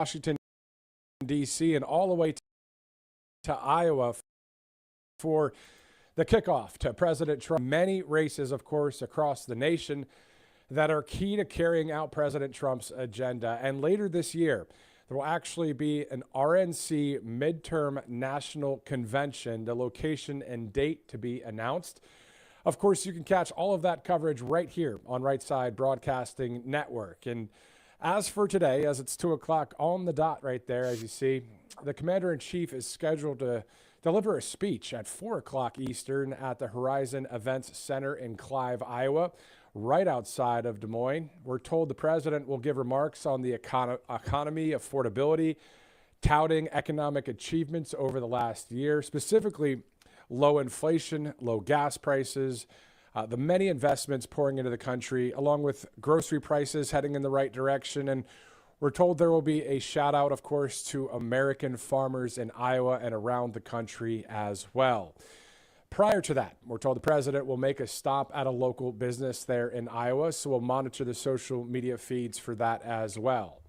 Washington, D.C., and all the way to Iowa for the kickoff to President Trump. Many races, of course, across the nation that are key to carrying out President Trump's agenda. And later this year, there will actually be an RNC midterm national convention, the location and date to be announced. Of course, you can catch all of that coverage right here on Right Side Broadcasting Network. And as for today, as it's 2 o'clock on the dot right there, as you see, the Commander-in-Chief is scheduled to deliver a speech at 4 o'clock Eastern at the Horizon Events Center in Clive, Iowa, right outside of Des Moines. We're told the president will give remarks on the economy, affordability, touting economic achievements over the last year, specifically low inflation, low gas prices, the many investments pouring into the country, along with grocery prices heading in the right direction. And we're told there will be a shout out, of course, to American farmers in Iowa and around the country as well. Prior to that, we're told the president will make a stop at a local business there in Iowa, so we'll monitor the social media feeds for that as well.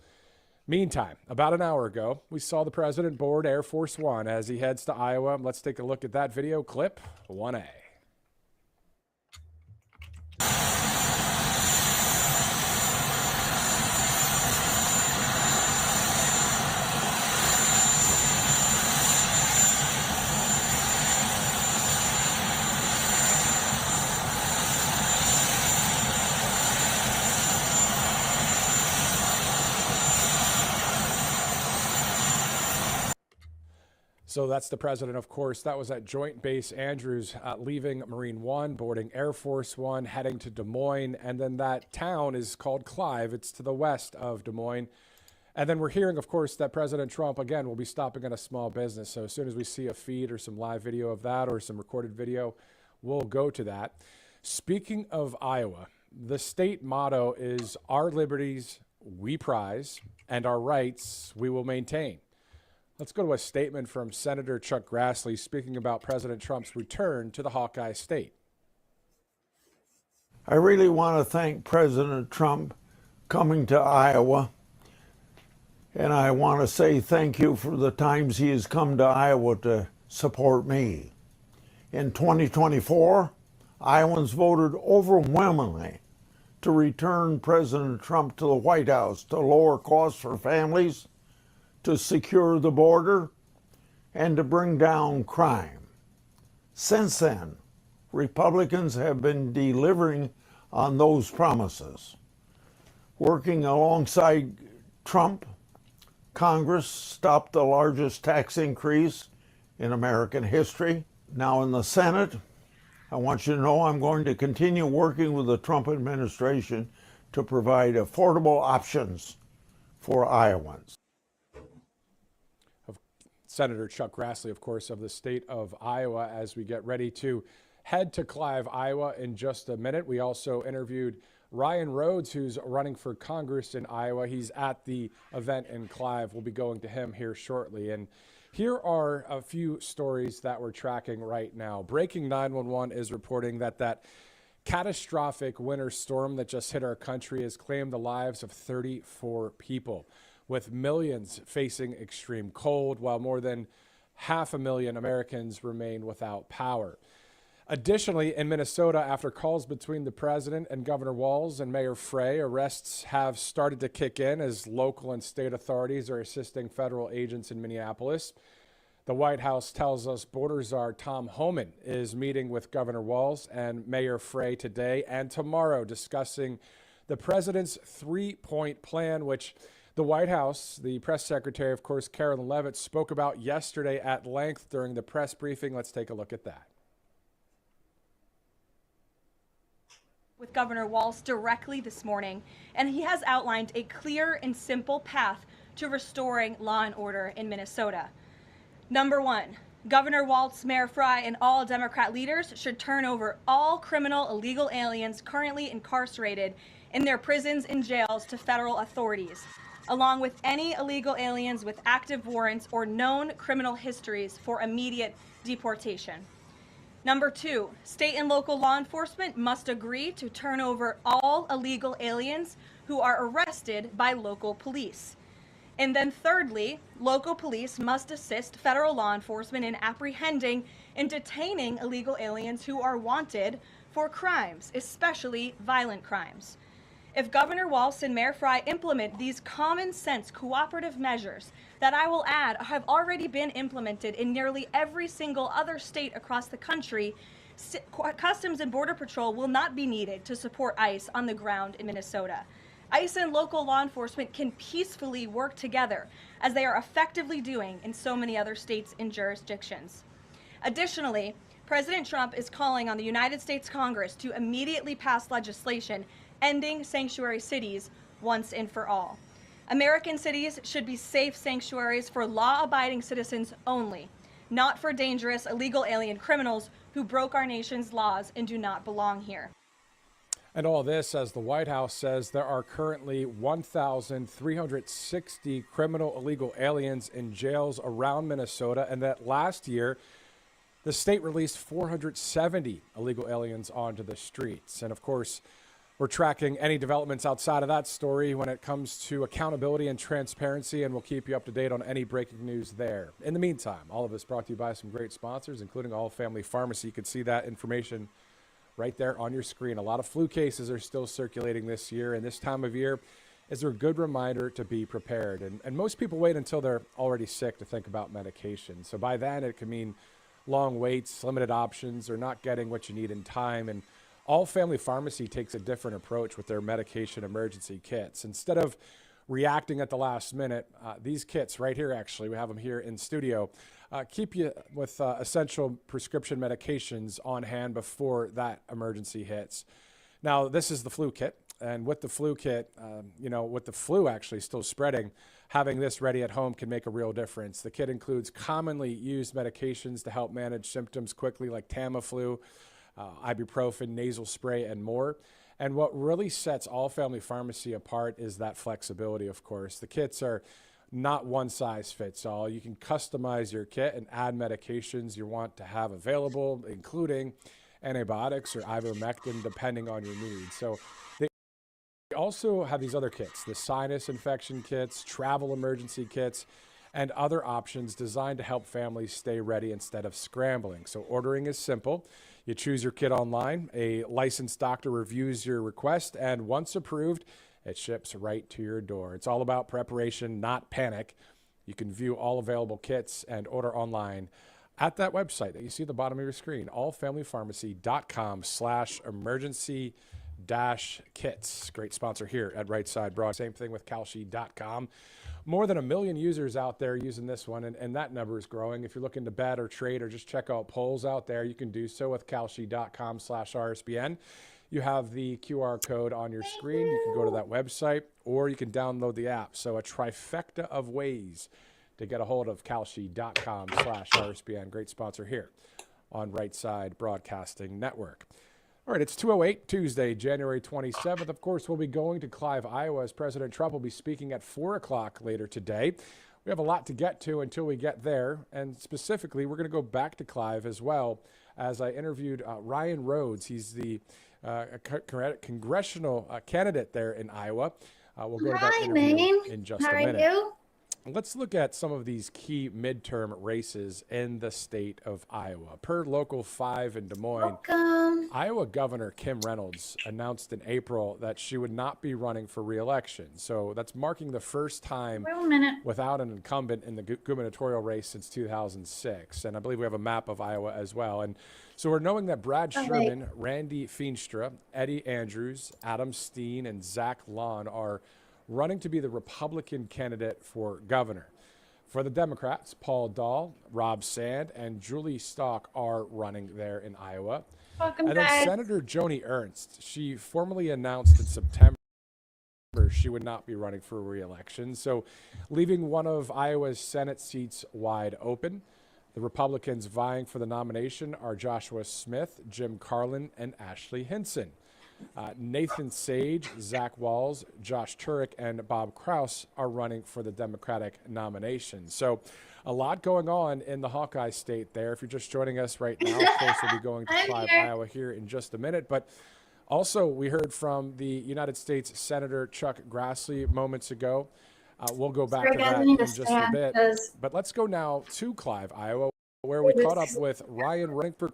Meantime, about an hour ago, we saw the president board Air Force One as he heads to Iowa. Let's take a look at that video clip 1A. So that's the president, of course. That was at Joint Base Andrews, leaving Marine One, boarding Air Force One, heading to Des Moines. And then that town is called Clive. It's to the west of Des Moines. And then we're hearing, of course, that President Trump, again, will be stopping at a small business. So as soon as we see a feed or some live video of that or some recorded video, we'll go to that. Speaking of Iowa, the state motto is "Our liberties we prize, and our rights we will maintain." Let's go to a statement from Senator Chuck Grassley speaking about President Trump's return to the Hawkeye State. I really want to thank President Trump coming to Iowa, and I want to say thank you for the times he has come to Iowa to support me. In 2024, Iowans voted overwhelmingly to return President Trump to the White House to lower costs for families, to secure the border, and to bring down crime. Since then, Republicans have been delivering on those promises. Working alongside Trump, Congress stopped the largest tax increase in American history. Now in the Senate, I want you to know I'm going to continue working with the Trump administration to provide affordable options for Iowans. Senator Chuck Grassley, of course, of the state of Iowa, as we get ready to head to Clive, Iowa in just a minute. We also interviewed Ryan Rhodes, who's running for Congress in Iowa. He's at the event in Clive. We'll be going to him here shortly. And here are a few stories that we're tracking right now. Breaking 911 is reporting that catastrophic winter storm that just hit our country has claimed the lives of 34 people, with millions facing extreme cold, while more than 500,000 Americans remain without power. Additionally, in Minnesota, after calls between the president and Governor Walz and Mayor Frey, arrests have started to kick in as local and state authorities are assisting federal agents in Minneapolis. The White House tells us Border Czar Tom Homan is meeting with Governor Walz and Mayor Frey today and tomorrow, discussing the president's three-point plan, which the White House, the press secretary, of course, Carolyn Leavitt, spoke about yesterday at length during the press briefing. Let's take a look at that. With Governor Walz directly this morning, and he has outlined a clear and simple path to restoring law and order in Minnesota. Number one, Governor Walz, Mayor Frey, and all Democrat leaders should turn over all criminal illegal aliens currently incarcerated in their prisons and jails to federal authorities, along with any illegal aliens with active warrants or known criminal histories for immediate deportation. Number two, state and local law enforcement must agree to turn over all illegal aliens who are arrested by local police. And then thirdly, local police must assist federal law enforcement in apprehending and detaining illegal aliens who are wanted for crimes, especially violent crimes. If Governor Walz and Mayor Frey implement these common sense cooperative measures that I will add have already been implemented in nearly every single other state across the country, Customs and Border Patrol will not be needed to support ICE on the ground in Minnesota. ICE and local law enforcement can peacefully work together, as they are effectively doing in so many other states and jurisdictions. Additionally, President Trump is calling on the United States Congress to immediately pass legislation ending sanctuary cities once and for all. American cities should be safe sanctuaries for law-abiding citizens only, not for dangerous illegal alien criminals who broke our nation's laws and do not belong here. And all this, as the White House says, there are currently 1,360 criminal illegal aliens in jails around Minnesota, and that last year, the state released 470 illegal aliens onto the streets. And of course, we're tracking any developments outside of that story when it comes to accountability and transparency, and we'll keep you up to date on any breaking news there. In the meantime, all of this brought to you by some great sponsors, including All Family Pharmacy. You can see that information right there on your screen. A lot of flu cases are still circulating this year, and this time of year is a good reminder to be prepared. And most people wait until they're already sick to think about medication. So by then, it can mean long waits, limited options, or not getting what you need in time. And All Family Pharmacy takes a different approach with their medication emergency kits. Instead of reacting at the last minute, these kits right here, actually, we have them here in studio, keep you with essential prescription medications on hand before that emergency hits. Now, this is the flu kit, and with the flu kit, with the flu actually still spreading, having this ready at home can make a real difference. The kit includes commonly used medications to help manage symptoms quickly, like Tamiflu, ibuprofen, nasal spray, and more. And what really sets All Family Pharmacy apart is that flexibility, of course. The kits are not one size fits all. You can customize your kit and add medications you want to have available, including antibiotics or ivermectin, depending on your needs. So they also have these other kits, the sinus infection kits, travel emergency kits, and other options designed to help families stay ready instead of scrambling. So ordering is simple. You choose your kit online, a licensed doctor reviews your request, and once approved, it ships right to your door. It's all about preparation, not panic. You can view all available kits and order online at that website that you see at the bottom of your screen, allfamilypharmacy.com/emergency-kits. Great sponsor here at Right Side Broad. Same thing with calci.com. More than 1 million users out there using this one, and that number is growing. If you're looking to bet or trade or just check out polls out there, you can do so with calci.com/RSBN. You have the QR code on your screen. You can go to that website, or you can download the app. So a trifecta of ways to get a hold of calci.com/RSBN. Great sponsor here on Right Side Broadcasting Network. All right, it's 2:08, Tuesday, January 27th. Of course, we'll be going to Clive, Iowa, as President Trump will be speaking at 4 o'clock later today. We have a lot to get to until we get there, and specifically, we're going to go back to Clive as well, as I interviewed Ryan Rhodes. He's the congressional candidate there in Iowa. We'll go to that interview in just a minute. How are you? Let's look at some of these key midterm races in the state of Iowa. Per Local 5 in Des Moines, Welcome. Iowa Governor Kim Reynolds announced in April that she would not be running for re-election. So that's marking the first time Wait a minute. without an incumbent in the gubernatorial race since 2006. And I believe we have a map of Iowa as well. And so we're knowing that Brad Sherman, Randy Feenstra, Eddie Andrews, Adam Steen, and Zach Lon are running to be the Republican candidate for governor. For the Democrats, Paul Dahl, Rob Sand, and Julie Stock are running there in Iowa. Welcome, And then guys. Senator Joni Ernst, she formally announced in September she would not be running for re-election, so leaving one of Iowa's Senate seats wide open. The Republicans vying for the nomination are Joshua Smith, Jim Carlin, and Ashley Hinson. Nathan Sage, Zach Walz, Josh Turek, and Bob Kraus are running for the Democratic nomination. So a lot going on in the Hawkeye state there. If you're just joining us right now, of course, we'll be going to I'm Clive, here. Iowa here in just a minute. But also, we heard from the United States Senator Chuck Grassley moments ago. We'll go back Sorry, to guys, I that need to in just a stand bit. because But let's go now to Clive, Iowa, where we caught up with Ryan running for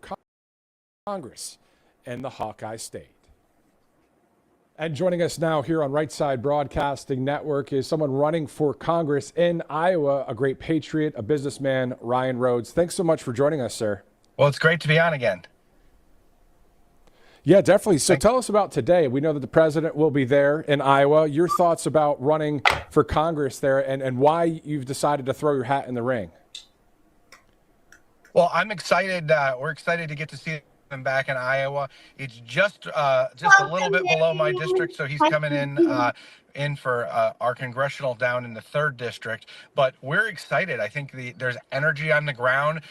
Congress in the Hawkeye State. And joining us now here on Right Side Broadcasting Network is someone running for Congress in Iowa, a great patriot, a businessman, Ryan Rhodes. Thanks so much for joining us, sir. Well, it's great to be on again. Yeah, definitely. So tell us about today. We know that the president will be there in Iowa. Your thoughts about running for Congress there and why you've decided to throw your hat in the ring. Well, I'm excited. We're excited to get to see him back in Iowa. It's just a little bit below my district, so he's coming in for our congressional down in the 3rd district. But we're excited. I think there's energy on the ground.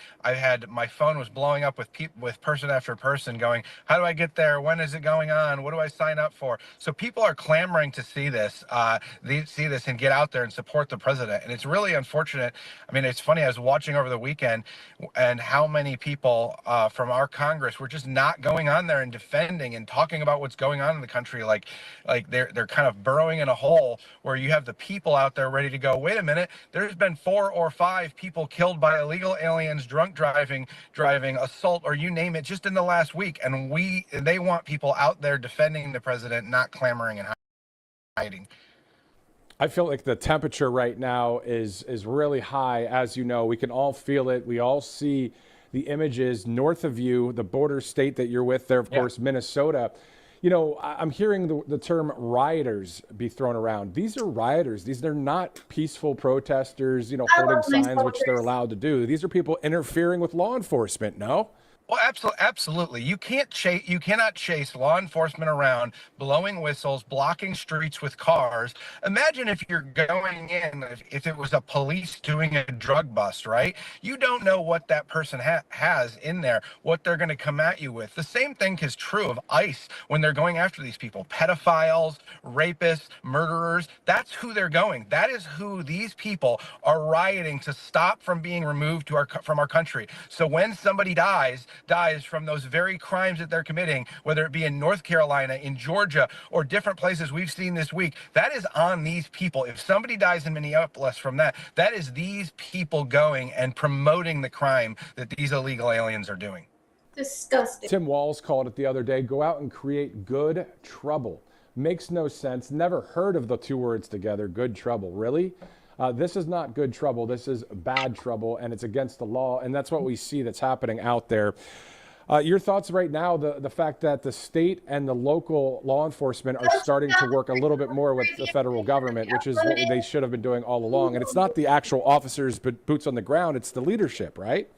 My phone was blowing up with person after person going, how do I get there? When is it going on? What do I sign up for? So people are clamoring to see this, and get out there and support the president. And it's really unfortunate. I mean, it's funny. I was watching over the weekend and how many people from our Congress were just not going on there and defending and talking about what's going on in the country. Like they're kind of burrowing in a hole where you have the people out there ready to go, wait a minute, there's been 4 or 5 people killed by illegal aliens, drunk driving, assault, or you name it, just in the last week. And they want people out there defending the president, not clamoring and hiding. I feel like the temperature right now is really high. As you know, we can all feel it. We all see the images north of you, the border state that you're with there, of course, Minnesota. You know, I'm hearing the term rioters be thrown around. These are rioters. They're not peaceful protesters, holding signs, which they're allowed to do. These are people interfering with law enforcement, no? Well, absolutely. You cannot chase law enforcement around, blowing whistles, blocking streets with cars. Imagine if you're going in, if it was a police doing a drug bust, right? You don't know what that person has in there, what they're going to come at you with. The same thing is true of ICE when they're going after these people, pedophiles, rapists, murderers. That's who they're going. That is who these people are rioting to stop from being removed from our country. So when somebody dies from those very crimes that they're committing, whether it be in North Carolina, in Georgia, or different places we've seen this week, that is on these people. If somebody dies in Minneapolis from that is these people going and promoting the crime that these illegal aliens are doing. disgusting. Tim Walz called it the other day, go out and create good trouble. Makes no sense. Never heard of the two words together, good trouble. Really? This is not good trouble. This is bad trouble, and it's against the law, and that's what we see that's happening out there. Your thoughts right now, the fact that the state and the local law enforcement are starting to work a little bit more with the federal government, which is what they should have been doing all along. And it's not the actual officers, but boots on the ground. It's the leadership, right?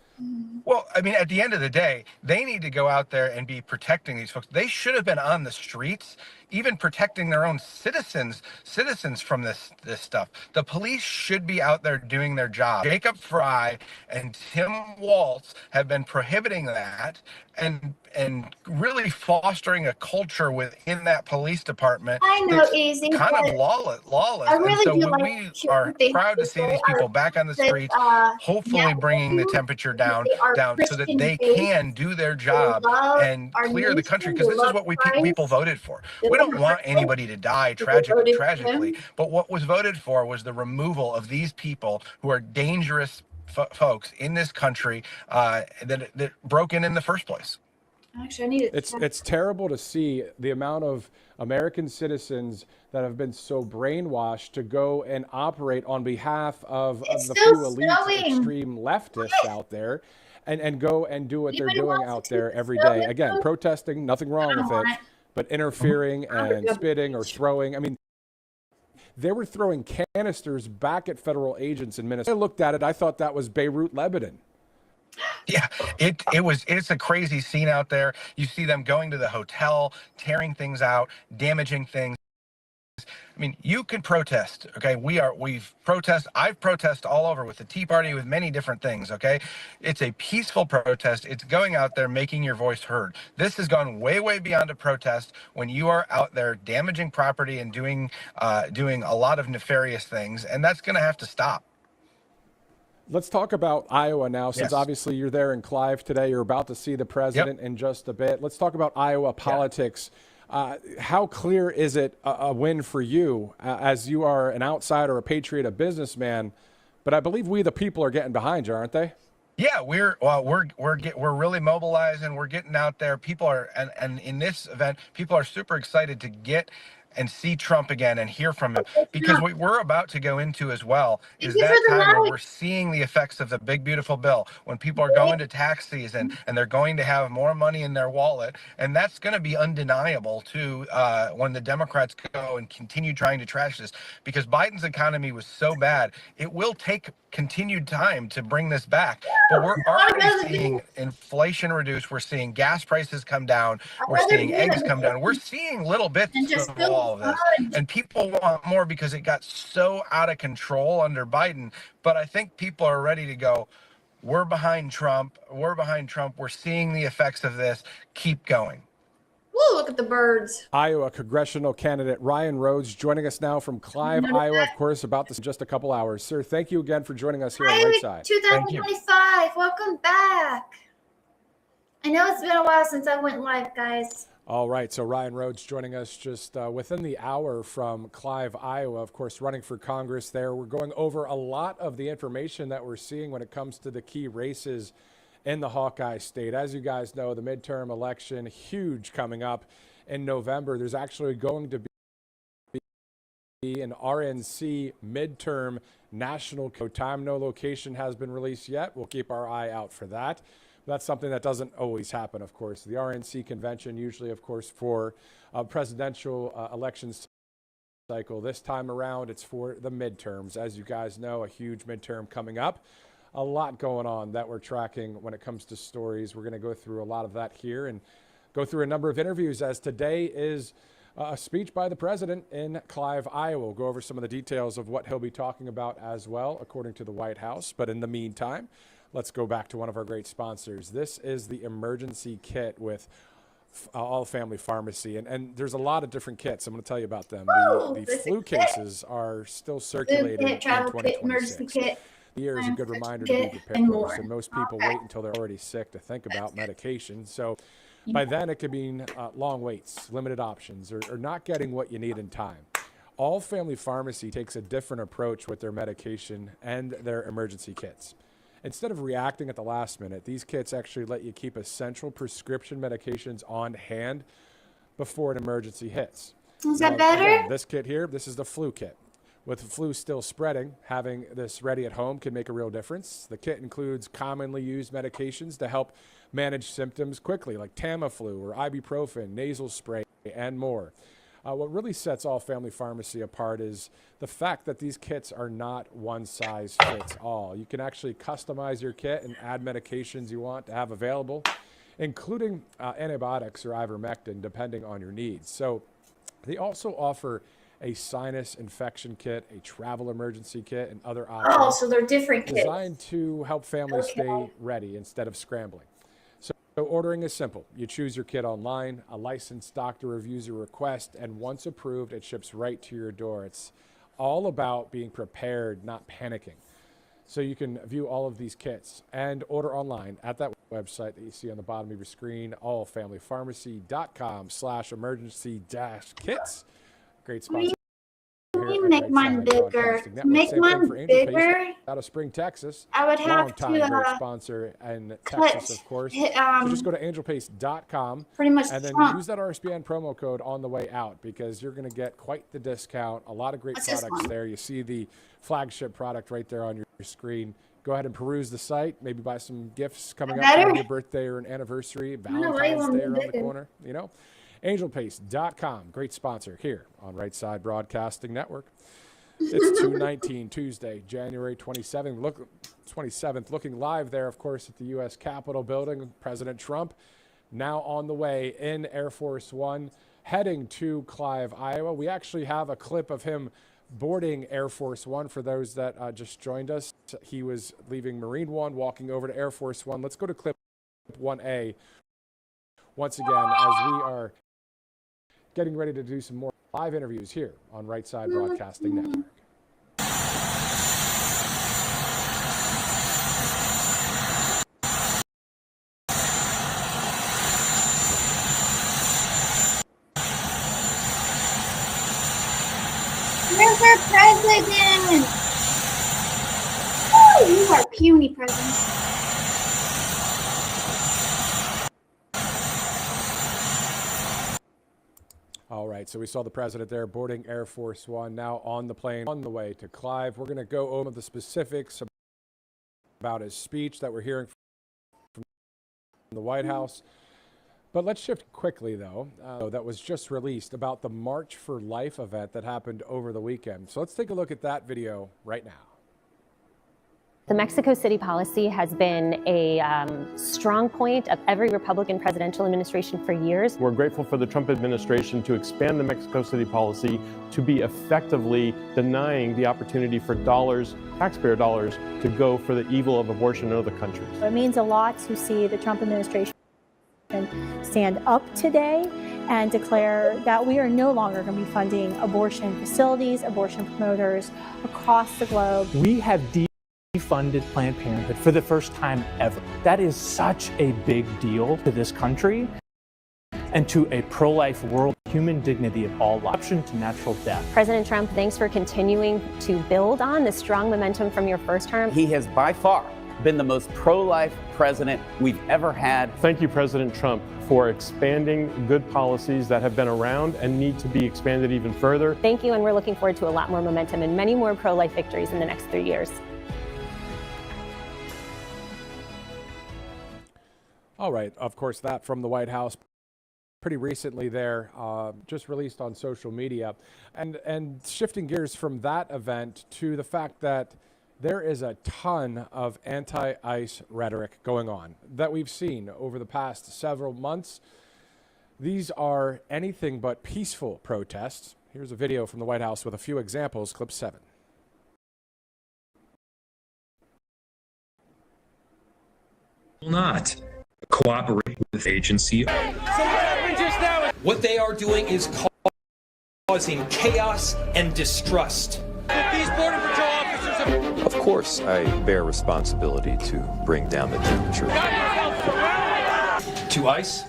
Well, I mean, at the end of the day, they need to go out there and be protecting these folks. They should have been on the streets, even protecting their own citizens from this stuff. The police should be out there doing their job. Jacob Fry and Tim Walz have been prohibiting that and really fostering a culture within that police department. I know, that's easy, kind but of lawless. I really and do so like we hearing are things proud to see these people back on the that, streets, hopefully bringing the temperature down so that they can do their job and clear the country, because this is what people voted for. We don't want anybody to die tragically, but what was voted for was the removal of these people who are dangerous folks in this country that broke in the first place. Actually, I need it. It's terrible to see the amount of American citizens that have been so brainwashed to go and operate on behalf of the few elite extreme leftists out there and go and do what they're doing out there every day. Again, protesting, nothing wrong with it, but interfering and spitting or throwing. I mean, they were throwing canisters back at federal agents in Minnesota. I looked at it, I thought that was Beirut, Lebanon. Yeah, it's a crazy scene out there. You see them going to the hotel, tearing things out, damaging things. I mean, you can protest, okay? I've protested all over with the Tea Party, with many different things, okay? It's a peaceful protest. It's going out there, making your voice heard. This has gone way, way beyond a protest when you are out there damaging property and doing a lot of nefarious things, and that's going to have to stop. Let's talk about Iowa now, since obviously you're there in Clive today. You're about to see the president in just a bit. Let's talk about Iowa politics. How clear is it a win for you as you are an outsider, a patriot, a businessman? But I believe we, the people, are getting behind you, aren't they? Yeah, we're really mobilizing. We're getting out there. People are, and in this event, people are super excited to get and see Trump again and hear from him, because what we're about to go into as well Thank is you for that the time where like. we're seeing the effects of the big beautiful bill, when people are going to tax season and they're going to have more money in their wallet, and that's going to be undeniable too when the Democrats go and continue trying to trash this, because Biden's economy was so bad. It will take continued time to bring this back, but we're already seeing inflation reduce. We're seeing gas prices come down. I'd We're rather seeing do eggs it come down. We're seeing little and bits just of feel all of this, fun. and people want more because it got so out of control under Biden. But I think people are ready to go, we're behind Trump. We're behind Trump. We're seeing the effects of this. Keep going. Woo, look at the birds. Iowa congressional candidate Ryan Rhodes joining us now from Clive, Iowa, of course, about this in just a couple hours. Sir, thank you again for joining us here on Iowa Right Side. 2025, welcome back. I know it's been a while since I went live, guys. All right, so Ryan Rhodes joining us just within the hour from Clive, Iowa, of course, running for Congress there. We're going over a lot of the information that we're seeing when it comes to the key races in the Hawkeye State. As you guys know, the midterm election, huge coming up in November. There's actually going to be an RNC midterm national code. Time, no location has been released yet. We'll keep our eye out for that. That's something that doesn't always happen, of course. The RNC convention usually, of course, for presidential elections cycle. This time around, it's for the midterms. As you guys know, a huge midterm coming up. A lot going on that we're tracking when it comes to stories. We're going to go through a lot of that here and go through a number of interviews, as today is a speech by the president in Clive, Iowa. We'll go over some of the details of what he'll be talking about as well, according to the White House. But in the meantime, let's go back to one of our great sponsors. This is the emergency kit with All Family Pharmacy. And there's a lot of different kits. I'm going to tell you about them. The flu cases are still circulating in travel kit, 2026. emergency kit. The year is a good reminder to be prepared. And most people wait until they're already sick to think about medication. So by then, it could mean long waits, limited options, or not getting what you need in time. All Family Pharmacy takes a different approach with their medication and their emergency kits. Instead of reacting at the last minute, these kits actually let you keep essential prescription medications on hand before an emergency hits. Is that better? Again, this kit here, this is the flu kit. With the flu still spreading, having this ready at home can make a real difference. The kit includes commonly used medications to help manage symptoms quickly, like Tamiflu or ibuprofen, nasal spray, and more. What really sets All Family Pharmacy apart is the fact that these kits are not one size fits all. You can actually customize your kit and add medications you want to have available, including antibiotics or ivermectin, depending on your needs. So they also offer a sinus infection kit, a travel emergency kit, and other options. Oh, so they're different kits. Designed to help families stay ready instead of scrambling. So ordering is simple. You choose your kit online, a licensed doctor reviews your request, and once approved, it ships right to your door. It's all about being prepared, not panicking. So you can view all of these kits and order online at that website that you see on the bottom of your screen, allfamilypharmacy.com/emergency-kits. Great sponsor. Make mine bigger. Make mine bigger. Out of Spring, Texas. I would have to great sponsor in Texas, of course. So just go to angelpace.com pretty much and then use that RSBN promo code on the way out, because you're going to get quite the discount. A lot of great products there. You see the flagship product right there on your screen. Go ahead and peruse the site. Maybe buy some gifts coming up on your birthday or an anniversary. Valentine's Day around the corner. You know. Angelpace.com, great sponsor here on Right Side Broadcasting Network. It's 2/19 Tuesday, January 27th. Looking live there, of course, at the U.S. Capitol building. President Trump now on the way in Air Force One, heading to Clive, Iowa. We actually have a clip of him boarding Air Force One for those that just joined us. He was leaving Marine One, walking over to Air Force One. Let's go to clip 1A once again as we are getting ready to do some more live interviews here on Right Side Broadcasting Network. President! Oh, you are puny, President. All right, so we saw the president there boarding Air Force One, now on the plane on the way to Clive. We're going to go over the specifics about his speech that we're hearing from the White House. But let's shift quickly, though, that was just released about the March for Life event that happened over the weekend. So let's take a look at that video right now. The Mexico City policy has been a strong point of every Republican presidential administration for years. We're grateful for the Trump administration to expand the Mexico City policy to be effectively denying the opportunity for dollars, taxpayer dollars, to go for the evil of abortion in other countries. It means a lot to see the Trump administration stand up today and declare that we are no longer going to be funding abortion facilities, abortion promoters across the globe. We have defunded Planned Parenthood for the first time ever. That is such a big deal to this country and to a pro-life world. Human dignity of all option to natural death. President Trump, thanks for continuing to build on the strong momentum from your first term. He has by far been the most pro-life president we've ever had. Thank you, President Trump, for expanding good policies that have been around and need to be expanded even further. Thank you, and we're looking forward to a lot more momentum and many more pro-life victories in the next 3 years. All right, of course, that from the White House pretty recently there, just released on social media. And shifting gears from that event to the fact that there is a ton of anti-ICE rhetoric going on that we've seen over the past several months. These are anything but peaceful protests. Here's a video from the White House with a few examples, clip 7. Will not cooperate with the agency. What they are doing is causing chaos and distrust. These Border Patrol officers Of course, I bear responsibility to bring down the temperature. To ICE,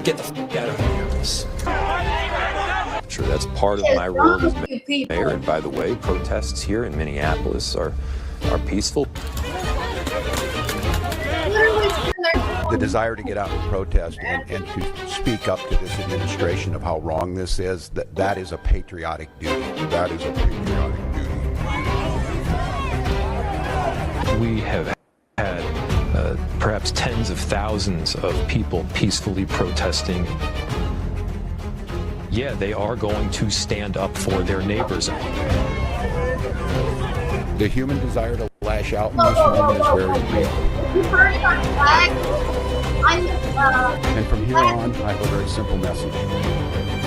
get the f*** out of Minneapolis. Sure, that's part of my role as mayor. And by the way, protests here in Minneapolis are peaceful. The desire to get out and protest and to speak up to this administration of how wrong this is, that is a patriotic duty. That is a patriotic duty. We have had perhaps tens of thousands of people peacefully protesting. Yeah, they are going to stand up for their neighbors. The human desire to lash out in this moment is very real. And from here on, I have a very simple message.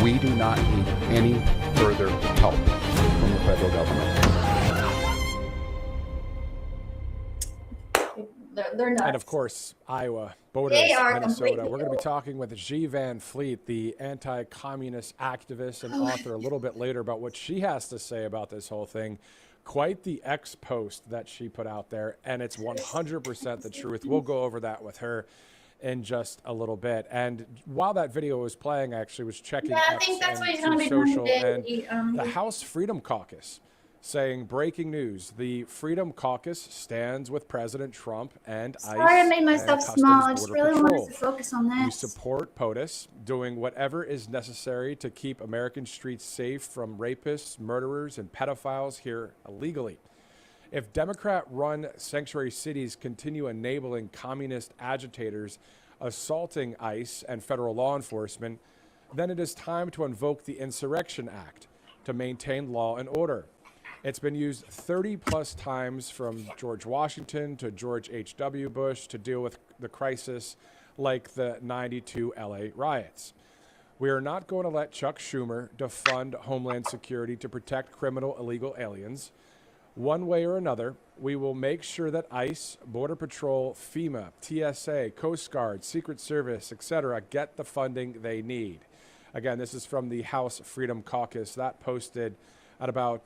We do not need any further help from the federal government. They're nuts. And of course, Iowa, borders Minnesota. We're going to be talking with G. Van Fleet, the anti-communist activist and author, a little bit later about what she has to say about this whole thing. Quite the ex-post that she put out there, and it's 100% the truth. We'll go over that with her in just a little bit. And while that video was playing, I actually was checking X and social, and the House Freedom Caucus saying, breaking news, the Freedom Caucus stands with President Trump and ICE. Sorry, I made myself small. I just really wanted to focus on this. We support POTUS doing whatever is necessary to keep American streets safe from rapists, murderers, and pedophiles here illegally. If Democrat-run sanctuary cities continue enabling communist agitators assaulting ICE and federal law enforcement, then it is time to invoke the Insurrection Act to maintain law and order. It's been used 30-plus times from George Washington to George H.W. Bush to deal with the crisis like the '92 LA riots. We are not going to let Chuck Schumer defund Homeland Security to protect criminal illegal aliens. One way or another, we will make sure that ICE, Border Patrol, FEMA, TSA, Coast Guard, Secret Service, etc., get the funding they need. Again, this is from the House Freedom Caucus. That posted at about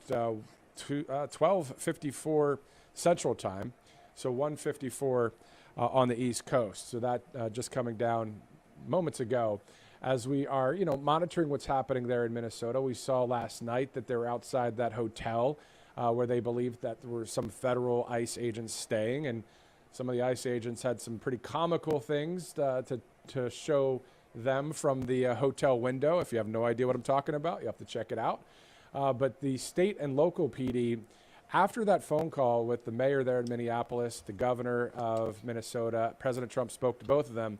12:54 Central Time, so 1:54 on the East Coast. So that just coming down moments ago. as we are, monitoring what's happening there in Minnesota. We saw last night that they were outside that hotel where they believed that there were some federal ICE agents staying, and some of the ICE agents had some pretty comical things to show them from the hotel window. If you have no idea what I'm talking about, you have to check it out. But the state and local PD, after that phone call with the mayor there in Minneapolis, the governor of Minnesota, President Trump spoke to both of them.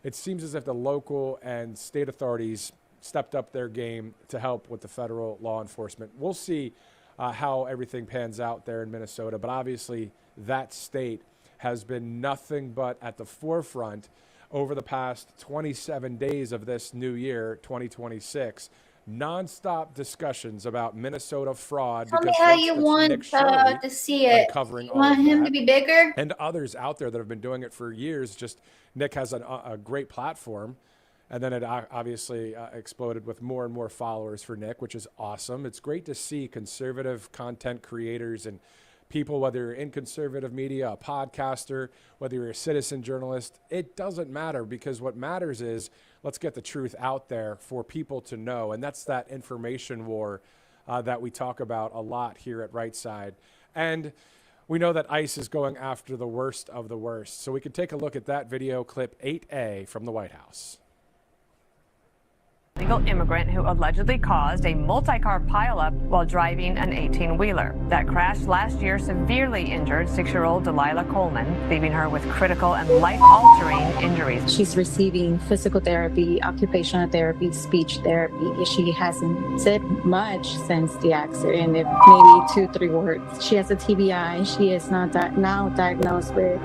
It seems as if the local and state authorities stepped up their game to help with the federal law enforcement. We'll see how everything pans out there in Minnesota, but obviously that state has been nothing but at the forefront over the past 27 days of this new year, 2026. Nonstop discussions about Minnesota fraud. Tell me how you want to see it. You want him to be bigger? And others out there that have been doing it for years. Just Nick has a great platform. And then it obviously exploded with more and more followers for Nick, which is awesome. It's great to see conservative content creators and people, whether you're in conservative media, a podcaster, whether you're a citizen journalist, it doesn't matter, because what matters is let's get the truth out there for people to know. And that's that information war that we talk about a lot here at Right Side. And we know that ICE is going after the worst of the worst. So we can take a look at that video clip 8A from the White House. Illegal immigrant who allegedly caused a multi-car pileup while driving an 18-wheeler. That crash last year severely injured 6-year-old Delilah Coleman, leaving her with critical and life-altering injuries. She's receiving physical therapy, occupational therapy, speech therapy. She hasn't said much since the accident, maybe 2-3 words. She has a TBI. She is now diagnosed with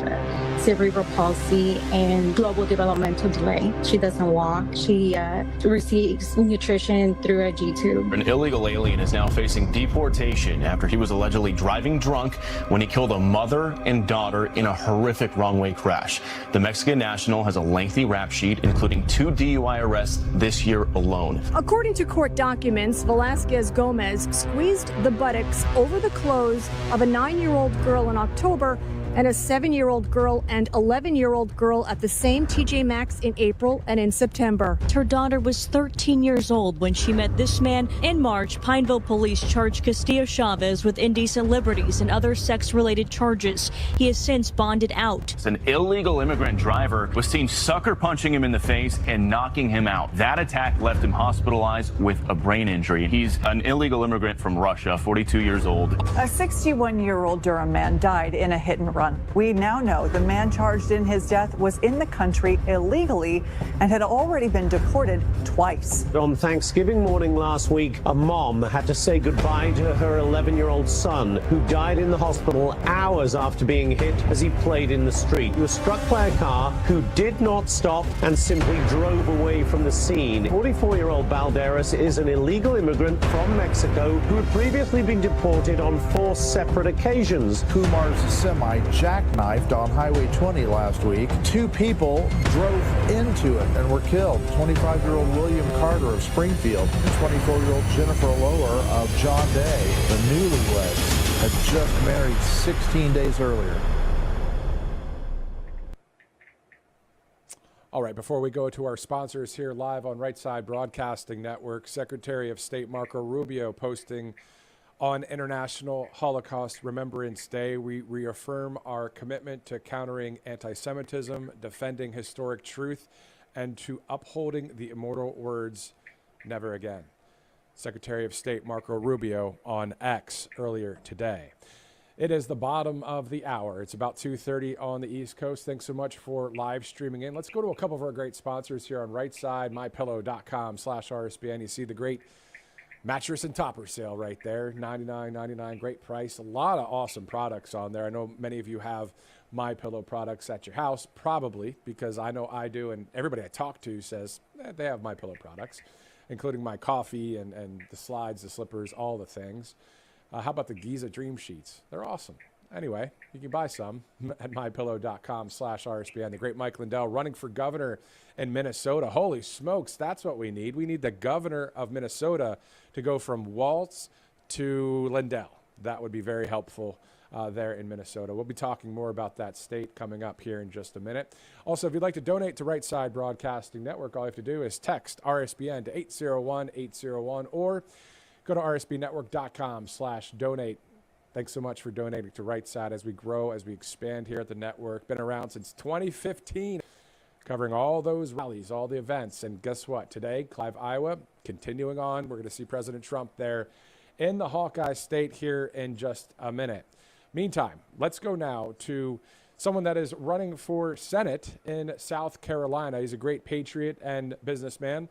cerebral palsy and global developmental delay. She doesn't walk. She receives nutrition through a G-tube. An illegal alien is now facing deportation after he was allegedly driving drunk when he killed a mother and daughter in a horrific wrong-way crash. The Mexican national has a lengthy rap sheet, including 2 DUI arrests this year alone. According to court documents, Velasquez Gomez squeezed the buttocks over the clothes of a 9-year-old girl in October and a 7-year-old girl and 11-year-old girl at the same TJ Maxx in April and in September. Her daughter was 13 years old when she met this man. In March, Pineville police charged Castillo Chavez with indecent liberties and other sex-related charges. He has since bonded out. An illegal immigrant driver was seen sucker punching him in the face and knocking him out. That attack left him hospitalized with a brain injury. He's an illegal immigrant from Russia, 42 years old. A 61-year-old Durham man died in a hit and run. We now know the man charged in his death was in the country illegally and had already been deported twice. On Thanksgiving morning last week, a mom had to say goodbye to her 11-year-old son, who died in the hospital hours after being hit as he played in the street. He was struck by a car who did not stop and simply drove away from the scene. 44-year-old Balderas is an illegal immigrant from Mexico who had previously been deported on 4 separate occasions. Kumar's semi jackknifed on Highway 20 last week. 2 people drove into it and were killed. 25-year-old William Carter of Springfield and 24-year-old Jennifer Lower of John Day. The newlyweds had just married 16 days earlier. All right, before we go to our sponsors here live on Right Side Broadcasting Network, Secretary of State Marco Rubio posting on International Holocaust Remembrance Day. We reaffirm our commitment to countering anti-Semitism, defending historic truth, and to upholding the immortal words, never again. Secretary of State Marco Rubio on X earlier today. It is the bottom of the hour. It's about 2:30 on the East Coast. Thanks so much for live streaming in. Let's go to a couple of our great sponsors here on Right Side, mypillow.com/RSBN. You see the great mattress and topper sale right there, $99.99, great price. A lot of awesome products on there. I know many of you have MyPillow products at your house, probably, because I know I do, and everybody I talk to says they have MyPillow products, including my coffee and the slides, the slippers, all the things. How about the Giza Dream Sheets? They're awesome. Anyway, you can buy some at mypillow.com/RSBN. The great Mike Lindell running for governor in Minnesota. Holy smokes, that's what we need. We need the governor of Minnesota to go from Waltz to Lindell. That would be very helpful there in Minnesota. We'll be talking more about that state coming up here in just a minute. Also, if you'd like to donate to Right Side Broadcasting Network, all you have to do is text RSBN to 801-801 or go to rsbnetwork.com/donate. Thanks so much for donating to Right Side as we grow, as we expand here at the network. Been around since 2015, covering all those rallies, all the events. And guess what? Today, Clive, Iowa, continuing on. We're going to see President Trump there in the Hawkeye State here in just a minute. Meantime, let's go now to someone that is running for Senate in South Carolina. He's a great patriot and businessman.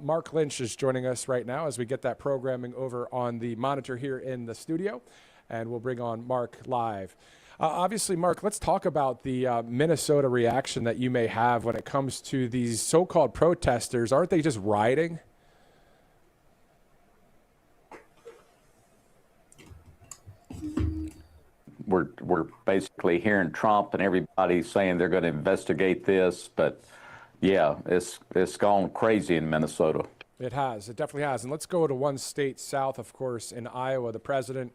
Mark Lynch is joining us right now as we get that programming over on the monitor here in the studio. And we'll bring on Mark live. Obviously, Mark, let's talk about the Minnesota reaction that you may have when it comes to these so-called protesters. Aren't they just rioting? We're basically hearing Trump and everybody saying they're going to investigate this, but yeah, it's gone crazy in Minnesota. It has. It definitely has. And let's go to one state south, of course, in Iowa. The president,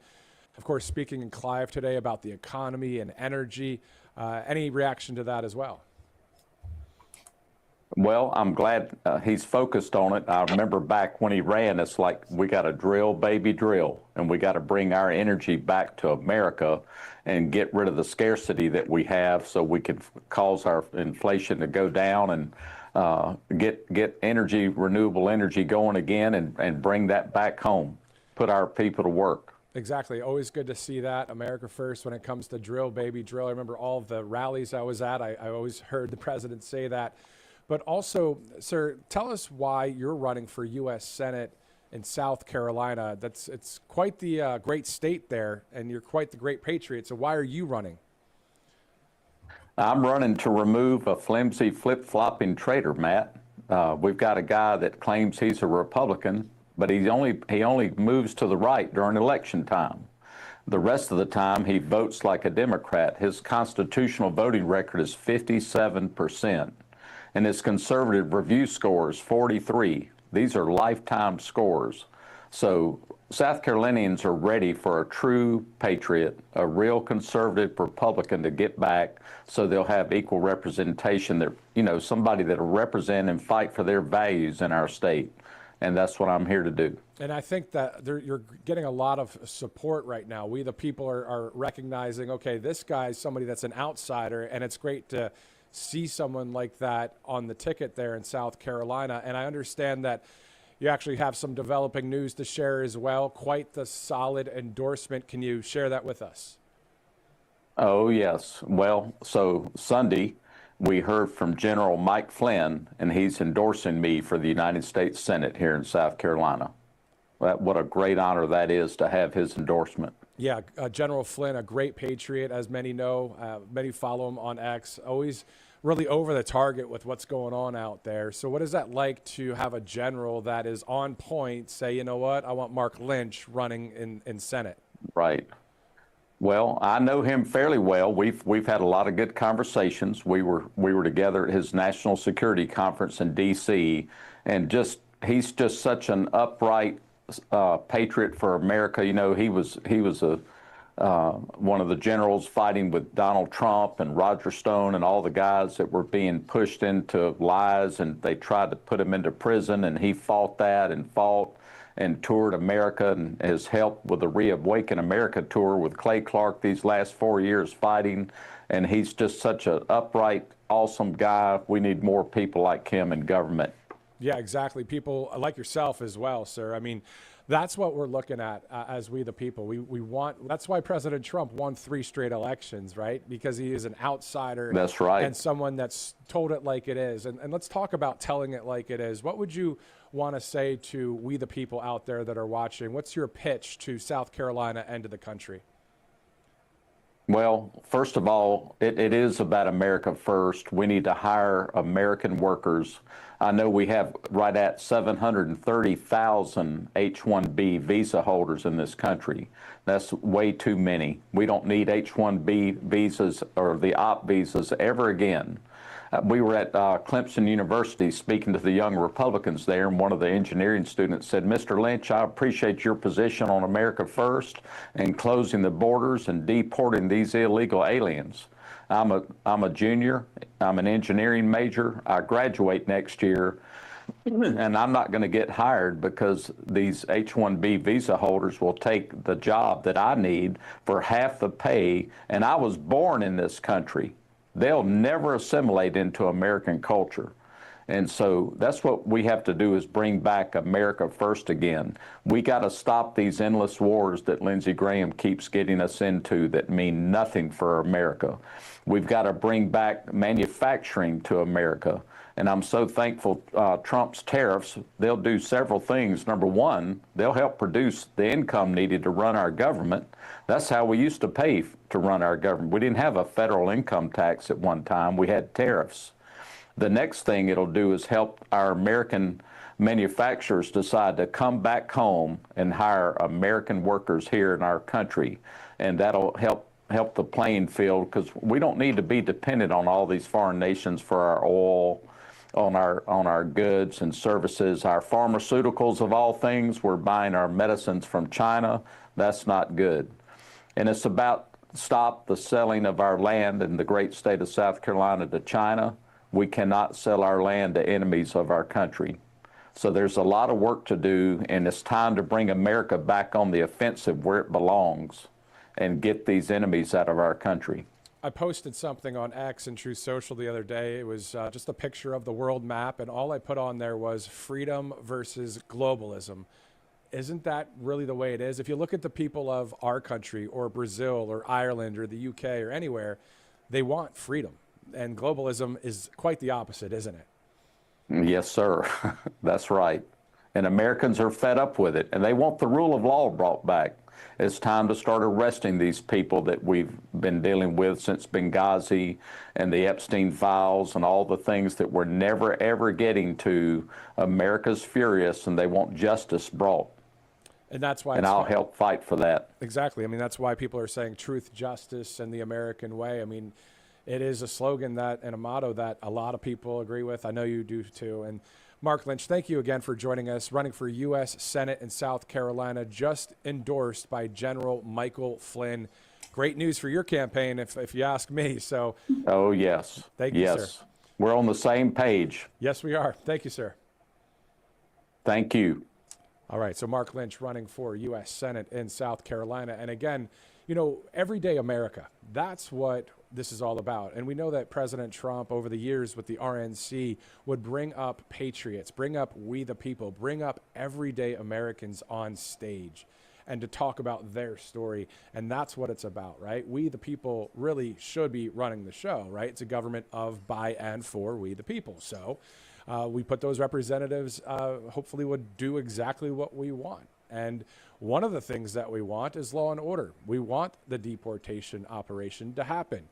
of course, speaking in Clive today about the economy and energy. Any reaction to that as well? Well, I'm glad he's focused on it. I remember back when he ran, it's like, we got to drill, baby, drill, and we got to bring our energy back to America and get rid of the scarcity that we have so we can cause our inflation to go down and get energy, renewable energy going again and bring that back home, put our people to work. Exactly. Always good to see that. America first when it comes to drill, baby, drill. I remember all of the rallies I was at. I always heard the president say that. But also, sir, tell us why you're running for U.S. Senate in South Carolina. It's quite the great state there, and you're quite the great patriot. So why are you running? I'm running to remove a flimsy, flip-flopping traitor, Matt. We've got a guy that claims he's a Republican, but he only moves to the right during election time. The rest of the time, he votes like a Democrat. His constitutional voting record is 57%. And his conservative review score is 43. These are lifetime scores. So South Carolinians are ready for a true patriot, a real conservative Republican to get back so they'll have equal representation, that, you know, somebody that will represent and fight for their values in our state. And that's what I'm here to do. And I think that you're getting a lot of support right now. We, the people, are recognizing, okay, this guy's somebody that's an outsider, and it's great to see someone like that on the ticket there in South Carolina. And I understand that you actually have some developing news to share as well. Quite the solid endorsement. Can you share that with us? Oh, yes. Well, so Sunday, we heard from General Mike Flynn, and he's endorsing me for the United States Senate here in South Carolina. What a great honor that is to have his endorsement. Yeah, General Flynn, a great patriot, as many know. Many follow him on X. Always really over the target with what's going on out there. So what is that like to have a general that is on point say, you know what, I want Mark Lynch running in Senate? Right. Well, I know him fairly well. We've had a lot of good conversations. We were together at his national security conference in D.C. and he's just such an upright patriot for America. You know, he was one of the generals fighting with Donald Trump and Roger Stone and all the guys that were being pushed into lies, and they tried to put him into prison, and he fought that and toured America and has helped with the Reawaken America tour with Clay Clark these last 4 years fighting. And he's just such an upright, awesome guy. We need more people like him in government. Yeah, exactly. People like yourself as well, sir. I mean, that's what we're looking at as we the people. We want. That's why President Trump won 3 straight elections, right? Because he is an outsider. That's right. And someone that's told it like it is. And let's talk about telling it like it is. What would you want to say to we the people out there that are watching? What's your pitch to South Carolina and to the country? Well, first of all, it is about America first. We need to hire American workers. I know we have right at 730,000 H-1B visa holders in this country. That's way too many. We don't need H-1B visas or the OP visas ever again. we were at Clemson University speaking to the young Republicans there, and one of the engineering students said, Mr. Lynch, I appreciate your position on America First and closing the borders and deporting these illegal aliens. I'm a junior. I'm an engineering major. I graduate next year, and I'm not going to get hired because these H-1B visa holders will take the job that I need for half the pay, and I was born in this country. They'll never assimilate into American culture. And so that's what we have to do, is bring back America First again. We got to stop these endless wars that Lindsey Graham keeps getting us into that mean nothing for America. We've got to bring back manufacturing to America. And I'm so thankful Trump's tariffs, they'll do several things. Number one, they'll help produce the income needed to run our government. That's how we used to pay to run our government. We didn't have a federal income tax at one time. We had tariffs. The next thing it'll do is help our American manufacturers decide to come back home and hire American workers here in our country. And that'll help the playing field, because we don't need to be dependent on all these foreign nations for our oil, on our goods and services, our pharmaceuticals of all things. We're buying our medicines from China. That's not good. And it's about stop the selling of our land in the great state of South Carolina to China. We cannot sell our land to enemies of our country. So there's a lot of work to do, and it's time to bring America back on the offensive where it belongs and get these enemies out of our country. I posted something on X and Truth Social the other day. It was just a picture of the world map, and all I put on there was freedom versus globalism. Isn't that really the way it is? If you look at the people of our country or Brazil or Ireland or the UK or anywhere, they want freedom. And globalism is quite the opposite, isn't it? Yes, sir. That's right. And Americans are fed up with it, and they want the rule of law brought back. It's time to start arresting these people that we've been dealing with since Benghazi and the Epstein files and all the things that we're never, ever getting to. America's furious, and they want justice brought. And that's why. And I'll help fight for that. Exactly. I mean, that's why people are saying truth, justice, and the American way. I mean, it is a slogan that and a motto that a lot of people agree with. I know you do too. And Mark Lynch, thank you again for joining us. Running for U.S. Senate in South Carolina, just endorsed by General Michael Flynn. Great news for your campaign, if you ask me. So. Oh, yes. Thank you, yes. sir. We're on the same page. Yes, we are. Thank you, sir. Thank you. All right. So Mark Lynch running for U.S. Senate in South Carolina. And again, you know, everyday America, that's what this is all about. And we know that President Trump over the years with the RNC would bring up patriots, bring up we the people, bring up everyday Americans on stage and to talk about their story. And that's what it's about, right? We the people really should be running the show, right? It's a government of, by, and for we the people. So we put those representatives hopefully would do exactly what we want. And one of the things that we want is law and order. We want the deportation operation to happen.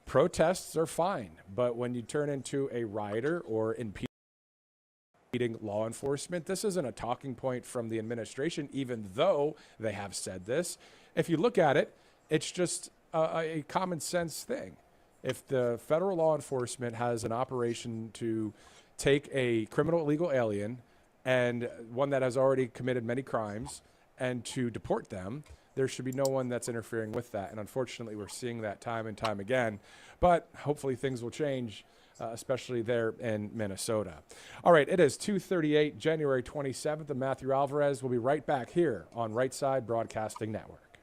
Protests are fine, but when you turn into a rioter or impeding law enforcement, this isn't a talking point from the administration, even though they have said this. If you look at it, it's just a common sense thing. If the federal law enforcement has an operation to take a criminal illegal alien and one that has already committed many crimes and to deport them, there should be no one that's interfering with that. And unfortunately, we're seeing that time and time again. But hopefully things will change, especially there in Minnesota. All right, it is 2:38, January 27th, and Matthew Alvarez will be right back here on Right Side Broadcasting Network.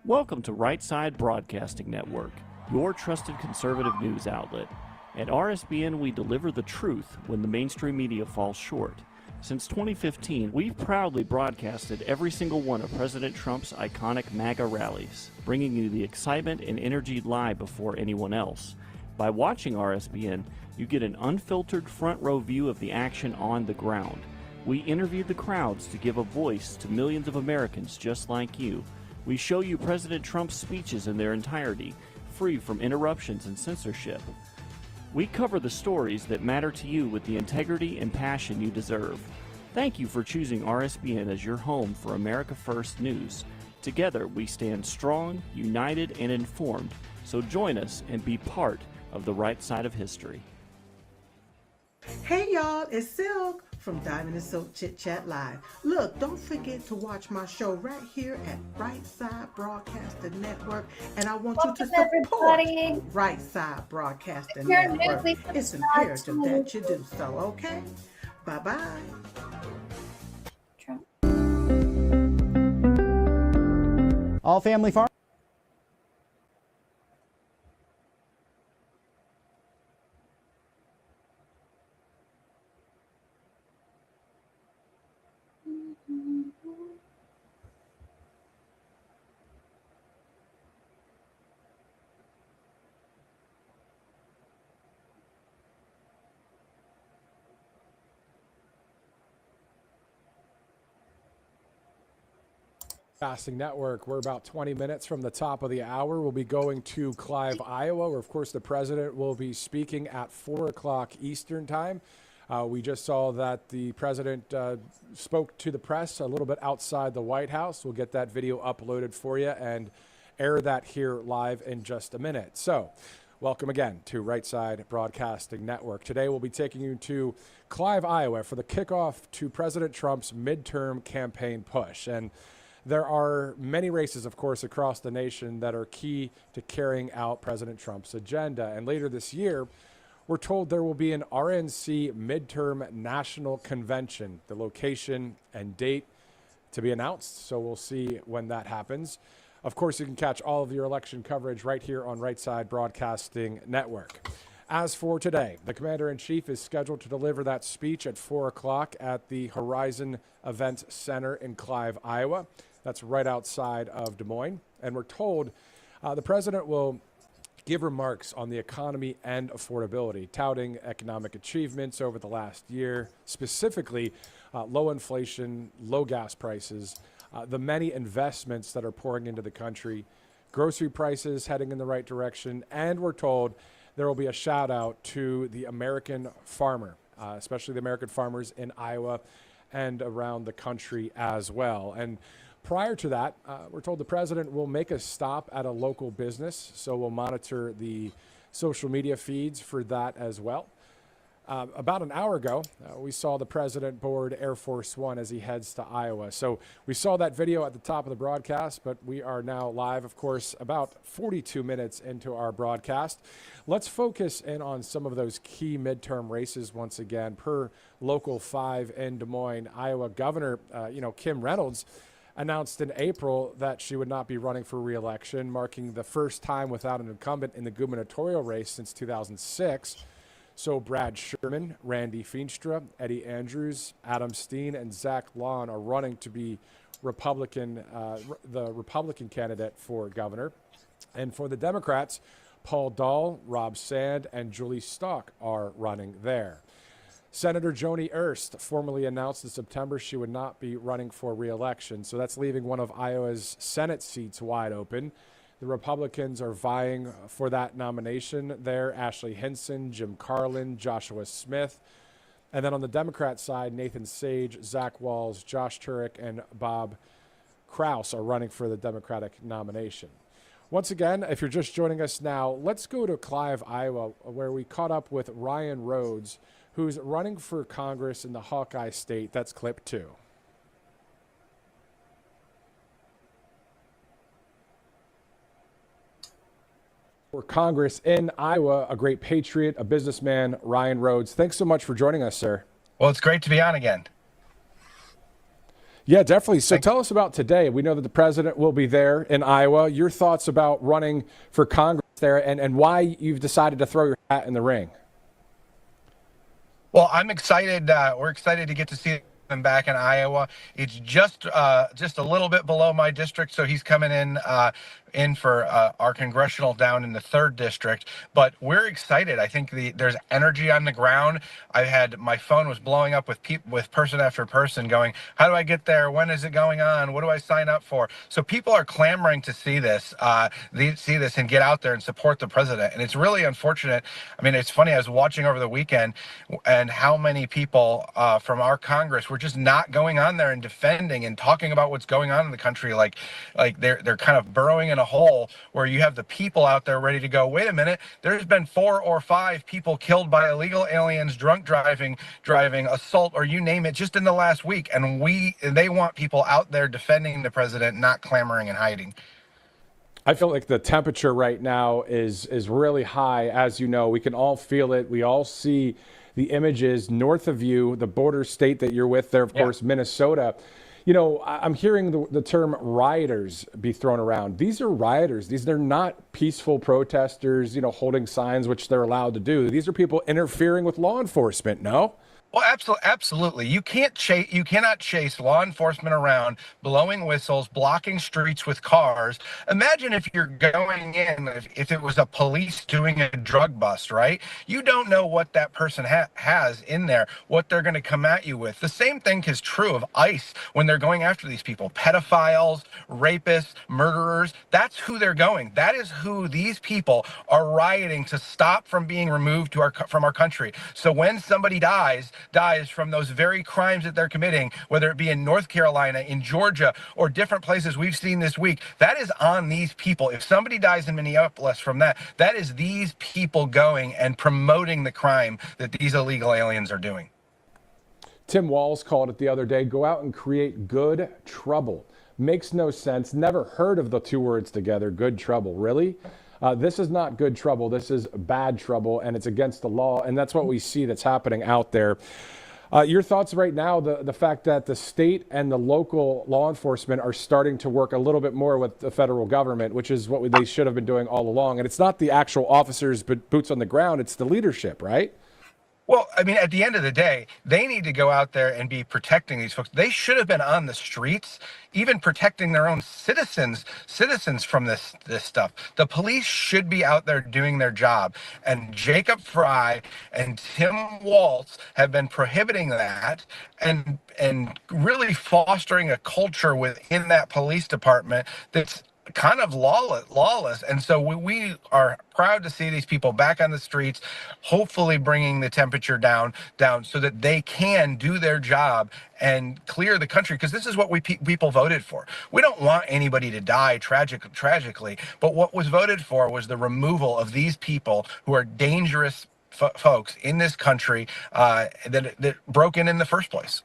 Welcome to Right Side Broadcasting Network, your trusted conservative news outlet. At RSBN, we deliver the truth when the mainstream media falls short. Since 2015, we've proudly broadcasted every single one of President Trump's iconic MAGA rallies, bringing you the excitement and energy live before anyone else. By watching RSBN, you get an unfiltered front row view of the action on the ground. We interview the crowds to give a voice to millions of Americans just like you. We show you President Trump's speeches in their entirety, free from interruptions and censorship. We cover the stories that matter to you with the integrity and passion you deserve. Thank you for choosing RSBN as your home for America First News. Together, we stand strong, united, and informed. So join us and be part of the right side of history. Hey y'all, it's Silk from Diamond and Silk Chit Chat Live. Look, don't forget to watch my show right here at Right Side Broadcasting Network, and I want you to support Right Side Broadcasting Network. It's imperative that you do so, okay? Bye-bye. All Family Farm. Broadcasting Network. We're about 20 minutes from the top of the hour. We'll be going to Clive, Iowa, where, of course, the president will be speaking at 4 o'clock Eastern time. We just saw that the president spoke to the press a little bit outside the White House. We'll get that video uploaded for you and air that here live in just a minute. So, welcome again to Right Side Broadcasting Network. Today we'll be taking you to Clive, Iowa for the kickoff to President Trump's midterm campaign push. And there are many races, of course, across the nation that are key to carrying out President Trump's agenda. And later this year, we're told there will be an RNC midterm national convention, the location and date to be announced. So we'll see when that happens. Of course, you can catch all of your election coverage right here on Right Side Broadcasting Network. As for today, the Commander-in-Chief is scheduled to deliver that speech at 4 o'clock at the Horizon Event Center in Clive, Iowa. That's right outside of Des Moines. And we're told the president will give remarks on the economy and affordability, touting economic achievements over the last year, specifically low inflation, low gas prices, the many investments that are pouring into the country, grocery prices heading in the right direction, and we're told there will be a shout out to the American farmer, especially the American farmers in Iowa and around the country as well. And prior to that, we're told the president will make a stop at a local business, so we'll monitor the social media feeds for that as well. About an hour ago, we saw the president board Air Force One as he heads to Iowa. So we saw that video at the top of the broadcast, but we are now live, of course, about 42 minutes into our broadcast. Let's focus in on some of those key midterm races once again. Per Local 5 in Des Moines, Iowa Governor, Kim Reynolds announced in April that she would not be running for re-election, marking the first time without an incumbent in the gubernatorial race since 2006. So Brad Sherman, Randy Feenstra, Eddie Andrews, Adam Steen, and Zach Lawn are running to be the Republican candidate for governor. And for the Democrats, Paul Dahl, Rob Sand, and Julie Stock are running there. Senator Joni Ernst formally announced in September she would not be running for re-election. So that's leaving one of Iowa's Senate seats wide open. The Republicans are vying for that nomination there. Ashley Hinson, Jim Carlin, Joshua Smith. And then on the Democrat side, Nathan Sage, Zach Walls, Josh Turek, and Bob Kraus are running for the Democratic nomination. Once again, if you're just joining us now, let's go to Clive, Iowa, where we caught up with Ryan Rhodes, who's running for Congress in the Hawkeye State. That's clip 2. For Congress in Iowa, a great patriot, a businessman, Ryan Rhodes. Thanks so much for joining us, sir. Well, it's great to be on again. Yeah, definitely. So tell us about today. We know that the president will be there in Iowa. Your thoughts about running for Congress there and why you've decided to throw your hat in the ring. Well, I'm excited. We're excited to get to see him back in Iowa. It's just a little bit below my district, so he's coming in for our congressional down in the 3rd district. But we're excited. I think there's energy on the ground. My phone was blowing up with person after person going, how do I get there? When is it going on? What do I sign up for? So people are clamoring to see this, and get out there and support the president. And it's really unfortunate. I mean, it's funny. I was watching over the weekend and how many people from our Congress were are just not going on there and defending and talking about what's going on in the country. Like they're kind of burrowing in a hole where you have the people out there ready to go, wait a minute, there's been 4 or 5 people killed by illegal aliens, drunk driving, assault, or you name it, just in the last week. And they want people out there defending the president, not clamoring and hiding. I feel like the temperature right now is really high. As you know, we can all feel it. We all see the images north of you, the border state that you're with there, of course, Minnesota. You know, I'm hearing the term rioters be thrown around. These are rioters. They're not peaceful protesters, you know, holding signs, which they're allowed to do. These are people interfering with law enforcement, no? Well, absolutely. You cannot chase law enforcement around, blowing whistles, blocking streets with cars. Imagine if you're going in, if it was a police doing a drug bust, right? You don't know what that person has in there, what they're going to come at you with. The same thing is true of ICE when they're going after these people, pedophiles, rapists, murderers. That's who they're going. That is who these people are rioting to stop from being removed from our country. So when somebody dies from those very crimes that they're committing, whether it be in North Carolina, in Georgia, or different places we've seen this week, that is on these people. If somebody dies in Minneapolis from that is these people going and promoting the crime that these illegal aliens are doing. Tim Walz called it the other day, go out and create good trouble. Makes no sense. Never heard of the two words together, good trouble. Really? This is not good trouble. This is bad trouble, and it's against the law. And that's what we see that's happening out there. Your thoughts right now, the fact that the state and the local law enforcement are starting to work a little bit more with the federal government, which is what they should have been doing all along. And it's not the actual officers, but boots on the ground. It's the leadership, right? Well, I mean, at the end of the day, they need to go out there and be protecting these folks. They should have been on the streets, even protecting their own citizens from this stuff. The police should be out there doing their job. And Jacob Fry and Tim Walz have been prohibiting that and really fostering a culture within that police department that's kind of lawless. And so we are proud to see these people back on the streets, hopefully bringing the temperature down so that they can do their job and clear the country, because this is what people voted for. We don't want anybody to die tragically, but what was voted for was the removal of these people who are dangerous folks in this country that broke in the first place.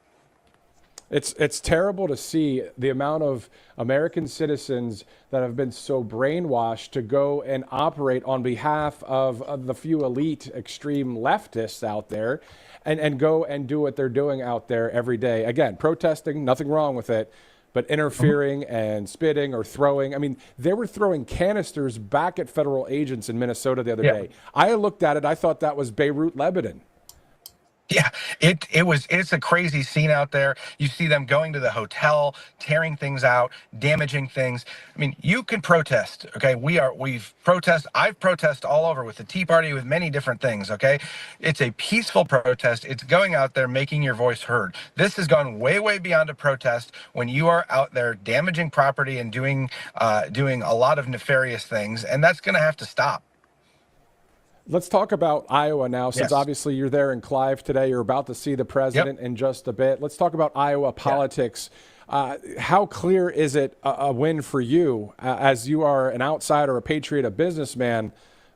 It's terrible to see the amount of American citizens that have been so brainwashed to go and operate on behalf of the few elite extreme leftists out there and go and do what they're doing out there every day. Again, protesting, nothing wrong with it, but interfering and spitting or throwing. I mean, they were throwing canisters back at federal agents in Minnesota the other day. I looked at it. I thought that was Beirut, Lebanon. Yeah, it's a crazy scene out there. You see them going to the hotel, tearing things out, damaging things. I mean, you can protest, okay? I've protested all over with the Tea Party, with many different things, okay? It's a peaceful protest. It's going out there, making your voice heard. This has gone way, way beyond a protest when you are out there damaging property and doing a lot of nefarious things, and that's going to have to stop. Let's talk about Iowa now, since obviously you're there in Clive today. You're about to see the president in just a bit. Let's talk about Iowa politics. How clear is it a win for you, as you are an outsider, a patriot, a businessman?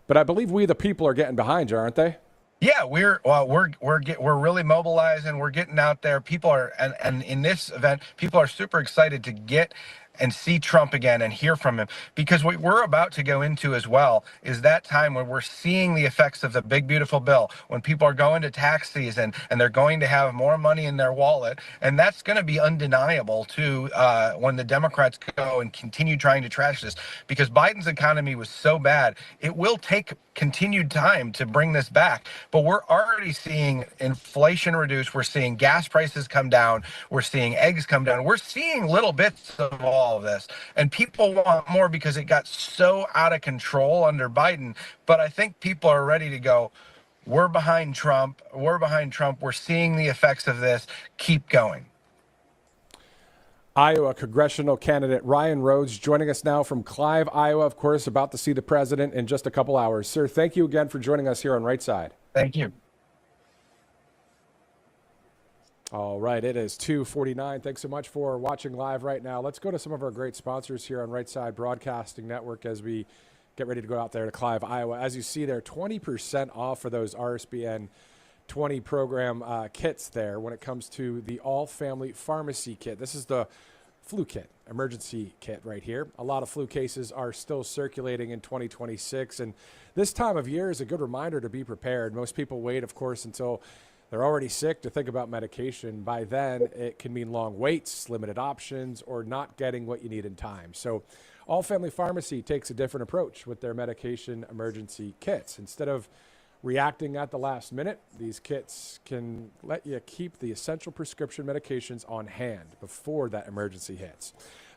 But I believe we, the people, are getting behind you, aren't they? Yeah, we're really mobilizing. We're getting out there. People are, and in this event, people are super excited to get and see Trump again and hear from him, because what we're about to go into as well is that time when we're seeing the effects of the big beautiful bill, when people are going to tax season and they're going to have more money in their wallet, and that's going to be undeniable too when the Democrats go and continue trying to trash this, because Biden's economy was so bad. It will take continued time to bring this back, but we're already seeing inflation reduce. We're seeing gas prices come down. We're seeing eggs come down. We're seeing little bits of all of this, and people want more because it got so out of control under Biden. But I think people are ready to go, we're behind Trump. We're behind Trump. We're seeing the effects of this. Keep going. Iowa congressional candidate Ryan Rhodes joining us now from Clive, Iowa, of course, about to see the president in just a couple hours. Sir, thank you again for joining us here on Right Side. Thank you. All right, it is 2:49. Thanks so much for watching live right now. Let's go to some of our great sponsors here on Right Side Broadcasting Network as we get ready to go out there to Clive, Iowa. As you see there, 20% off for those RSBN 20 program kits there when it comes to the all-family pharmacy kit. This is the flu kit, emergency kit right here. A lot of flu cases are still circulating in 2026, and this time of year is a good reminder to be prepared. Most people wait, of course, until they're already sick to think about medication. By then, it can mean long waits, limited options, or not getting what you need in time. So All Family Pharmacy takes a different approach with their medication emergency kits. Instead of reacting at the last minute, these kits can let you keep the essential prescription medications on hand before that emergency hits.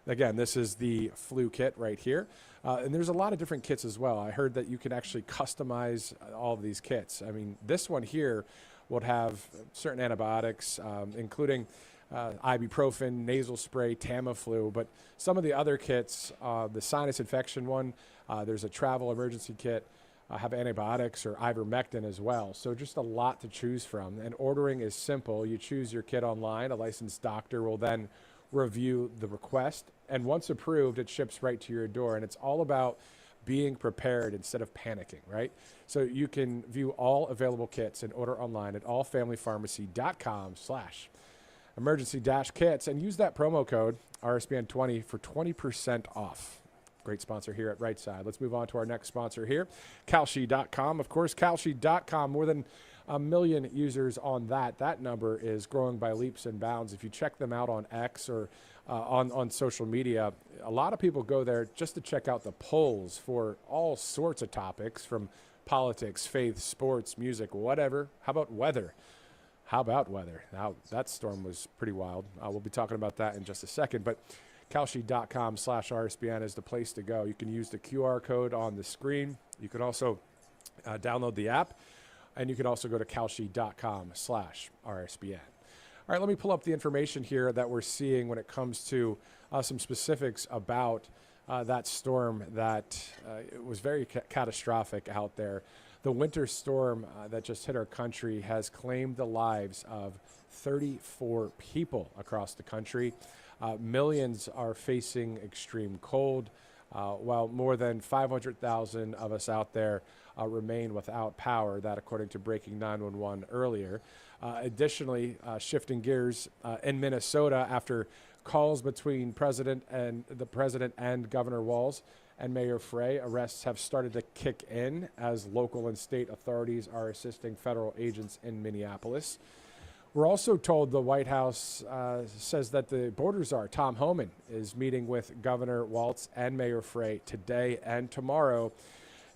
Again, this is the flu kit right here. And there's a lot of different kits as well. I heard that you can actually customize all of these kits. I mean, this one here would have certain antibiotics, including ibuprofen, nasal spray, Tamiflu, but some of the other kits, the sinus infection one, there's a travel emergency kit, have antibiotics or ivermectin as well. So just a lot to choose from. And ordering is simple. You choose your kit online. A licensed doctor will then review the request. And once approved, it ships right to your door. And it's all about being prepared instead of panicking, right? So you can view all available kits and order online at allfamilypharmacy.com/emergency-kits and use that promo code RSBN20 for 20% off. Great sponsor here at Right Side. Let's move on to our next sponsor here, Kalshi.com. Of course, Kalshi.com, more than 1 million users on that. That number is growing by leaps and bounds. If you check them out on X or on social media, a lot of people go there just to check out the polls for all sorts of topics, from politics, faith, sports, music, whatever. How about weather? Now, that storm was pretty wild. We'll be talking about that in just a second. But Kalshi.com/RSBN is the place to go. You can use the QR code on the screen. You can also download the app, and you can also go to Kalshi.com/RSBN. All right, let me pull up the information here that we're seeing when it comes to some specifics about that storm that was very catastrophic out there. The winter storm that just hit our country has claimed the lives of 34 people across the country. Millions are facing extreme cold, while more than 500,000 of us out there remain without power, that according to Breaking 911 earlier. Additionally, shifting gears in Minnesota after calls between the president and Governor Walz and Mayor Frey, arrests have started to kick in as local and state authorities are assisting federal agents in Minneapolis. We're also told the White House says that the border czar, Tom Homan, is meeting with Governor Walz and Mayor Frey today and tomorrow,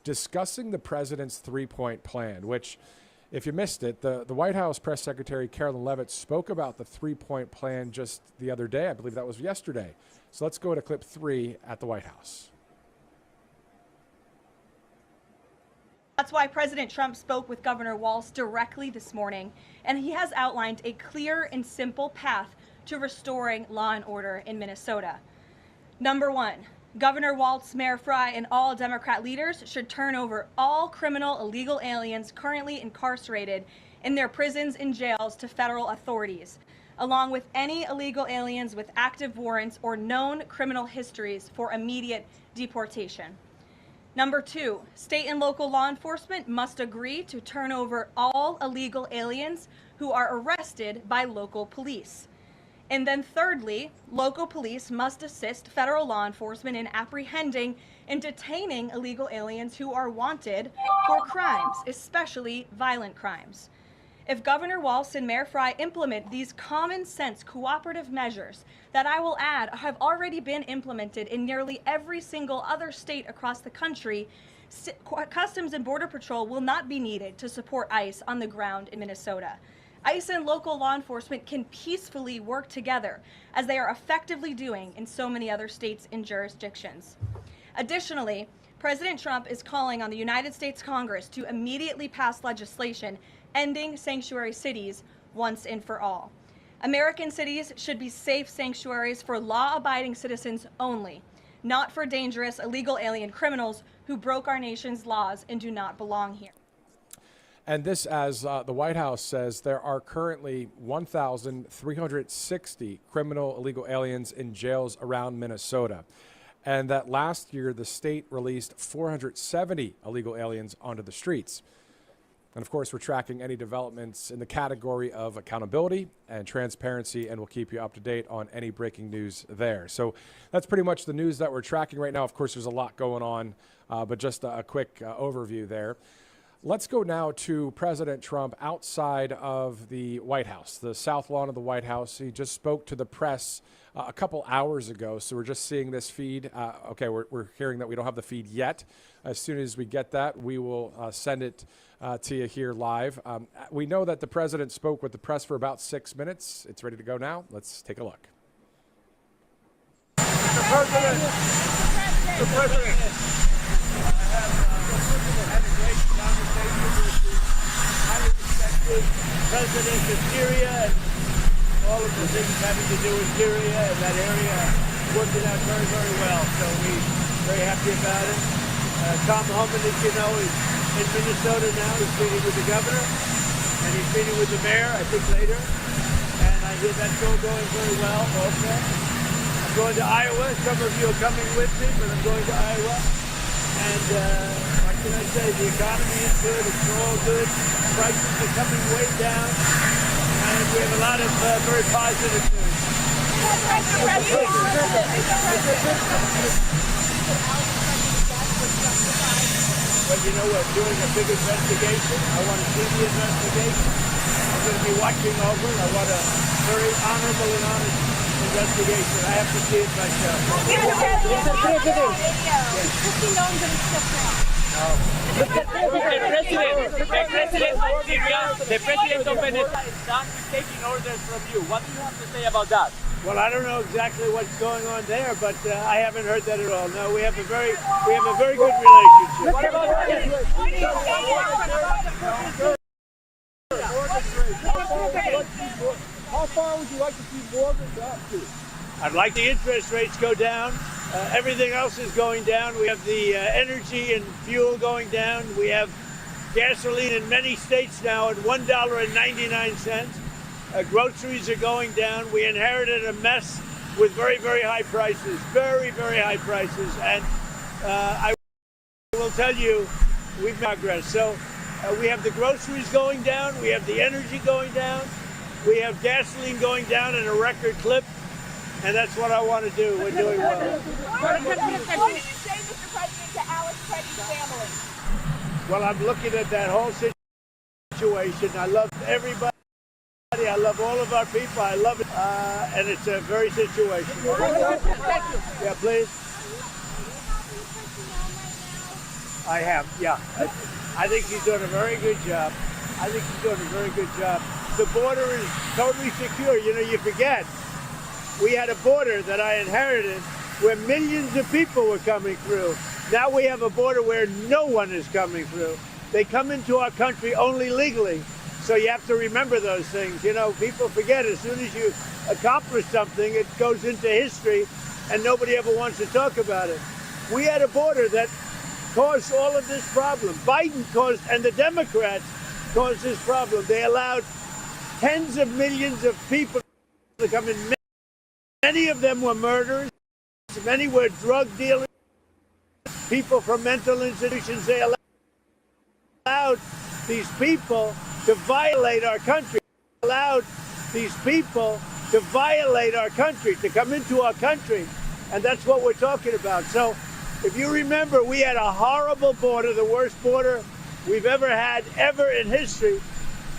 discussing the president's three-point plan, which, if you missed it, the White House press secretary, Carolyn Leavitt, spoke about the three-point plan just the other day. I believe that was yesterday. So let's go to clip 3 at the White House. That's why President Trump spoke with Governor Walz directly this morning, and he has outlined a clear and simple path to restoring law and order in Minnesota. Number 1, Governor Walz, Mayor Frey, and all Democrat leaders should turn over all criminal illegal aliens currently incarcerated in their prisons and jails to federal authorities, along with any illegal aliens with active warrants or known criminal histories for immediate deportation. Number 2, state and local law enforcement must agree to turn over all illegal aliens who are arrested by local police. And then thirdly, local police must assist federal law enforcement in apprehending and detaining illegal aliens who are wanted for crimes, especially violent crimes. If Governor Walz and Mayor Frey implement these common sense cooperative measures that, I will add, have already been implemented in nearly every single other state across the country, Customs and Border Patrol will not be needed to support ICE on the ground in Minnesota. ICE and local law enforcement can peacefully work together, as they are effectively doing in so many other states and jurisdictions. Additionally, President Trump is calling on the United States Congress to immediately pass legislation ending sanctuary cities once and for all. American cities should be safe sanctuaries for law-abiding citizens only, not for dangerous illegal alien criminals who broke our nation's laws and do not belong here. And this, as the White House says, there are currently 1,360 criminal illegal aliens in jails around Minnesota. And that last year, the state released 470 illegal aliens onto the streets. And of course, we're tracking any developments in the category of accountability and transparency, and we'll keep you up to date on any breaking news there. So that's pretty much the news that we're tracking right now. Of course, there's a lot going on, but just a quick overview there. Let's go now to President Trump outside of the White House, the South Lawn of the White House. He just spoke to the press a couple hours ago, so we're just seeing this feed. Okay, we're hearing that we don't have the feed yet. As soon as we get that, we will send it to you here live. We know that the president spoke with the press for about 6 minutes. It's ready to go now. Let's take a look. Mr. President, Mr. President, President of Syria and all of the things having to do with Syria and that area working out very, very well. So we're very happy about it. Tom Homan, as you know, is in Minnesota now. He's meeting with the governor and he's meeting with the mayor, I think, later. And I hear that's all going very well also. I'm going to Iowa. Some of you are coming with me, but I'm going to Iowa. And what can I say? The economy is good. It's all good. Prices are coming way down. And we have a lot of very positive news. Well, you know, we're doing a big investigation. I want to see the investigation. I'm going to be watching over it. I want a very honorable and honest investigation. I have to see it myself. The president of Venezuela is not taking orders from you. What do you have to say about that? Well, I don't know exactly what's going on there, but I haven't heard that at all. No, we have a very good relationship. What about how far would you like to see mortgage up to? I'd like the interest rates go down. Everything else is going down. We have the energy and fuel going down. We have gasoline in many states now at $1.99. Groceries are going down. We inherited a mess with very, very high prices, very, very high prices. And I will tell you, we've progressed. So we have the groceries going down. We have the energy going down. We have gasoline going down at a record clip. And that's what I want to do. We're doing well. What did you say, Mr. President, to Alex Creddy's family? Well, I'm looking at that whole situation. I love everybody. I love all of our people. I love it. And it's a very situation. Thank you. Yeah, please. I have, yeah. I think he's doing a very good job. The border is totally secure. You know, you forget. We had a border that I inherited where millions of people were coming through. Now we have a border where no one is coming through. They come into our country only legally. So you have to remember those things. You know, people forget as soon as you accomplish something, it goes into history and nobody ever wants to talk about it. We had a border that caused all of this problem. Biden caused, and the Democrats caused this problem. They allowed tens of millions of people to come in. Many of them were murderers. Many were drug dealers, people from mental institutions. They allowed these people to violate our country. Allowed these people to violate our country, to come into our country. And that's what we're talking about. So if you remember, we had a horrible border, the worst border we've ever had, ever in history.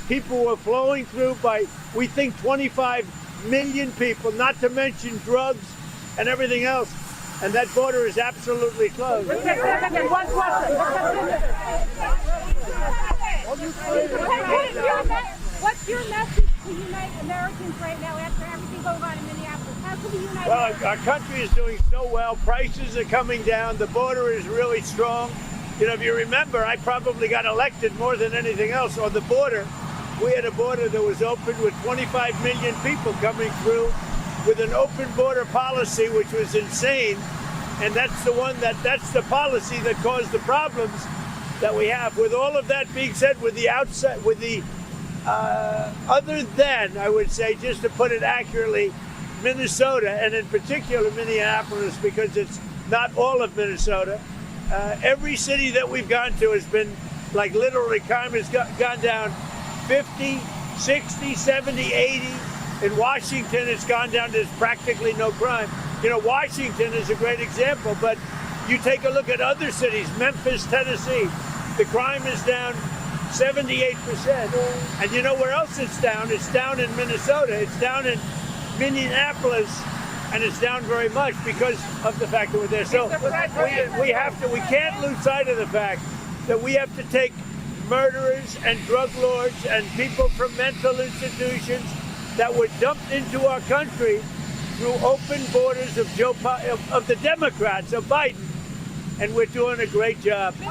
People were flowing through by, we think, 25 million people, not to mention drugs and everything else. And that border is absolutely closed. One question. What's your message to unite Americans right now after everything going on in Minneapolis? How can we unite? Well, our country is doing so well. Prices are coming down. The border is really strong. You know, if you remember, I probably got elected more than anything else on the border. We had a border that was open with 25 million people coming through with an open border policy, which was insane. And that's the policy that caused the problems that we have. With all of that being said, with the outside, with the other than, I would say, just to put it accurately, Minnesota, and in particular Minneapolis, because it's not all of Minnesota, every city that we've gone to has been, like, literally crime has gone down 50, 60, 70, 80. In Washington, it's gone down to practically no crime. You know, Washington is a great example, but you take a look at other cities, Memphis, Tennessee, the crime is down 78%. And you know where else it's down? It's down in Minnesota. It's down in Minneapolis, and it's down very much because of the fact that we're there. So we can't lose sight of the fact that we have to take murderers and drug lords and people from mental institutions that were dumped into our country through open borders of the Democrats, of Biden. And we're doing a great job. The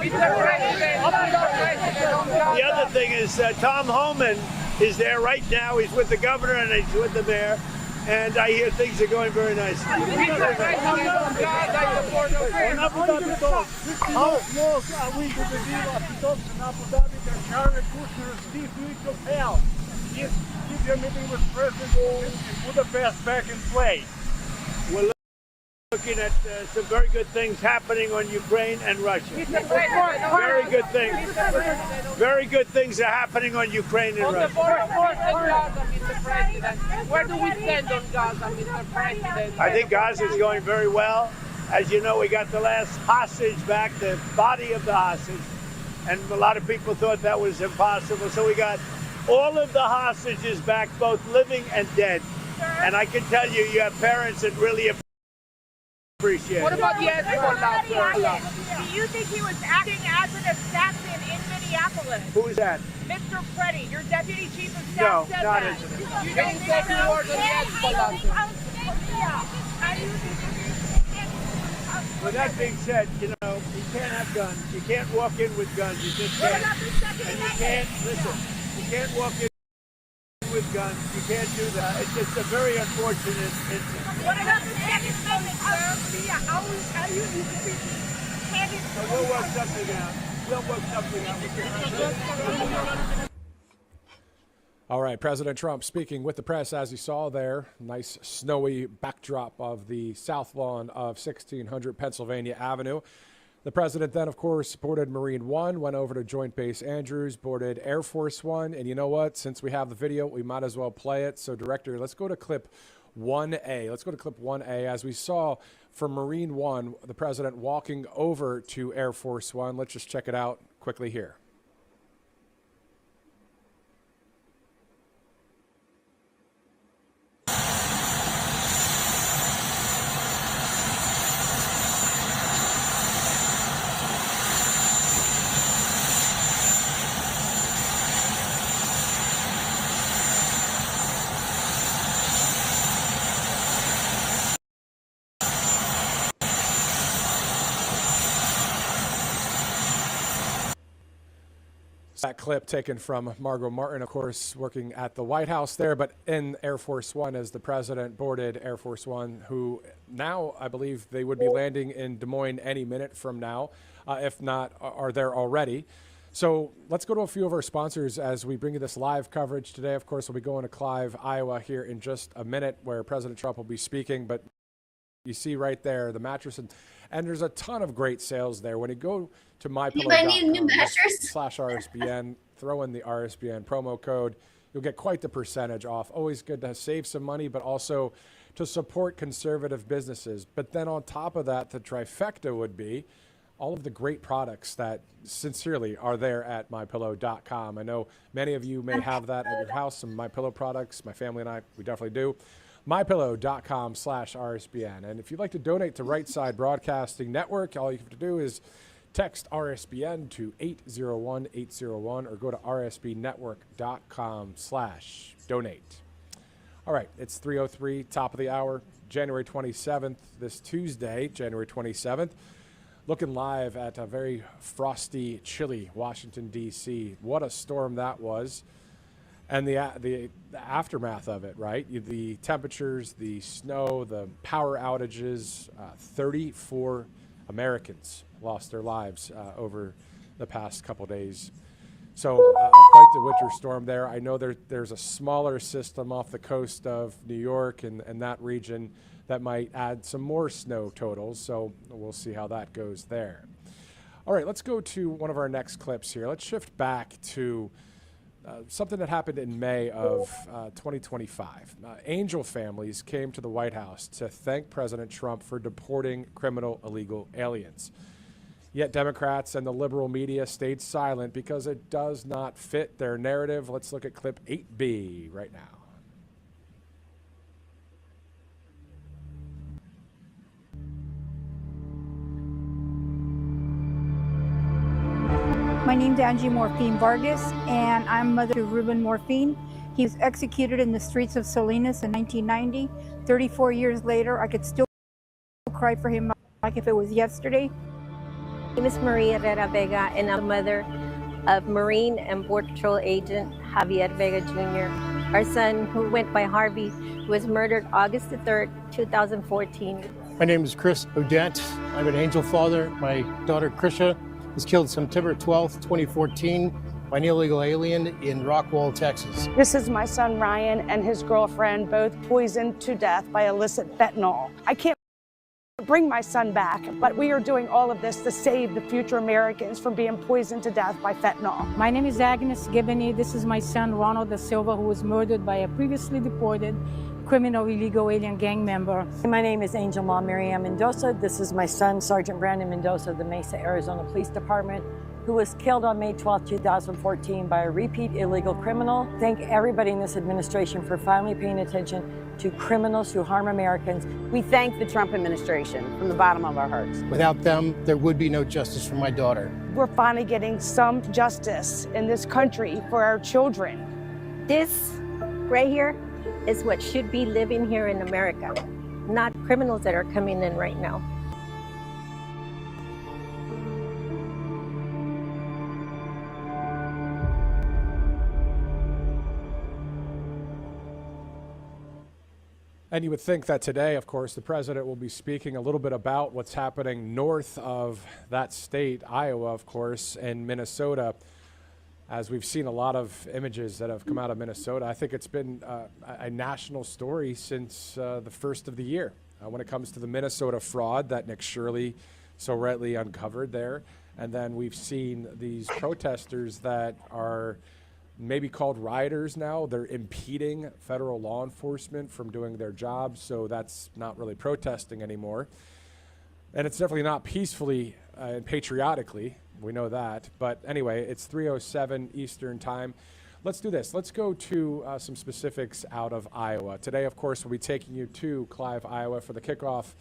other thing is Tom Homan is there right now. He's with the governor and he's with the mayor. And I hear things are going very nicely. How close are we to the deal of the talks in Abu Dhabi that Jared Kushner's chief week of hell? Keep your meeting with President in Budapest back in place. We're looking at some very good things happening on Ukraine and Russia. Very good things. Very good things are happening on Ukraine and Russia. Where do we stand on Gaza, Mr. President? I think Gaza is going very well. As you know, we got the last hostage back, the body of the hostage, and a lot of people thought that was impossible. So we got all of the hostages back, both living and dead. And I can tell you, you have parents that really appreciate it. What about the Hezbollah? Do you think he was acting as an assassin in Minneapolis? Who is that? Mr. Preddy, your deputy chief of staff said not that. as You don't think With that being said, you know, you can't have guns. You can't walk in with guns. You just can't. And you can't, listen, you can't walk in with guns. You can't do that. It's just a very unfortunate incident. What about the Second Amendment, sir? How do you We'll work something out. We'll work something out with the All right, President Trump speaking with the press, as you saw there. Nice snowy backdrop of the south lawn of 1600 Pennsylvania Avenue. The president then, of course, boarded Marine One, went over to Joint Base Andrews, boarded Air Force One. And you know what? Since we have the video, we might as well play it. So, Director, let's go to clip 1A. Let's go to clip 1A. As we saw from Marine One, the president walking over to Air Force One. Let's just check it out quickly here. That clip taken from Margot Martin, of course, working at the White House there, but in Air Force One as the president boarded Air Force One, who now I believe they would be landing in Des Moines any minute from now, if not are there already. So let's go to a few of our sponsors as we bring you this live coverage today. Of course, we'll be going to Clive, Iowa here in just a minute where President Trump will be speaking, but you see right there the mattress, and there's a ton of great sales there. When you go to mypillow.com/RSBN, throw in the RSBN promo code, you'll get quite the percentage off. Always good to save some money, but also to support conservative businesses. But then on top of that, the trifecta would be all of the great products that sincerely are there at mypillow.com. I know many of you may have that at your house, some MyPillow products. My family and I, we definitely do. mypillow.com/RSBN. And if you'd like to donate to Right Side Broadcasting Network, all you have to do is text RSBN to 801-801 or go to rsbnetwork.com/donate. All right, it's 3:03, top of the hour, January 27th, this Tuesday, January 27th. Looking live at a very frosty, chilly Washington, D.C. What a storm that was. And the aftermath of it, right? The temperatures, the snow, the power outages, 34 Americans lost their lives over the past couple days. So quite the winter storm there. I know there's a smaller system off the coast of New York and that region that might add some more snow totals. So we'll see how that goes there. All right, let's go to one of our next clips here. Let's shift back to something that happened in May of 2025. Angel families came to the White House to thank President Trump for deporting criminal illegal aliens. Yet Democrats and the liberal media stayed silent because it does not fit their narrative. Let's look at clip 8B right now. My name's Angie Morphine Vargas, and I'm mother to Ruben Morphine. He was executed in the streets of Salinas in 1990. 34 years later, I could still cry for him like if it was yesterday. My name is Maria Herrera Vega, and I'm the mother of Marine and Border Patrol Agent Javier Vega Jr. Our son, who went by Harvey, was murdered August the 3rd, 2014. My name is Chris Odette. I'm an angel father. My daughter, Krisha, was killed September 12th, 2014 by an illegal alien in Rockwall, Texas. This is my son Ryan and his girlfriend, both poisoned to death by illicit fentanyl. I can't bring my son back, but we are doing all of this to save the future Americans from being poisoned to death by fentanyl. My name is Agnes Gibney. This is my son Ronald Da Silva, who was murdered by a previously deported criminal illegal alien gang member. My name is Angel Mom Miriam Mendoza. This is my son, Sergeant Brandon Mendoza of the Mesa, Arizona Police Department, who was killed on May 12, 2014 by a repeat illegal criminal. Thank everybody in this administration for finally paying attention to criminals who harm Americans. We thank the Trump administration from the bottom of our hearts. Without them, there would be no justice for my daughter. We're finally getting some justice in this country for our children. This right here is what should be living here in America, not criminals that are coming in right now. And you would think that today, of course, the president will be speaking a little bit about what's happening north of that state, Iowa, of course, and Minnesota. As we've seen a lot of images that have come out of Minnesota, I think it's been a national story since the first of the year when it comes to the Minnesota fraud that Nick Shirley so rightly uncovered there. And then we've seen these protesters that are maybe called rioters now. They're impeding federal law enforcement from doing their jobs, so that's not really protesting anymore. And it's definitely not peacefully and patriotically. We know that. But anyway, it's 3:07 Eastern time. Let's do this. Let's go to some specifics out of Iowa. Today, of course, we'll be taking you to Clive, Iowa for the kickoff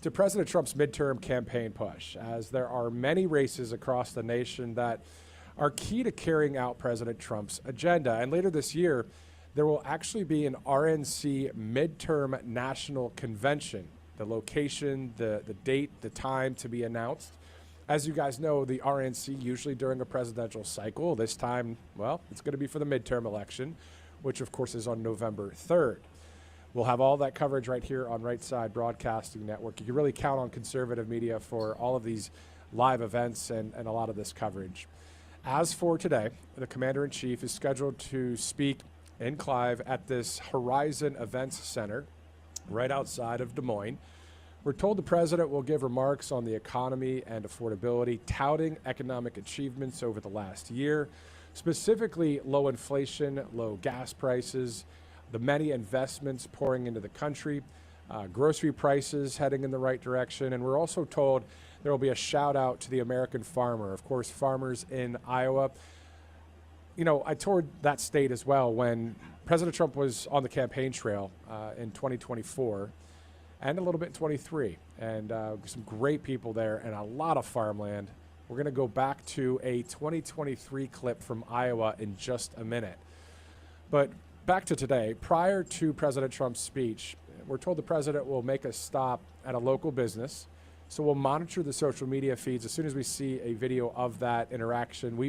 to President Trump's midterm campaign push, as there are many races across the nation that are key to carrying out President Trump's agenda. And later this year, there will actually be an RNC midterm national convention. The location, the date, the time to be announced. As you guys know, the RNC usually during a presidential cycle, this time, well, it's going to be for the midterm election, which of course is on November 3rd. We'll have all that coverage right here on Right Side Broadcasting Network. You can really count on conservative media for all of these live events and a lot of this coverage. As for today, the Commander-in-Chief is scheduled to speak in Clive at this Horizon Events Center right outside of Des Moines. We're told the president will give remarks on the economy and affordability, touting economic achievements over the last year, specifically low inflation, low gas prices, the many investments pouring into the country, grocery prices heading in the right direction, and we're also told there will be a shout out to the American farmer. Of course, farmers in Iowa. You know, I toured that state as well when President Trump was on the campaign trail in 2024. And a little bit in 23, and some great people there and a lot of farmland. We're going to go back to a 2023 clip from Iowa in just a minute. But back to today, prior to President Trump's speech, we're told the president will make a stop at a local business. So we'll monitor the social media feeds as soon as we see a video of that interaction.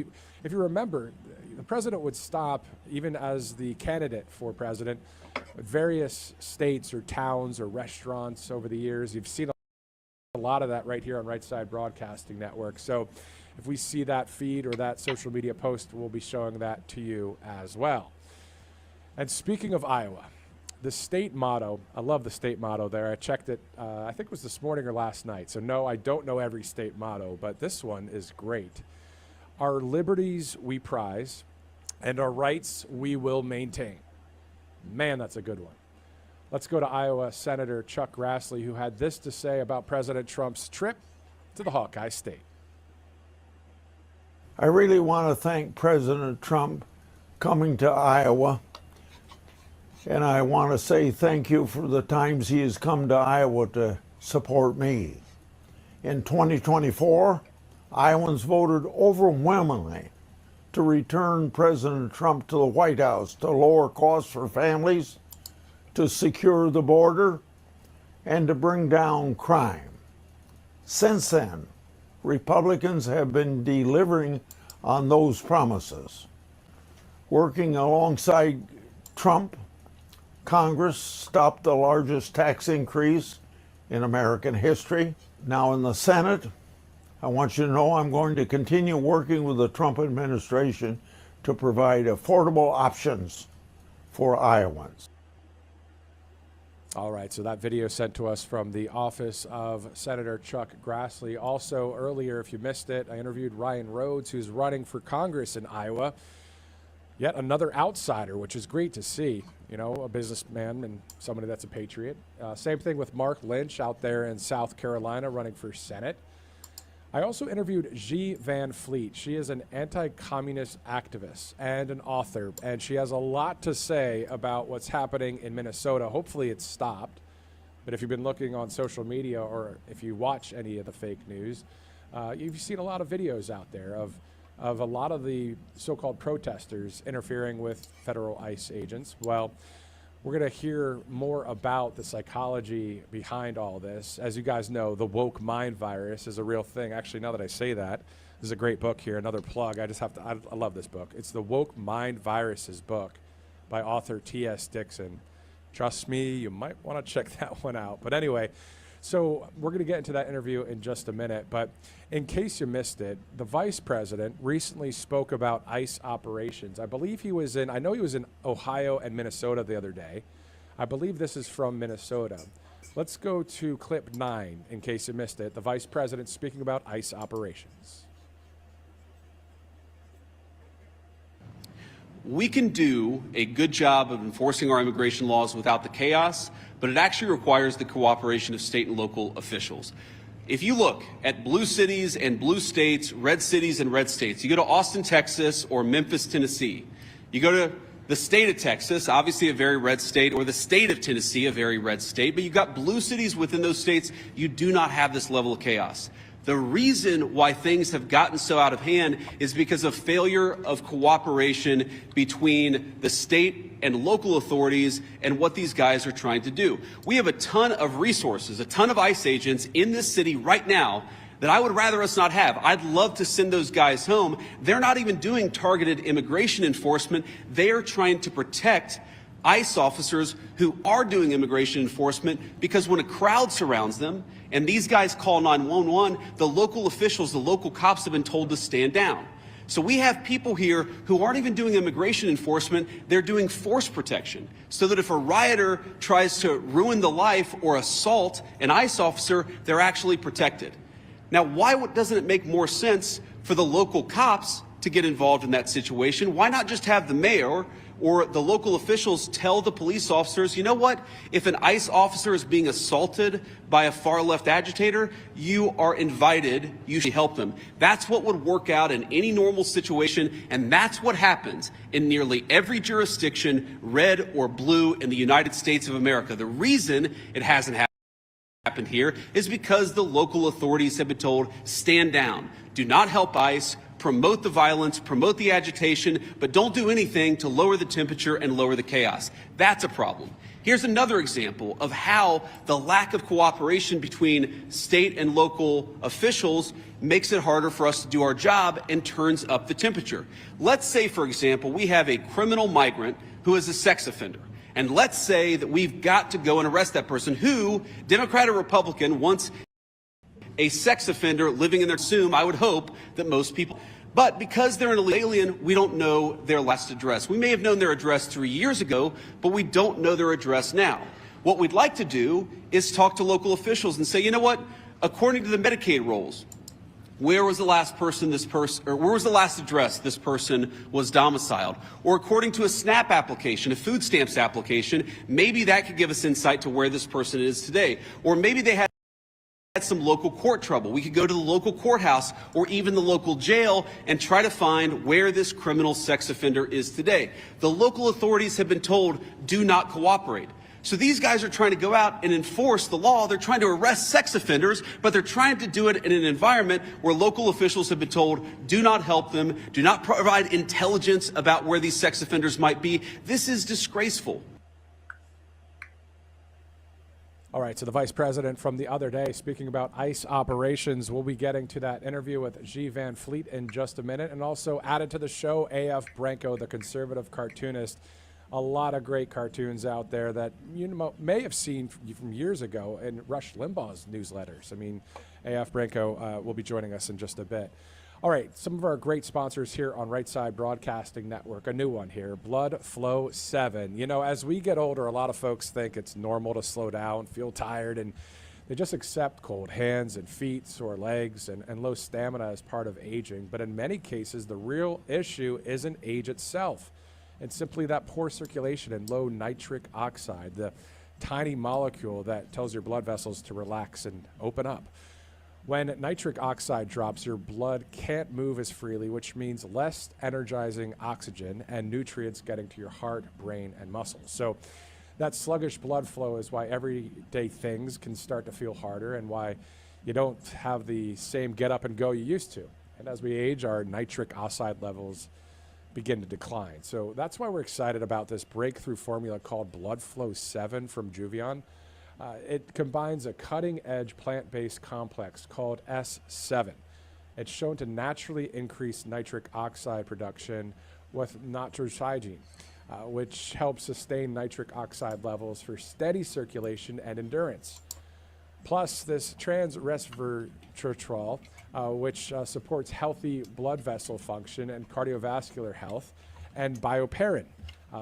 If you remember, the president would stop, even as the candidate for president, at various states or towns or restaurants over the years. You've seen a lot of that right here on Right Side Broadcasting Network. So if we see that feed or that social media post, we'll be showing that to you as well. And speaking of Iowa, the state motto, I love the state motto there. I checked it, I think it was this morning or last night. So no, I don't know every state motto, but this one is great. Our liberties we prize, and our rights we will maintain. Man, that's a good one. Let's go to Iowa Senator Chuck Grassley, who had this to say about President Trump's trip to the Hawkeye State. I really want to thank President Trump coming to Iowa. And I want to say thank you for the times he has come to Iowa to support me. In 2024, Iowans voted overwhelmingly to return President Trump to the White House to lower costs for families, to secure the border, and to bring down crime. Since then, Republicans have been delivering on those promises. Working alongside Trump, Congress stopped the largest tax increase in American history. Now in the Senate, I want you to know I'm going to continue working with the Trump administration to provide affordable options for Iowans. All right, so that video sent to us from the office of Senator Chuck Grassley. Also, earlier, if you missed it, I interviewed Ryan Rhodes, who's running for Congress in Iowa. Yet another outsider, which is great to see, you know, a businessman and somebody that's a patriot. Same thing with Mark Lynch out there in South Carolina running for Senate. I also interviewed G. Van Fleet. She is an anti-communist activist and an author, and she has a lot to say about what's happening in Minnesota. Hopefully it's stopped, but if you've been looking on social media or if you watch any of the fake news, you've seen a lot of videos out there of a lot of the so-called protesters interfering with federal ICE agents. Well, we're going to hear more about the psychology behind all this. As you guys know, the woke mind virus is a real thing. Actually, now that I say that, this is a great book here, another plug. I love this book. It's the Woke Mind Viruses book by author T.S. Dixon. Trust me, you might want to check that one out. But anyway, so we're going to get into that interview in just a minute. But in case you missed it, the vice president recently spoke about ICE operations. I believe he was in Ohio and Minnesota the other day. I believe this is from Minnesota. Let's go to clip 9 in case you missed it. The vice president speaking about ICE operations. We can do a good job of enforcing our immigration laws without the chaos, but it actually requires the cooperation of state and local officials. If you look at blue cities and blue states, red cities and red states, you go to Austin, Texas, or Memphis, Tennessee, you go to the state of Texas, obviously a very red state, or the state of Tennessee, a very red state, but you've got blue cities within those states, you do not have this level of chaos. The reason why things have gotten so out of hand is because of failure of cooperation between the state and local authorities and what these guys are trying to do. We have a ton of resources, a ton of ICE agents in this city right now that I would rather us not have. I'd love to send those guys home. They're not even doing targeted immigration enforcement. They are trying to protect ICE officers who are doing immigration enforcement, because when a crowd surrounds them and these guys call 911, the local officials, the local cops have been told to stand down. So we have people here who aren't even doing immigration enforcement, they're doing force protection, so that if a rioter tries to ruin the life or assault an ICE officer, they're actually protected. Now, why doesn't it make more sense for the local cops to get involved in that situation? Why not just have the mayor or the local officials tell the police officers, you know what, if an ICE officer is being assaulted by a far-left agitator, you are invited, you should help them. That's what would work out in any normal situation, and that's what happens in nearly every jurisdiction, red or blue, in the United States of America. The reason it hasn't happened here is because the local authorities have been told, stand down, do not help ICE, promote the violence, promote the agitation, but don't do anything to lower the temperature and lower the chaos. That's a problem. Here's another example of how the lack of cooperation between state and local officials makes it harder for us to do our job and turns up the temperature. Let's say, for example, we have a criminal migrant who is a sex offender. And let's say that we've got to go and arrest that person who, Democrat or Republican, wants a sex offender living in their assume, I would hope, that most people. But because they're an illegal alien, we don't know their last address. We may have known their address 3 years ago, but we don't know their address now. What we'd like to do is talk to local officials and say, you know what, according to the Medicaid rolls, where was the last address this person was domiciled? Or according to a SNAP application, a food stamps application, maybe that could give us insight to where this person is today. Or maybe they had some local court trouble. We could go to the local courthouse or even the local jail and try to find where this criminal sex offender is today. The local authorities have been told, do not cooperate. So these guys are trying to go out and enforce the law. They're trying to arrest sex offenders, but they're trying to do it in an environment where local officials have been told, do not help them, do not provide intelligence about where these sex offenders might be. This is disgraceful. All right, so the vice president from the other day speaking about ICE operations. We'll be getting to that interview with G. Van Fleet in just a minute. And also added to the show, A.F. Branco, the conservative cartoonist. A lot of great cartoons out there that you may have seen from years ago in Rush Limbaugh's newsletters. I mean, A.F. Branco will be joining us in just a bit. All right, some of our great sponsors here on Right Side Broadcasting Network. A new one here, Blood Flow 7. You know, as we get older, a lot of folks think it's normal to slow down, feel tired, and they just accept cold hands and feet, sore legs, and low stamina as part of aging. But in many cases, the real issue isn't age itself. It's simply that poor circulation and low nitric oxide, the tiny molecule that tells your blood vessels to relax and open up. When nitric oxide drops, your blood can't move as freely, which means less energizing oxygen and nutrients getting to your heart, brain, and muscles. So that sluggish blood flow is why everyday things can start to feel harder and why you don't have the same get up and go you used to. And as we age, our nitric oxide levels begin to decline. So that's why we're excited about this breakthrough formula called Blood Flow 7 from Juvion. It combines a cutting-edge plant-based complex called S7. It's shown to naturally increase nitric oxide production with nitrogen, which helps sustain nitric oxide levels for steady circulation and endurance. Plus, this resveratrol, which supports healthy blood vessel function and cardiovascular health, and bioperin,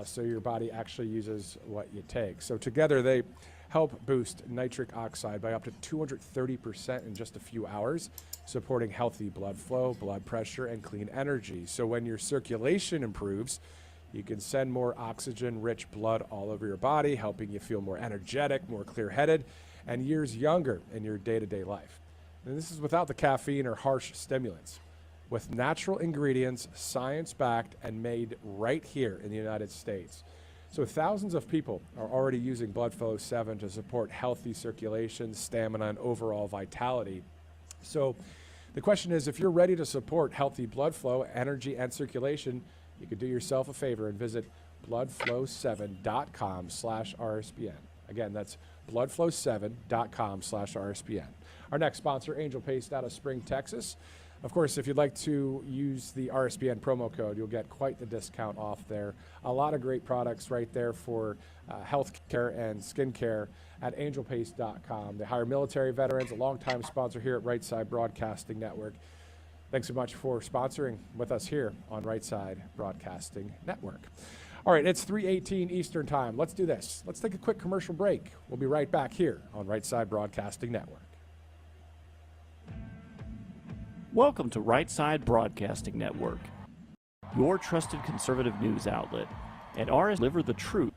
so your body actually uses what you take. So together they help boost nitric oxide by up to 230% in just a few hours, supporting healthy blood flow, blood pressure, and clean energy. So when your circulation improves, you can send more oxygen-rich blood all over your body, helping you feel more energetic, more clear-headed, and years younger in your day-to-day life. And this is without the caffeine or harsh stimulants. With natural ingredients, science-backed, and made right here in the United States. So thousands of people are already using Blood Flow 7 to support healthy circulation, stamina, and overall vitality. So the question is, if you're ready to support healthy blood flow, energy, and circulation, you could do yourself a favor and visit bloodflow7.com/RSBN. Again, that's bloodflow7.com/RSBN. Our next sponsor, Angel Paste out of Spring, Texas. Of course, if you'd like to use the RSBN promo code, you'll get quite the discount off there. A lot of great products right there for health care and skincare at angelpaste.com. They hire military veterans, a longtime sponsor here at Right Side Broadcasting Network. Thanks so much for sponsoring with us here on Right Side Broadcasting Network. All right, it's 3:18 Eastern Time. Let's do this. Let's take a quick commercial break. We'll be right back here on Right Side Broadcasting Network. Welcome to Right Side Broadcasting Network, your trusted conservative news outlet. At RS, deliver the truth.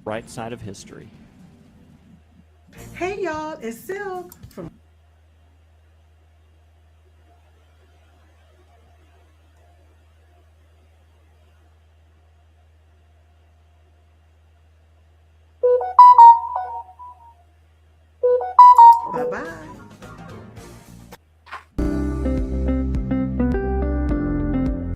Right side of history. Hey y'all, it's Silk from Bye-bye.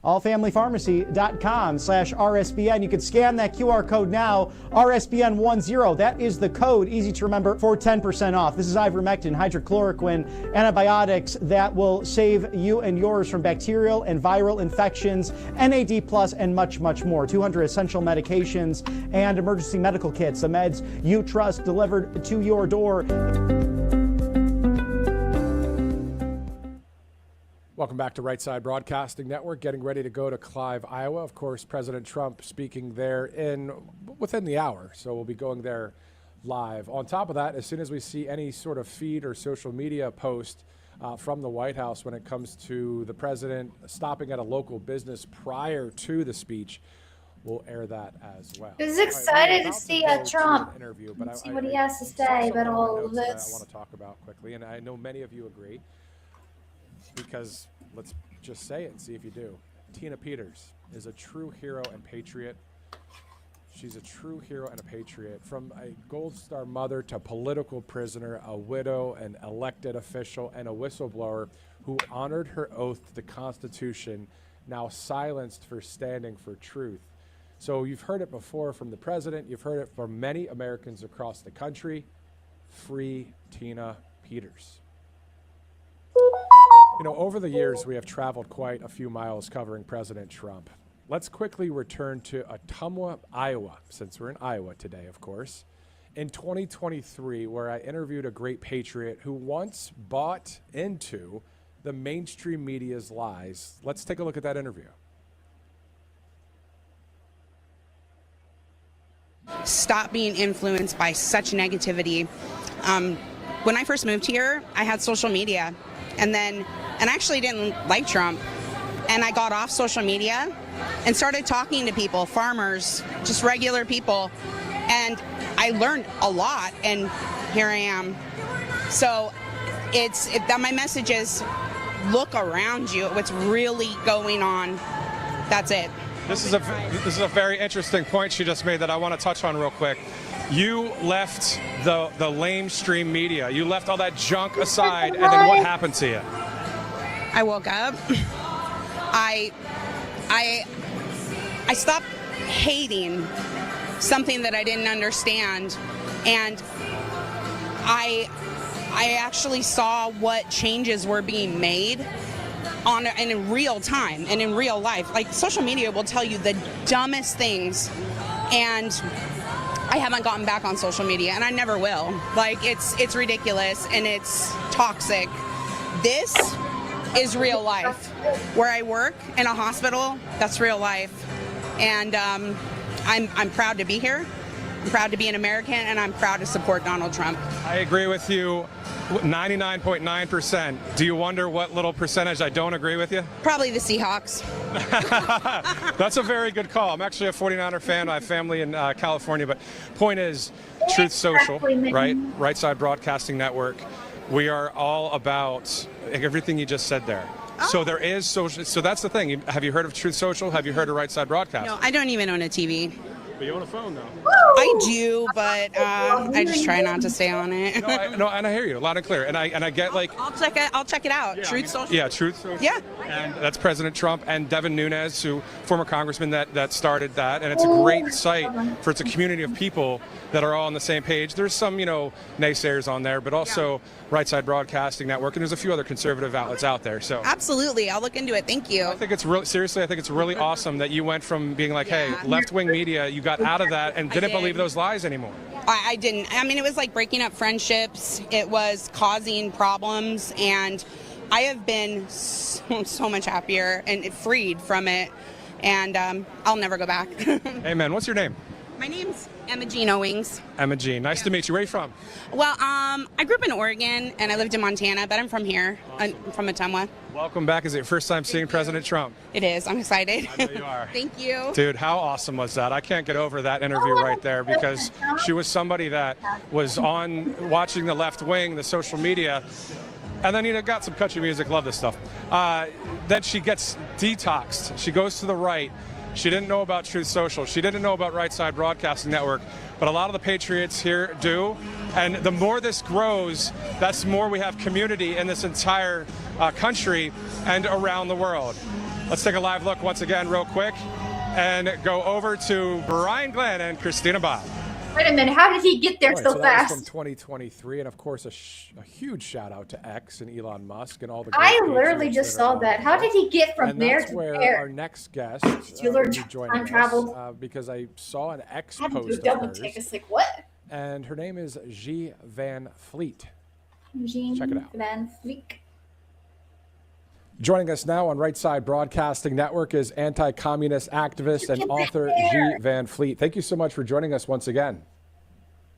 allfamilypharmacy.com/RSBN. You can scan that QR code now, RSBN10. That is the code, easy to remember, for 10% off. This is ivermectin, hydrochloroquine, antibiotics that will save you and yours from bacterial and viral infections, NAD+, and much, much more. 200 essential medications and emergency medical kits, the meds you trust delivered to your door. Welcome back to Right Side Broadcasting Network. Getting ready to go to Clive, Iowa. Of course, President Trump speaking there within the hour. So we'll be going there live. On top of that, as soon as we see any sort of feed or social media post from the White House when it comes to the president stopping at a local business prior to the speech, we'll air that as well. I was excited to see Trump interview, but see what he has to say about all of this. I want to talk about quickly, and I know many of you agree. Because let's just say it and see if you do. Tina Peters is a true hero and patriot. She's a true hero and a patriot. From a Gold Star mother to political prisoner, a widow, an elected official, and a whistleblower who honored her oath to the Constitution, now silenced for standing for truth. So you've heard it before from the president. You've heard it from many Americans across the country. Free Tina Peters. You know, over the years, we have traveled quite a few miles covering President Trump. Let's quickly return to Ottumwa, Iowa, since we're in Iowa today, of course, in 2023, where I interviewed a great patriot who once bought into the mainstream media's lies. Let's take a look at that interview. Stop being influenced by such negativity. When I first moved here, I had social media. And I actually didn't like Trump. And I got off social media and started talking to people, farmers, just regular people. And I learned a lot, and here I am. So my message is look around you, what's really going on. That's it. This is a very interesting point she just made that I want to touch on real quick. You left the lamestream media. You left all that junk aside, and then what happened to you? I woke up. I stopped hating something that I didn't understand, and I actually saw what changes were being made in real time and in real life. Like, social media will tell you the dumbest things, and I haven't gotten back on social media, and I never will. Like, it's ridiculous and it's toxic. This is real life. Where I work in a hospital, that's real life. And I'm proud to be here. I'm proud to be an American, and I'm proud to support Donald Trump. I agree with you 99.9%. Do you wonder what little percentage I don't agree with you? Probably the Seahawks. That's a very good call. I'm actually a 49er fan. I have family in California. But point is, Truth Social, right? Right Side Broadcasting Network. We are all about everything you just said there. Oh. So there is social. So that's the thing. Have you heard of Truth Social? Have you heard of Right Side Broadcasting? No, I don't even own a TV. But you own a phone, though. I do, but I just try not to stay on it. No, and I hear you loud and clear. And I get like I'll check it out. Yeah, Truth Social. Yeah, Truth Social. Yeah. And that's President Trump and Devin Nunes, who former congressman that started that, and it's a great site for it's a community of people that are all on the same page. There's some naysayers on there, but also Right Side Broadcasting Network, and there's a few other conservative outlets out there. So absolutely, I'll look into it. Thank you. I think it's really seriously. I think it's really awesome that you went from being like, hey, left-wing media, you got out of that and didn't believe those lies anymore. I didn't. I mean, it was like breaking up friendships. It was causing problems, and I have been so much happier and freed from it, and I'll never go back. Amen. What's your name? My name's Emma Jean Owings. Emma Jean. Nice to meet you. Where are you from? Well, I grew up in Oregon, and I lived in Montana, but I'm from here. Awesome. I'm from Ottumwa. Welcome back. Is it your first time seeing President Trump? It is. I'm excited. I know you are. Thank you. Dude, how awesome was that? I can't get over that interview right there, because she was somebody that was on watching the left wing, the social media, and then got some country music, love this stuff. Then she gets detoxed. She goes to the right. She didn't know about Truth Social. She didn't know about Right Side Broadcasting Network. but a lot of the patriots here do. And the more this grows, that's the more we have community in this entire country and around the world. Let's take a live look once again real quick and go over to Brian Glenn and Christina Bob. Wait a minute, how did he get there so That fast? was from 2023, and of course a huge shout out to X and Elon Musk and all the. I literally just saw that. How did he get from there that's to where there? our next guest you learn will be joining time travel? us, because I saw an X How did post you of double hers, take? It's like what? and her name is G Van Fleet. Jean Check it out. Van Fleet. Joining us now on Right Side Broadcasting Network is anti-communist activist and author G Van Fleet. Thank you so much for joining us once again.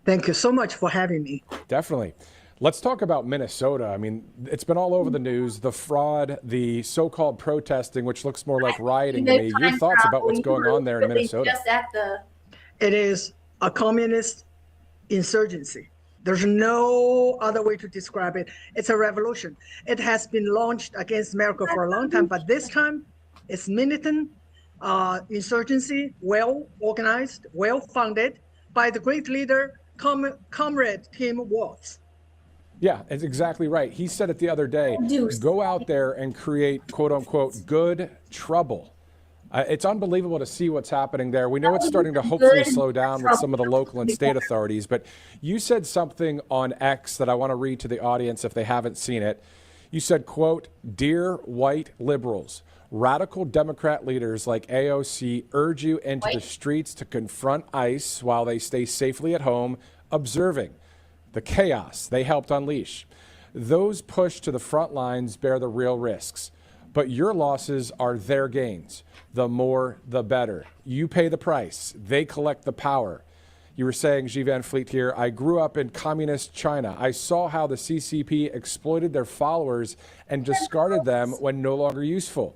Thank you so much for having me. Definitely. Let's talk about Minnesota. I mean, it's been all over the news, the fraud, the so-called protesting, which looks more like rioting to me. Your thoughts about what's going on there in Minnesota? Just at the... It is a communist insurgency. There's no other way to describe it. It's a revolution. It has been launched against America for a long time, but this time it's militant insurgency, well organized, well funded by the great leader, Comrade Tim Walz. Yeah, it's exactly right. He said it the other day, go out there and create, quote unquote, good trouble. It's unbelievable to see what's happening there. We know it's starting to hopefully slow down with some of the local and state authorities, but you said something on X that I want to read to the audience if they haven't seen it. You said, quote, "Dear white liberals, radical Democrat leaders like AOC urge you into the streets to confront ICE while they stay safely at home, observing the chaos they helped unleash. Those pushed to the front lines bear the real risks, but your losses are their gains. The more, the better. You pay the price. They collect the power." You were saying, G. Van Fleet here, "I grew up in communist China. I saw how the CCP exploited their followers and discarded them when no longer useful.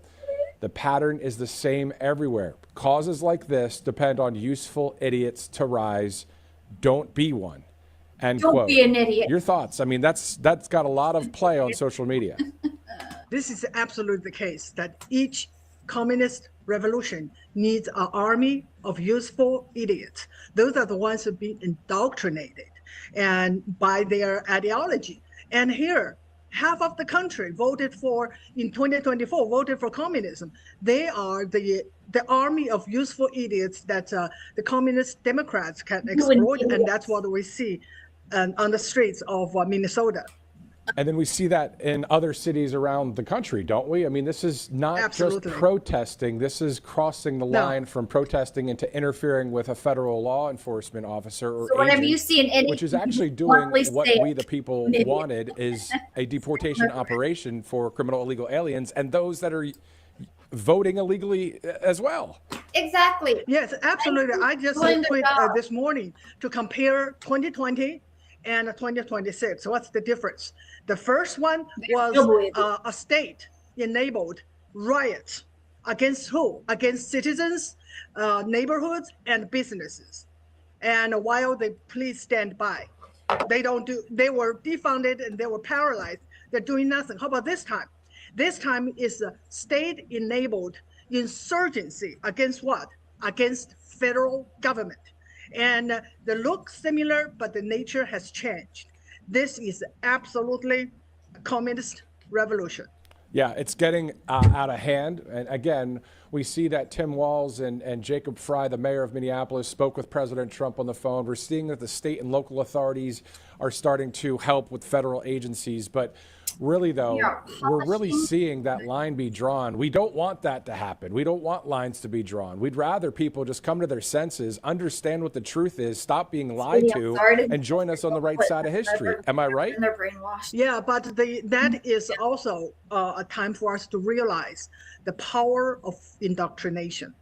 The pattern is the same everywhere. Causes like this depend on useful idiots to rise. Don't be one." End Don't quote. be an idiot. Your thoughts? I mean, that's got a lot of play on social media. This is absolutely the case that each communist revolution needs an army of useful idiots. Those are the ones who have been indoctrinated and by their ideology. And here, half of the country voted for, in 2024, voted for communism. They are the army of useful idiots that the communist Democrats can exploit, and that's what we see on the streets of Minnesota. And then we see that in other cities around the country, don't we? I mean, this is not just protesting. This is crossing the line from protesting into interfering with a federal law enforcement officer or So whenever agent, you see an idiot, which is actually you doing bluntly what say we, it. the people, wanted, is a deportation operation for criminal illegal aliens and those that are voting illegally as well. Exactly. Yes, absolutely. I just tweet this morning to compare 2020 and 2026. What's the difference? The first one was a state-enabled riots against who? Against citizens, neighborhoods, and businesses. And while the police stand by, they were defunded and they were paralyzed. They're doing nothing. How about this time? This time is a state-enabled insurgency against what? Against federal government. And they look similar, but the nature has changed. This is absolutely a communist revolution. Yeah, it's getting out of hand. And again, we see that Tim Walz and Jacob Frey, the mayor of Minneapolis, spoke with President Trump on the phone. We're seeing that the state and local authorities are starting to help with federal agencies. But really, though, we're really seeing that line be drawn. We don't want that to happen. We don't want lines to be drawn. We'd rather people just come to their senses, understand what the truth is, stop being lied to, and join us on the right side of history. Am I right? They're brainwashed. Yeah, but that is also a time for us to realize the power of indoctrination.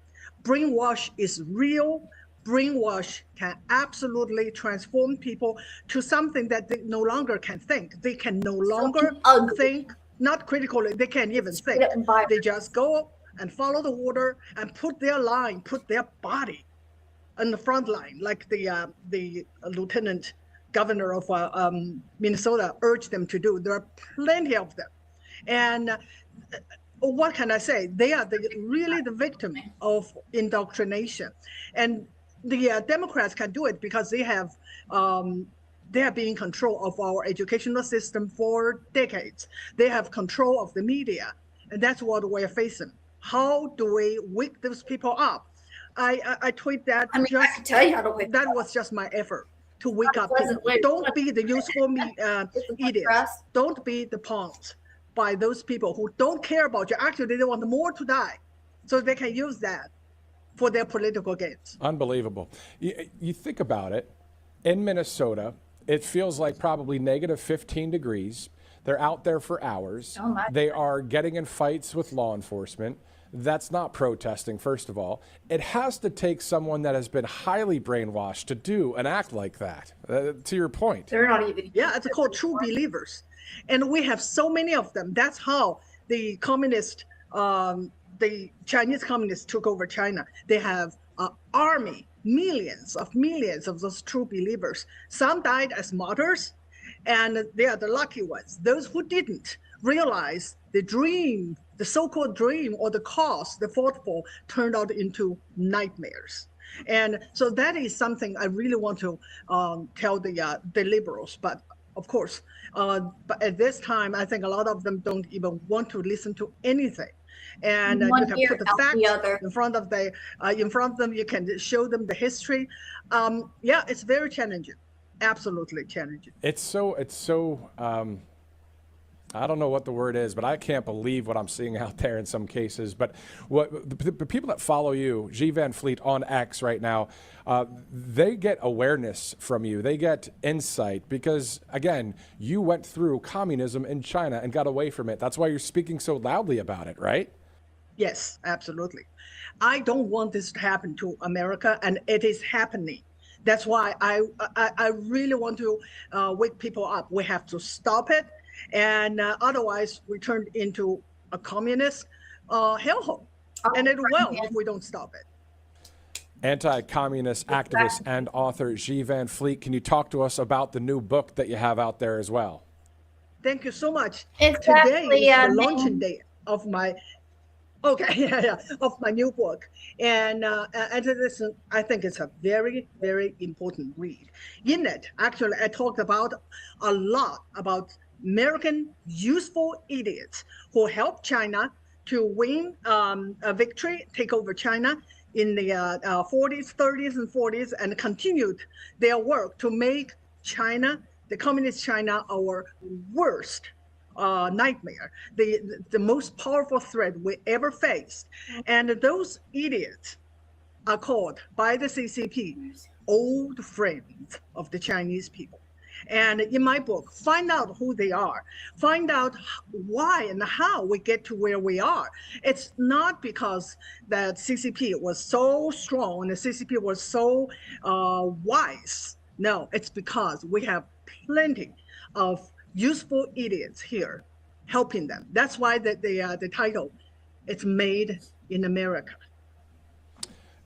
Brainwash is real. Brainwash can absolutely transform people to something that they no longer can think. They can no longer think, not critically, they can't even think. They just go and follow the order and put their body on the front line, like the lieutenant governor of Minnesota urged them to do. There are plenty of them. And what can I say? They are really the victim of indoctrination. And the Democrats can do it because they have been in control of our educational system for decades. They have control of the media, and that's what we're facing. How do we wake those people up? I tweet that. I can tell you how to wake that was just my effort to wake up people. Don't be the useful idiots. Don't be the pawns by those people who don't care about you. Actually, they want more to die, so they can use that for their political gains. Unbelievable. You think about it. In Minnesota, it feels like probably negative 15 degrees. They're out there for hours. Oh my. They are getting in fights with law enforcement. That's not protesting, first of all. It has to take someone that has been highly brainwashed to do an act like that, to your point. They're not even. Yeah, it's called true believers. And we have so many of them. That's how the Chinese communists took over China. They have an army, millions of those true believers. Some died as martyrs, and they are the lucky ones. Those who didn't realize the dream, the so-called dream or the cause they fought for turned out into nightmares. And so that is something I really want to tell the liberals. But of course, but at this time, I think a lot of them don't even want to listen to anything. And you can put the facts in front of them. You can show them the history. Yeah, it's very challenging. Absolutely challenging. It's so. I don't know what the word is, but I can't believe what I'm seeing out there in some cases. But what the people that follow you, G Van Fleet on X right now, they get awareness from you. They get insight because, again, you went through communism in China and got away from it. That's why you're speaking so loudly about it, right? Yes, absolutely. I don't want this to happen to America, and it is happening. That's why I really want to wake people up. We have to stop it. And otherwise, we turn into a communist hellhole. And it will if we don't stop it. Anti-communist activist and author G Van Fleet, can you talk to us about the new book that you have out there as well? Thank you so much. Exactly, Today is the launching day of my of my new book. And this, I think it's a very, very important read. In it, actually, I talked about a lot about American useful idiots who helped China to win a victory, take over China in the 40s, 30s, and 40s, and continued their work to make China, the communist China, our worst nightmare, the most powerful threat we ever faced. And those idiots are called by the CCP old friends of the Chinese people. And in my book, find out who they are, find out why and how we get to where we are. It's not because that CCP was so strong and the CCP was so wise. No, it's because we have plenty of useful idiots here helping them. That's why the title, it's Made in America.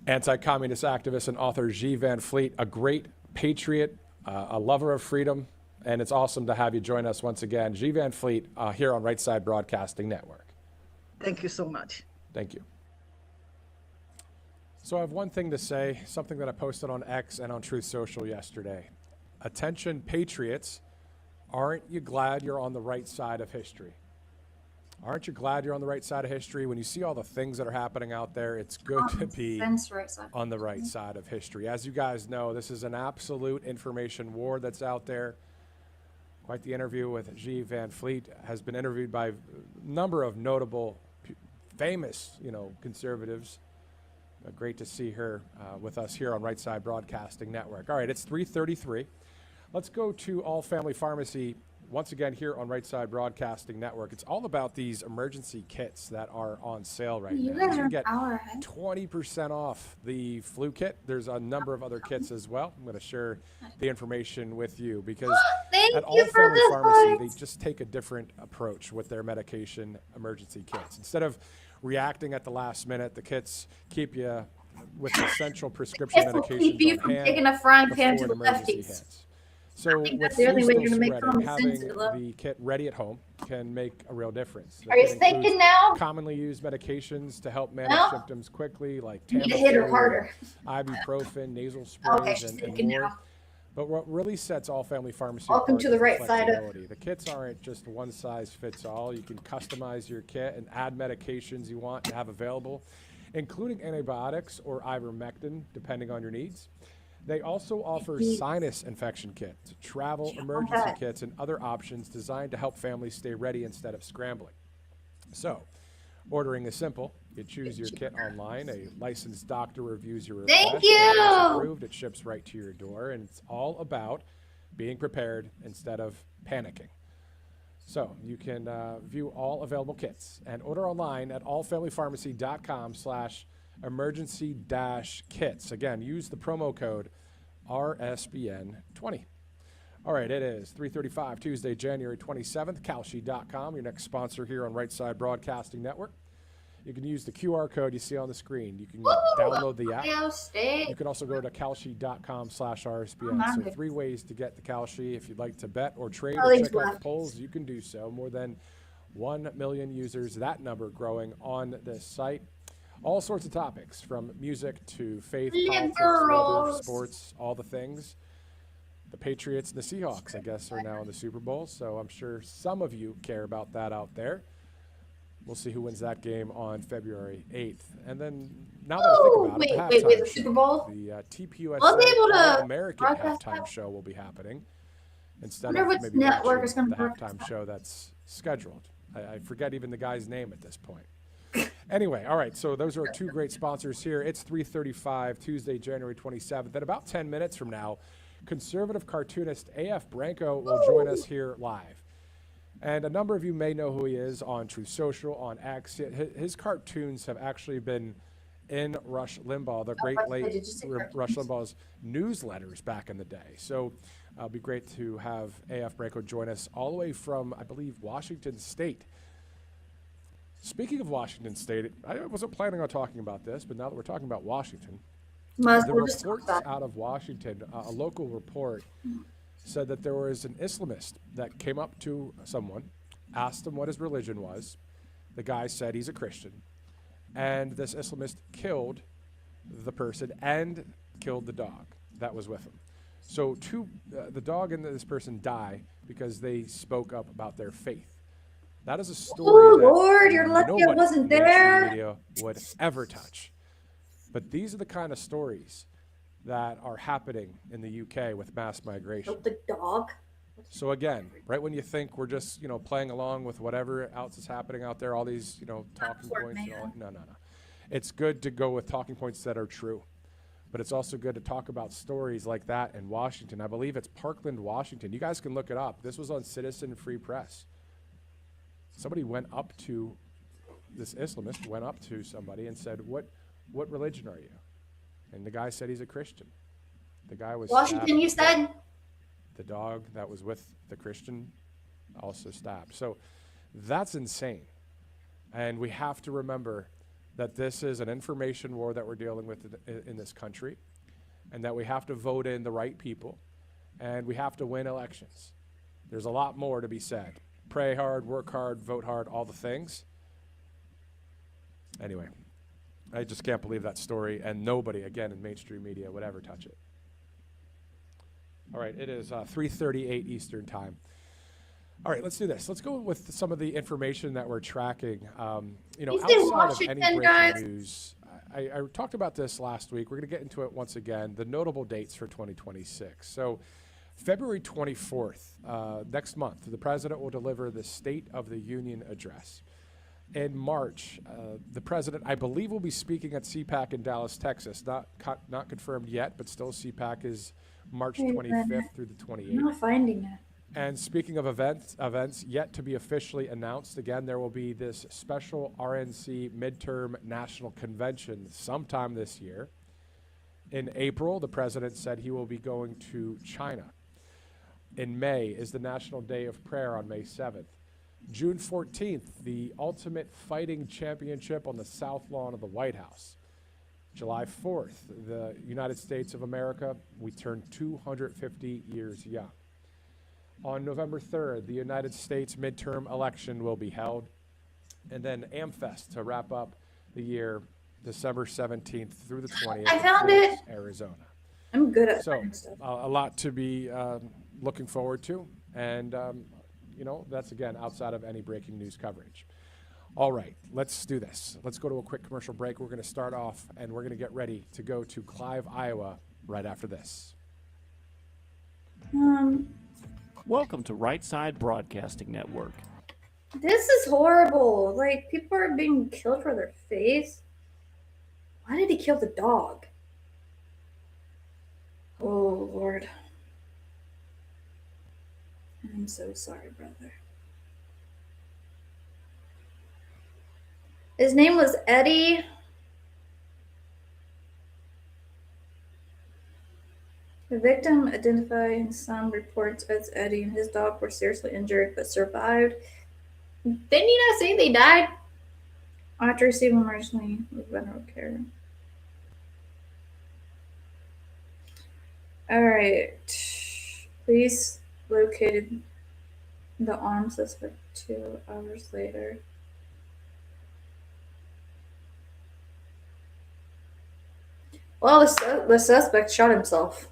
Anti-communist activist and author G Van Fleet, a great patriot, a lover of freedom, and it's awesome to have you join us once again. G Van Fleet here on Right Side Broadcasting Network. Thank you so much. Thank you. So I have one thing to say, something that I posted on X and on Truth Social yesterday. Attention patriots, aren't you glad you're on the right side of history? Aren't you glad you're on the right side of history? When you see all the things that are happening out there, it's good to be on the right side of history. As you guys know, this is an absolute information war that's out there. Quite the interview with G Van Fleet has been interviewed by a number of notable, famous, conservatives. Great to see her with us here on Right Side Broadcasting Network. All right, it's 3:33. Let's go to All Family Pharmacy once again here on Right Side Broadcasting Network. It's all about these emergency kits that are on sale right now. You can get 20% off the flu kit. There's a number of other kits as well. I'm going to share the information with you because at All Family Pharmacy, they just take a different approach with their medication emergency kits. Instead of reacting at the last minute, the kits keep you with essential prescription medications on hand taking a frying pan to the before an emergency lefties. hits. So think with that's the only way you're flu gonna still make spreading, common sense having of it. the kit ready at home can make a real difference. The Are you kit includes thinking now? commonly used medications to help manage No? symptoms quickly, like You need to hit her Tamiflu, harder. ibuprofen, nasal Okay, sprays, she's and thinking more. now. But what really sets all family pharmacy Welcome apart to is the right side of- flexibility. The kits aren't just one size fits all. You can customize your kit and add medications you want to have available, including antibiotics or ivermectin, depending on your needs. They also offer sinus infection kits, travel emergency that. kits, and other options designed to help families stay ready instead of scrambling. So, ordering is simple. You choose your kit online. A licensed doctor reviews your request. Thank and once you. approved, it ships right to your door. And it's all about being prepared instead of panicking. So you can view all available kits and order online at allfamilypharmacy.com/emergency-kits. Again, use the promo code RSBN20. All right, it is 3:35 Tuesday, January 27th, Kalshi.com, your next sponsor here on Right Side Broadcasting Network. You can use the QR code you see on the screen. You can download the app. Ohio State. You can also go to Kalshi.com/RSBN. So 3 ways to get to Kalshi. If you'd like to bet or trade or Colleagues check out the left. polls, you can do so. More than 1 million users, that number growing on this site. All sorts of topics, from music to faith, politics, weather, Liberals. sports, all the things. The Patriots and the Seahawks, I guess, are now in the Super Bowl, so I'm sure some of you care about that out there. We'll see who wins that game on February 8th. And then, now that I think about it, the wait, halftime the show, Super Bowl? the TPUSA Will I be able to All-American broadcast halftime that? show will be happening instead Wonder of which maybe network watching is gonna the broadcast halftime show that's scheduled. I forget even the guy's name at this point. Anyway, all right, so those are our 2 great sponsors here. It's 3:35 Tuesday, January 27th. In about 10 minutes from now, conservative cartoonist A.F. Branco will join us here live. And a number of you may know who he is on Truth Social, on X. His cartoons have actually been in Rush Limbaugh, the great late Rush Limbaugh's newsletters back in the day. So it'll be great to have A.F. Branco join us all the way from, I believe, Washington State. Speaking of Washington State, I wasn't planning on talking about this, but now that we're talking about Washington, the reports out of Washington, a local report said that there was an Islamist that came up to someone, asked him what his religion was. The guy said he's a Christian. And this Islamist killed the person and killed the dog that was with him. So the dog and this person die because they spoke up about their faith. That is a story Oh, that Lord, you're lucky I nobody wasn't in mainstream there. media would ever touch. But these are the kind of stories that are happening in the UK with mass migration. The dog. So again, right when you think we're just, playing along with whatever else is happening out there, all these, talking points and all, no. It's good to go with talking points that are true. But it's also good to talk about stories like that in Washington. I believe it's Parkland, Washington. You guys can look it up. This was on Citizen Free Press. Somebody went up to, this Islamist went up to somebody and said, what religion are you? And the guy said he's a Christian. The guy was Washington, stabbed. you said? The dog that was with the Christian also stabbed. So that's insane. And we have to remember that this is an information war that we're dealing with in this country, and that we have to vote in the right people, and we have to win elections. There's a lot more to be said. Pray hard, work hard, vote hard, all the things. Anyway, I just can't believe that story, and nobody, again, in mainstream media would ever touch it. All right, it is 3:38 Eastern Time. All right, let's do this. Let's go with some of the information that we're tracking. Outside of any breaking news, I talked about this last week. We're going to get into it once again, the notable dates for 2026. So February 24th, next month, the president will deliver the State of the Union address. In March, the president, I believe, will be speaking at CPAC in Dallas, Texas. Not confirmed yet, but still CPAC is March 25th through the 28th. I'm not finding it. And speaking of events yet to be officially announced, again, there will be this special RNC midterm national convention sometime this year. In April, the president said he will be going to China. In May is the National Day of Prayer on May 7th. June 14th, the Ultimate Fighting Championship on the South Lawn of the White House. July 4th, the United States of America, we turn 250 years young. On November 3rd, the United States midterm election will be held. And then AmFest to wrap up the year, December 17th through the 20th I in found Phoenix, it. Arizona. I'm good at So finding stuff. a lot to be looking forward to. And, you know, that's, again, outside of any breaking news coverage. All right, let's do this. Let's go to a quick commercial break. We're going to start off, and we're going to get ready to go to Clive, Iowa, right after this. Welcome to Right Side Broadcasting Network. This is horrible. Like, people are being killed for their face. Why did he kill the dog? Oh, Lord. I'm so sorry, brother. His name was Eddie. The victim, identifying some reports as Eddie, and his dog were seriously injured but survived. Didn't you not say they died? After receiving emergency medical care. Alright. Police located the armed suspect 2 hours later. Well, the suspect shot himself.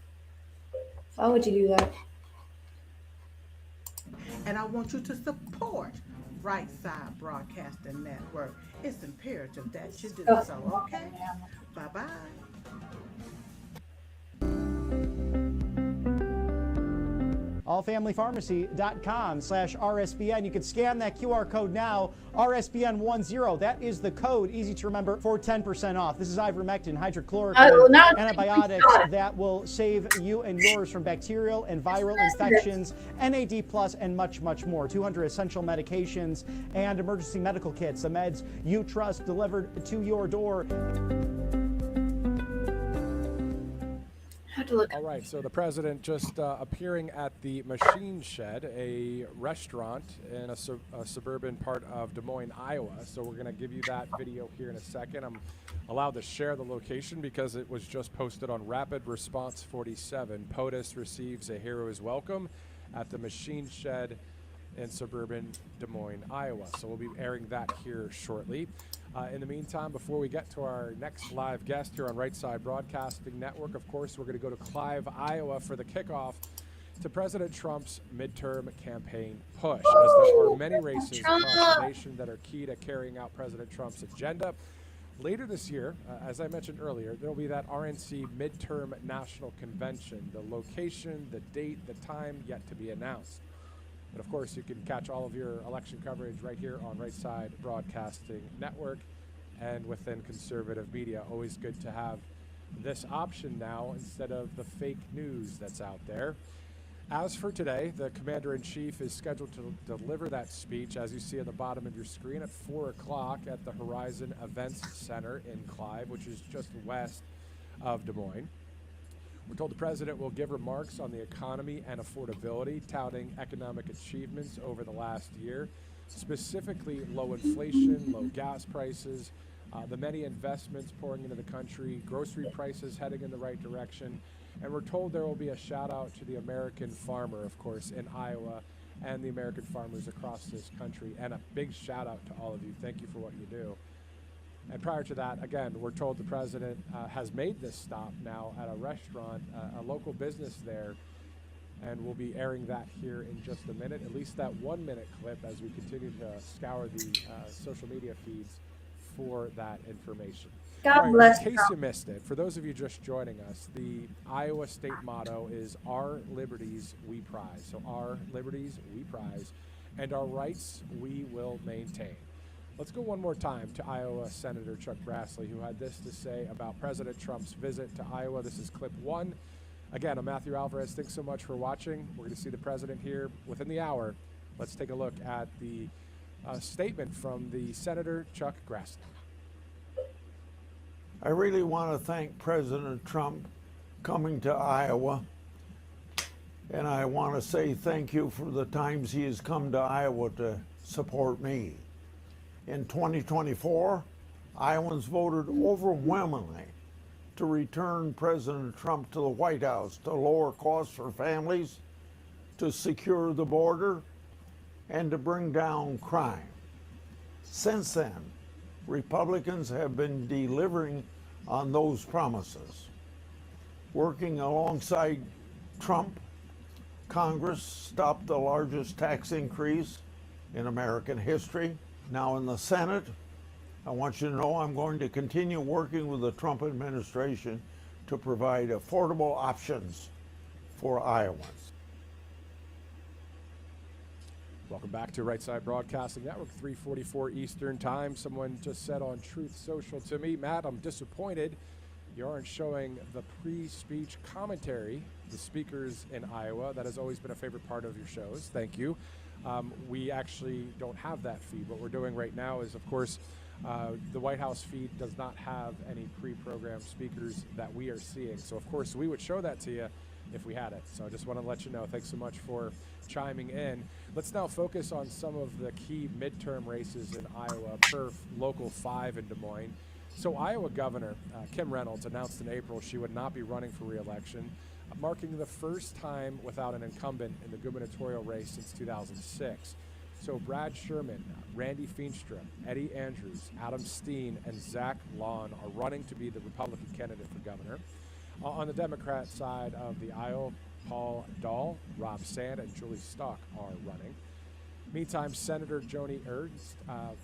Why would you do that? And I want you to support Right Side Broadcasting Network. It's imperative that you do so, okay? Bye-bye. allfamilypharmacy.com/RSBN. You can scan that QR code now, RSBN10. That is the code, easy to remember, for 10% off. This is ivermectin, hydrochloroquine, antibiotics that will save you and yours from bacterial and viral infections, NAD+, and much, much more. 200 essential medications and emergency medical kits, the meds you trust delivered to your door. All right, so the president just appearing at the Machine Shed, a restaurant in a suburban part of Des Moines, Iowa. So we're going to give you that video here in a second. I'm allowed to share the location because it was just posted on Rapid Response 47. POTUS receives a hero's welcome at the Machine Shed in suburban Des Moines, Iowa. So we'll be airing that here shortly. In the meantime, before we get to our next live guest here on Right Side Broadcasting Network, of course, we're going to go to Clive, Iowa for the kickoff to President Trump's midterm campaign push, as there are many races across the nation that are key to carrying out President Trump's agenda. Later this year, as I mentioned earlier, there will be that RNC midterm national convention. The location, the date, the time yet to be announced. And of course, you can catch all of your election coverage right here on Right Side Broadcasting Network and within conservative media. Always good to have this option now instead of the fake news that's out there. As for today, the Commander-in-Chief is scheduled to deliver that speech, as you see at the bottom of your screen, at 4 o'clock at the Horizon Events Center in Clive, which is just west of Des Moines. We're told the president will give remarks on the economy and affordability, touting economic achievements over the last year, specifically low inflation, low gas prices, the many investments pouring into the country, grocery prices heading in the right direction, and we're told there will be a shout out to the American farmer, of course, in Iowa, and the American farmers across this country, and a big shout out to all of you. Thank you for what you do. And prior to that, again, we're told the president has made this stop now at a restaurant, a local business there, and we'll be airing that here in just a minute, at least that 1 minute clip as we continue to scour the social media feeds for that information. God bless in case you missed it, for those of you just joining us, the Iowa state motto is "Our liberties we prize." So our liberties we prize, and our rights we will maintain. Let's go one more time to Iowa Senator Chuck Grassley, who had this to say about President Trump's visit to Iowa. This is clip 1. Again, I'm Matthew Alvarez. Thanks so much for watching. We're going to see the president here within the hour. Let's take a look at the statement from the Senator Chuck Grassley. I really want to thank President Trump coming to Iowa. And I want to say thank you for the times he has come to Iowa to support me. In 2024, Iowans voted overwhelmingly to return President Trump to the White House to lower costs for families, to secure the border, and to bring down crime. Since then, Republicans have been delivering on those promises. Working alongside Trump, Congress stopped the largest tax increase in American history. Now in the Senate, I want you to know I'm going to continue working with the Trump administration to provide affordable options for Iowans. Welcome back to Right Side Broadcasting Network, 3:44 Eastern Time. Someone just said on Truth Social to me, Matt, I'm disappointed you aren't showing the pre-speech commentary, the speakers in Iowa. That has always been a favorite part of your shows. Thank you. We actually don't have that feed. What we're doing right now is, of course, the White House feed does not have any pre-programmed speakers that we are seeing. So, of course, we would show that to you if we had it. So I just want to let you know, thanks so much for chiming in. Let's now focus on some of the key midterm races in Iowa per Local 5 in Des Moines. So Iowa Governor Kim Reynolds announced in April she would not be running for re-election, marking the first time without an incumbent in the gubernatorial race since 2006. So Brad Sherman, Randy Feenstra, Eddie Andrews, Adam Steen, and Zach Lawn are running to be the Republican candidate for governor. On the Democrat side of the aisle, Paul Dahl, Rob Sand, and Julie Stock are running. Meantime, Senator Joni Ernst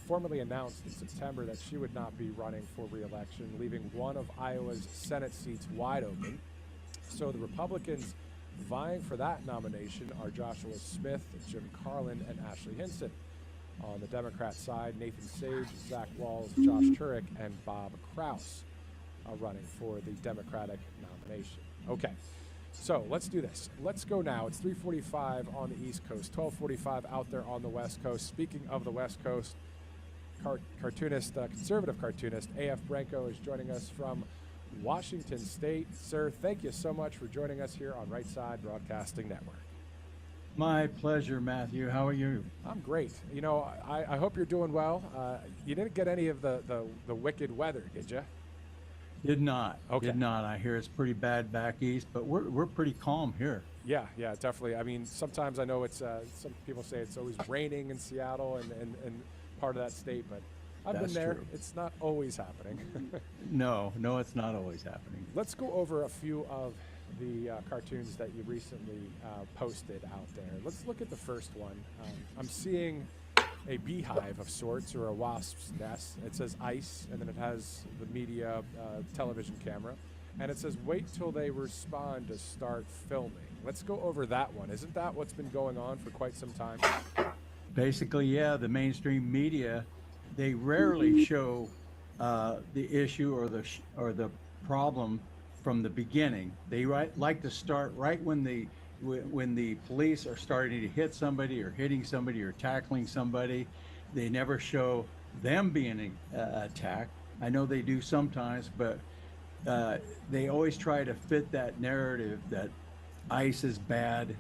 formally announced in September that she would not be running for re-election, leaving one of Iowa's Senate seats wide open. So the Republicans vying for that nomination are Joshua Smith, Jim Carlin, and Ashley Hinson. On the Democrat side, Nathan Sage, Zach Walls, Josh Turek, and Bob Kraus are running for the Democratic nomination. Okay, so let's do this. Let's go now. It's 3:45 on the East Coast, 12:45 out there on the West Coast. Speaking of the West Coast, conservative cartoonist A.F. Branco is joining us from Washington State. Sir, thank you so much for joining us here on Right Side Broadcasting Network. My pleasure, Matthew. How are you? I'm great. You know, I hope you're doing well. You didn't get any of the wicked weather, did you? Did not. Okay. Did not. I hear it's pretty bad back east, but we're pretty calm here. Yeah, definitely. I mean, sometimes I know it's some people say it's always raining in Seattle and part of that state, but I've been there. True. It's not always happening. No, it's not always happening. Let's go over a few of the cartoons that you recently posted out there. Let's look at the first one. I'm seeing a beehive of sorts, or a wasp's nest. It says ICE, and then it has the media television camera, and it says wait till they respond to start filming. Let's go over that one. Isn't that what's been going on for quite some time? Basically, yeah, the mainstream media, they rarely show the issue or the problem from the beginning. They like to start right when the police are starting to hit somebody or hitting somebody or tackling somebody. They never show them being attacked. I know they do sometimes, but they always try to fit that narrative that ICE is bad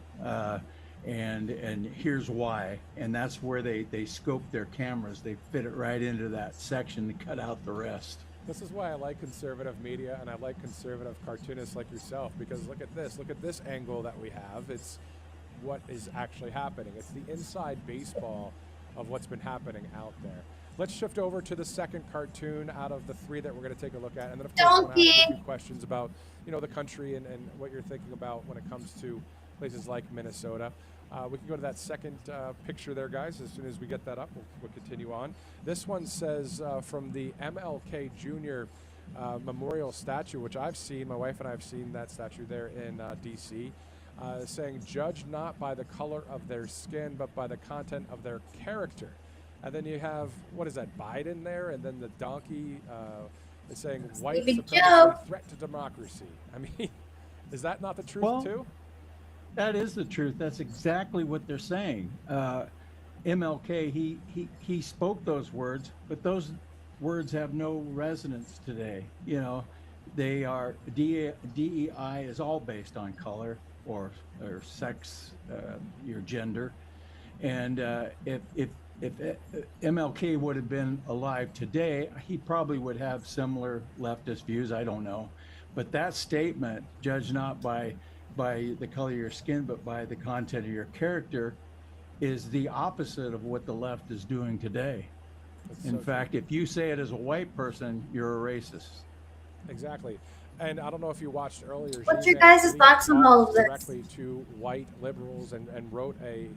and here's why. And that's where they scope their cameras. They fit it right into that section to cut out the rest. This is why I like conservative media, and I like conservative cartoonists like yourself, because look at this angle that we have. It's what is actually happening. It's the inside baseball of what's been happening out there. Let's shift over to the second cartoon out of the three that we're going to take a look at, and then of course I want to ask you a few questions about the country and what you're thinking about when it comes to places like Minnesota. We can go to that second picture there, guys. As soon as we get that up, we'll continue on. This one says from the MLK Jr. Memorial statue, which I've seen. My wife and I have seen that statue there in D.C., saying, judge not by the color of their skin, but by the content of their character. And then you have, what is that, Biden there? And then the donkey is saying, white supremacy, threat to democracy. I mean, is that not the truth, too? That is the truth. That's exactly what they're saying. MLK, he spoke those words, but those words have no resonance today. They are DEI is all based on color or sex, your gender, and if MLK would have been alive today, he probably would have similar leftist views. I don't know, But that statement, judge not by the color of your skin, but by the content of your character, is the opposite of what the left is doing today. In fact, if you say it as a white person, you're a racist. Exactly. And I don't know if you watched earlier. What's your guys' thoughts on all of this? Directly to white liberals and wrote a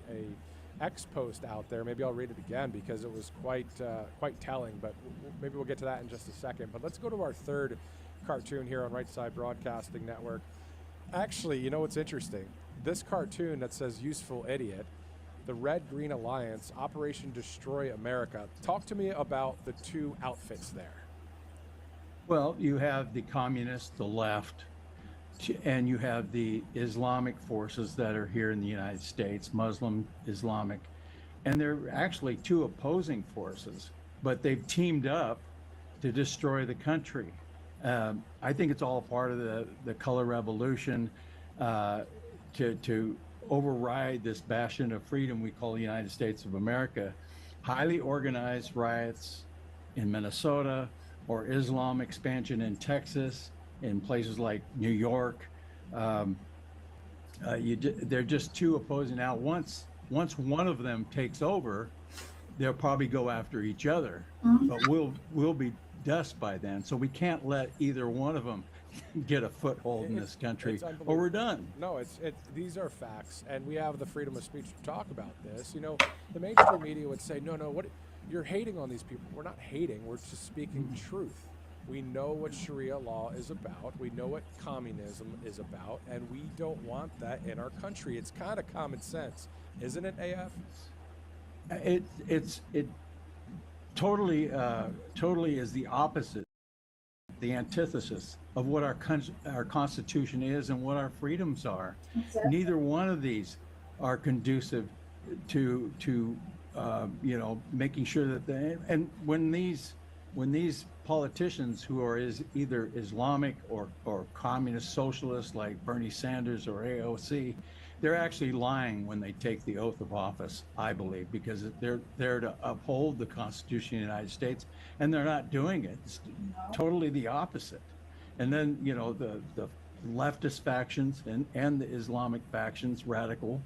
X post out there. Maybe I'll read it again because it was quite telling. But maybe we'll get to that in just a second. But let's go to our third cartoon here on Right Side Broadcasting Network. Actually, you know what's interesting? This cartoon that says "Useful Idiot," the Red Green Alliance, Operation Destroy America. Talk to me about the two outfits there. Well, you have the communists, the left, and you have the Islamic forces that are here in the United States, Muslim, Islamic, and they're actually two opposing forces, but they've teamed up to destroy the country. I think it's all part of the color revolution to override this bastion of freedom we call the United States of America. Highly organized riots in Minnesota, or Islam expansion in Texas, in places like New York. They're just two opposing. Now, once one of them takes over, they'll probably go after each other, but we'll be dust by then. So we can't let either one of them get a foothold in this country, or we're done. No, these are facts, and we have the freedom of speech to talk about this. You know, the mainstream media would say, no, what you're hating on these people. We're not hating. We're just speaking truth. We know what Sharia law is about. We know what communism is about, and we don't want that in our country. It's kind of common sense, isn't it, AF? It totally is the opposite, the antithesis of what our Constitution is and what our freedoms are. Exactly. Neither one of these are conducive to making sure that and when these politicians who are either Islamic or communist socialists like Bernie Sanders or AOC, they're actually lying when they take the oath of office, I believe, because they're there to uphold the Constitution of the United States, and they're not doing it. It's totally the opposite. And then, the leftist factions and the Islamic factions, radical,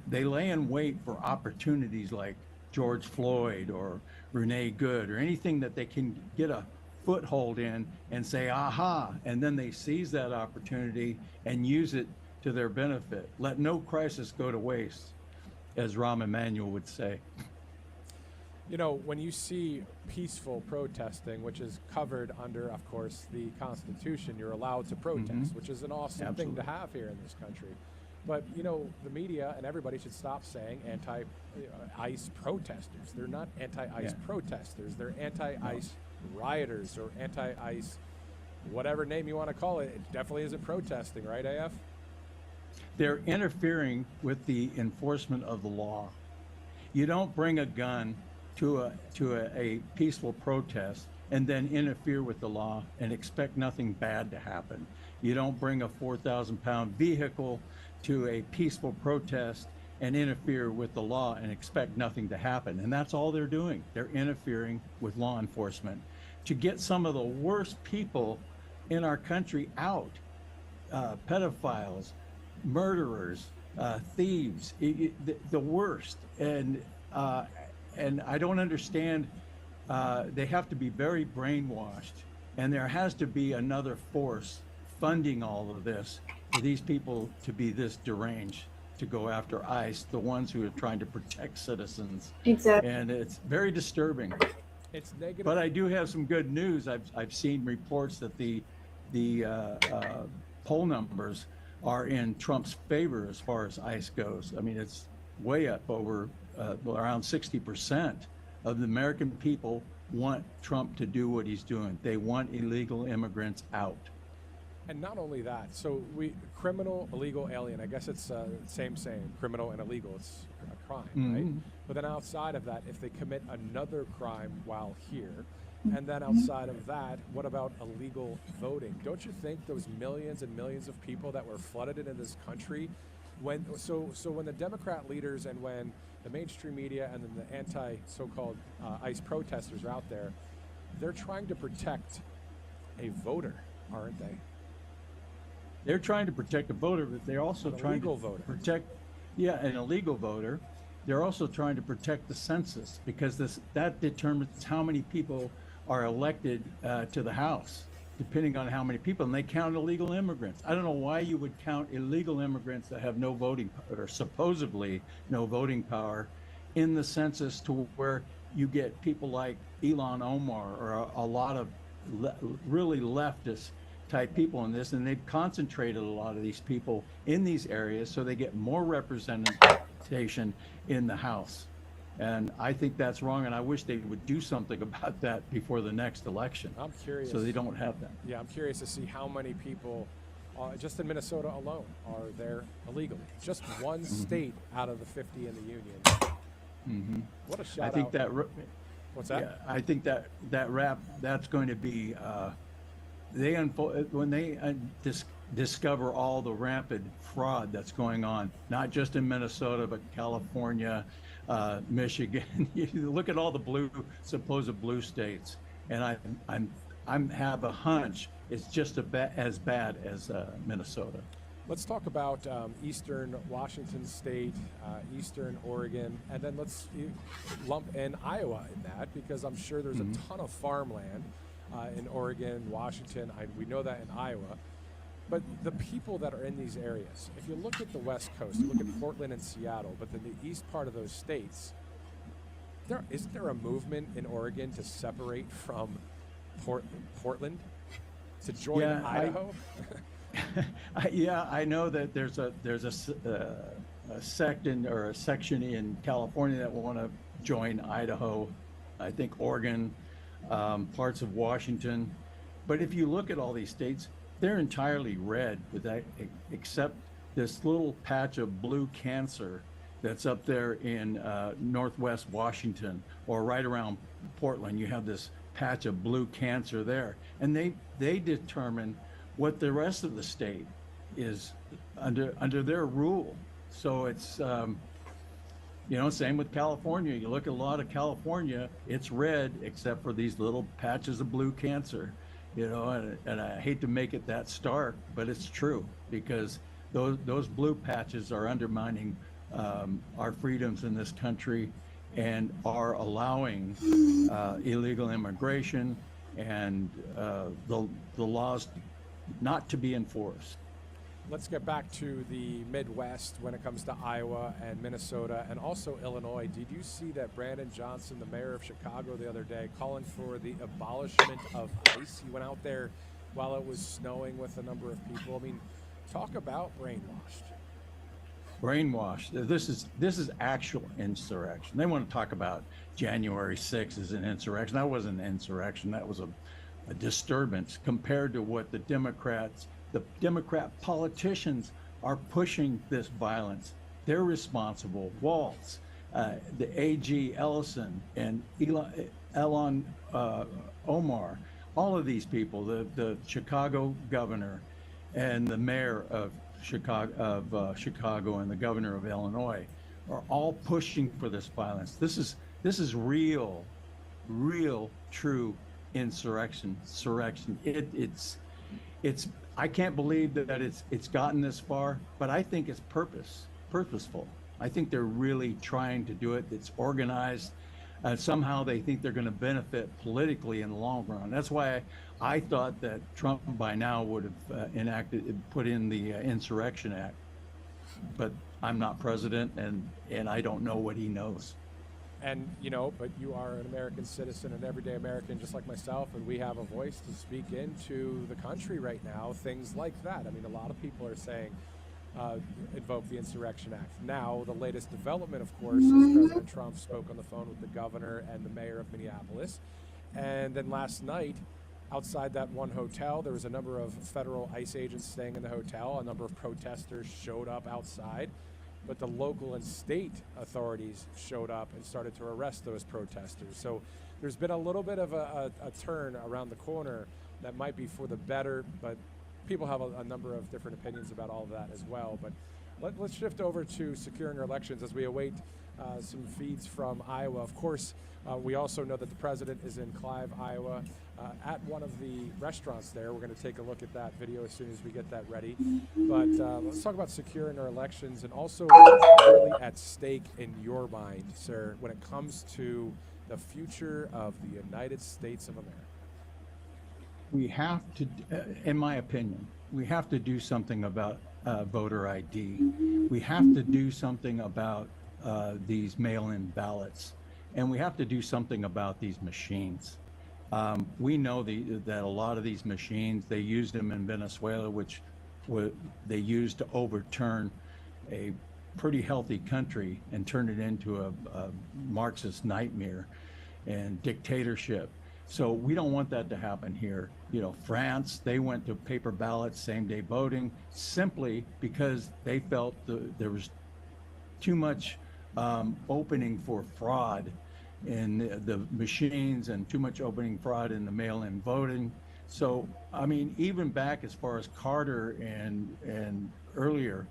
they lay in wait for opportunities like George Floyd or Renee Good or anything that they can get a foothold in and say, aha, and then they seize that opportunity and use it to their benefit. Let no crisis go to waste, as Rahm Emanuel would say. You know, when you see peaceful protesting, which is covered under, of course, the Constitution, you're allowed to protest, which is an awesome thing to have here in this country. But, the media and everybody should stop saying anti-ICE protesters. They're not anti-ICE protesters. They're anti-ICE rioters or anti-ICE, whatever name you want to call it. It definitely isn't protesting, right, AF? They're interfering with the enforcement of the law. You don't bring a gun to a peaceful protest and then interfere with the law and expect nothing bad to happen. You don't bring a 4,000-pound vehicle to a peaceful protest and interfere with the law and expect nothing to happen. And that's all they're doing. They're interfering with law enforcement to get some of the worst people in our country out. Pedophiles, murderers, thieves, the worst. And I don't understand. They have to be very brainwashed, and there has to be another force funding all of this for these people to be this deranged to go after ICE, the ones who are trying to protect citizens. Exactly. And it's very disturbing. It's negative. But I do have some good news. I've seen reports that the poll numbers are in Trump's favor as far as ICE goes. I mean, it's way up over around 60% of the American people want Trump to do what he's doing. They want illegal immigrants out. And not only that, so criminal, illegal, alien, I guess it's same, criminal and illegal, it's a crime, right? But then outside of that, if they commit another crime while here, and then outside of that, what about illegal voting? Don't you think those millions and millions of people that were flooded into this country, when the Democrat leaders and when the mainstream media and then the anti-so-called ICE protesters are out there, they're trying to protect a voter. aren't they? They're trying to protect the voter, but they're also trying to protect, an illegal voter. They're also trying to protect the census, because that determines how many people are elected to the House, depending on how many people, and they count illegal immigrants. I don't know why you would count illegal immigrants that have no voting, or supposedly no voting power, in the census, to where you get people like Ilhan Omar or a lot of really leftist type people in this, and they've concentrated a lot of these people in these areas so they get more representation in the House. And I think that's wrong, and I wish they would do something about that before the next election. I'm curious. So they don't have that. Yeah, I'm curious to see how many people, just in Minnesota alone, are there illegally. Just one state out of the 50 in the union. What a shout out. I think that. What's that? Yeah, I think that's going to be. When they discover all the rampant fraud that's going on, not just in Minnesota, but California, Michigan. You look at all the supposed blue states, and I have a hunch it's just as bad as Minnesota. Let's talk about eastern Washington State, eastern Oregon, and then let's lump in Iowa in that, because I'm sure there's a ton of farmland in Oregon, Washington. We know that in Iowa. But the people that are in these areas, if you look at the West Coast, you look at Portland and Seattle, but then the east part of those states, isn't there a movement in Oregon to separate from Portland, to join Idaho? I know that there's a section in California that want to join Idaho. I think Oregon, parts of Washington. But if you look at all these states, they're entirely red, except this little patch of blue cancer that's up there in northwest Washington, or right around Portland. You have this patch of blue cancer there, and they determine what the rest of the state is under their rule. So it's same with California. You look at a lot of California, it's red except for these little patches of blue cancer. And I hate to make it that stark, but it's true, because those blue patches are undermining our freedoms in this country, and are allowing illegal immigration and the laws not to be enforced. Let's get back to the Midwest when it comes to Iowa and Minnesota and also Illinois. Did you see that Brandon Johnson, the mayor of Chicago, the other day, calling for the abolishment of ICE? He went out there while it was snowing with a number of people. I mean, talk about brainwashed. Brainwashed. This is actual insurrection. They want to talk about January 6th as an insurrection. That wasn't an insurrection. That was a disturbance compared to what the Democrat politicians are pushing this violence. They're responsible. Waltz, the AG Ellison, and Ilhan Omar, all of these people, the Chicago governor and the mayor of Chicago and the governor of Illinois, are all pushing for this violence. This is real, true insurrection. It's I can't believe that it's gotten this far, but I think it's purposeful. I think they're really trying to do it. It's organized. Somehow they think they're going to benefit politically in the long run. That's why I thought that Trump by now would have put in the Insurrection Act. But I'm not president, and I don't know what he knows. And, but you are an American citizen, an everyday American just like myself, and we have a voice to speak into the country right now, things like that. I mean, a lot of people are saying, invoke the Insurrection Act. Now, the latest development, of course, is President Trump spoke on the phone with the governor and the mayor of Minneapolis. And then last night, outside that one hotel, there was a number of federal ICE agents staying in the hotel. A number of protesters showed up outside. But the local and state authorities showed up and started to arrest those protesters. So there's been a little bit of a turn around the corner that might be for the better, but people have a number of different opinions about all of that as well. But let's shift over to securing our elections as we await some feeds from Iowa. Of course, we also know that the president is in Clive, Iowa. at one of the restaurants there. We're going to take a look at that video as soon as we get that ready. But let's talk about securing our elections and also what's really at stake in your mind, sir, when it comes to the future of the United States of America. We have to, in my opinion, we have to do something about voter ID. We have to do something about these mail-in ballots, and we have to do something about these machines. We know that a lot of these machines, they used them in Venezuela, which they used to overturn a pretty healthy country and turn it into a Marxist nightmare and dictatorship. So we don't want that to happen here. You know, France, they went to paper ballots, same-day voting, simply because they felt there was too much opening for fraud in the machines and too much opening fraud in the mail-in voting. So, I mean, even back as far as Carter and earlier,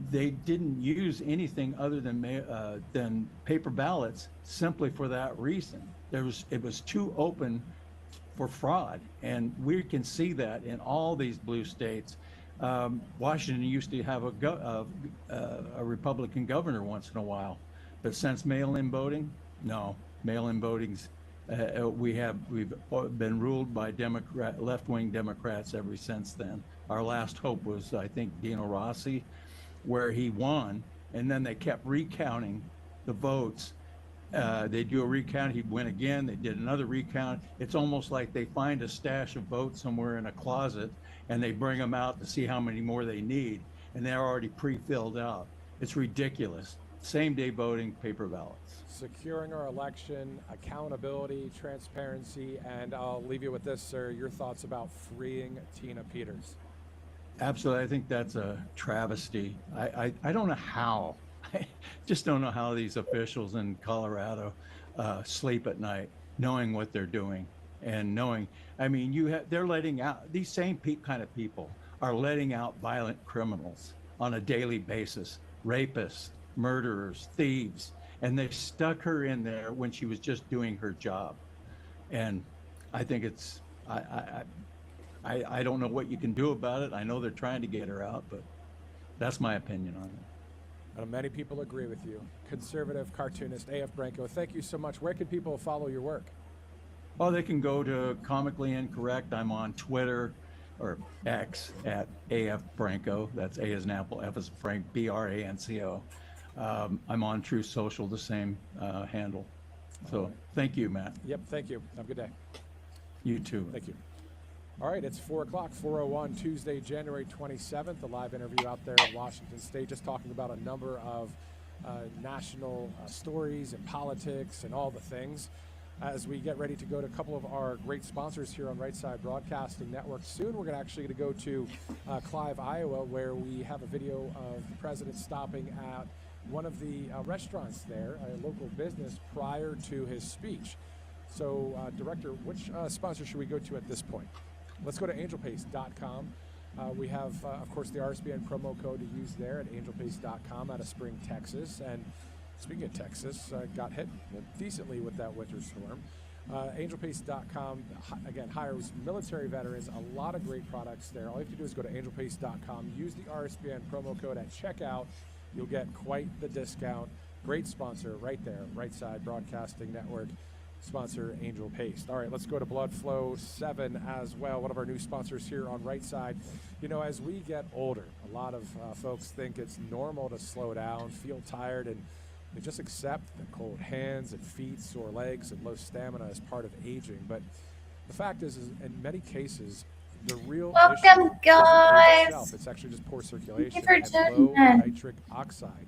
they didn't use anything other than paper ballots simply for that reason. It was too open for fraud, and we can see that in all these blue states. Washington used to have a Republican governor once in a while, but since mail-in voting, no, mail-in voting's we've been ruled by left-wing Democrats ever since then. Our last hope was, I think, Dino Rossi, where he won, and then they kept recounting the votes. They do a recount, he'd win again, they did another recount. It's almost like they find a stash of votes somewhere in a closet and they bring them out to see how many more they need, and they're already pre-filled out. It's ridiculous. Same-day voting, paper ballots. Securing our election, accountability, transparency, and I'll leave you with this, sir, your thoughts about freeing Tina Peters. Absolutely, I think that's a travesty. I don't know how. I just don't know how these officials in Colorado sleep at night, knowing what they're doing and knowing. I mean, they're letting out, these same kind of people are letting out violent criminals on a daily basis, rapists, murderers, thieves, and they stuck her in there when she was just doing her job. And I think it's, I don't know what you can do about it. I know they're trying to get her out, but that's my opinion on it. Many people agree with you. Conservative cartoonist A.F. Branco, thank you so much. Where can people follow your work? Well, they can go to Comically Incorrect. I'm on Twitter or X at A.F. Branco. That's A as an apple, F as Frank, B-R-A-N-C-O. I'm on Truth Social, the same handle. So thank you, Matt. Yep, thank you. Have a good day. You too. Thank you. All right, it's 4 o'clock, 4:01, Tuesday, January 27th, a live interview out there in Washington State, just talking about a number of national stories and politics and all the things. As we get ready to go to a couple of our great sponsors here on Right Side Broadcasting Network. Soon we're actually going to go to Clive, Iowa, where we have a video of the president stopping at one of the restaurants there, a local business, prior to his speech. So, Director, which sponsor should we go to at this point? Let's go to angelpace.com. We have, of course, the RSBN promo code to use there at angelpace.com out of Spring, Texas. And speaking of Texas, got hit decently with that winter storm. Angelpace.com, again, hires military veterans, a lot of great products there. All you have to do is go to angelpace.com, use the RSBN promo code at checkout. You'll get quite the discount. Great sponsor right there, Right Side Broadcasting Network. Sponsor Angel Paste. All right, let's go to Blood Flow 7 as well, one of our new sponsors here on Right Side. You know, as we get older, a lot of folks think it's normal to slow down, feel tired, and they just accept the cold hands and feet, sore legs, and low stamina as part of aging. But the fact is in many cases, the real issue guys. itself, it's actually just poor circulation Thank you for and low tuning in. nitric oxide.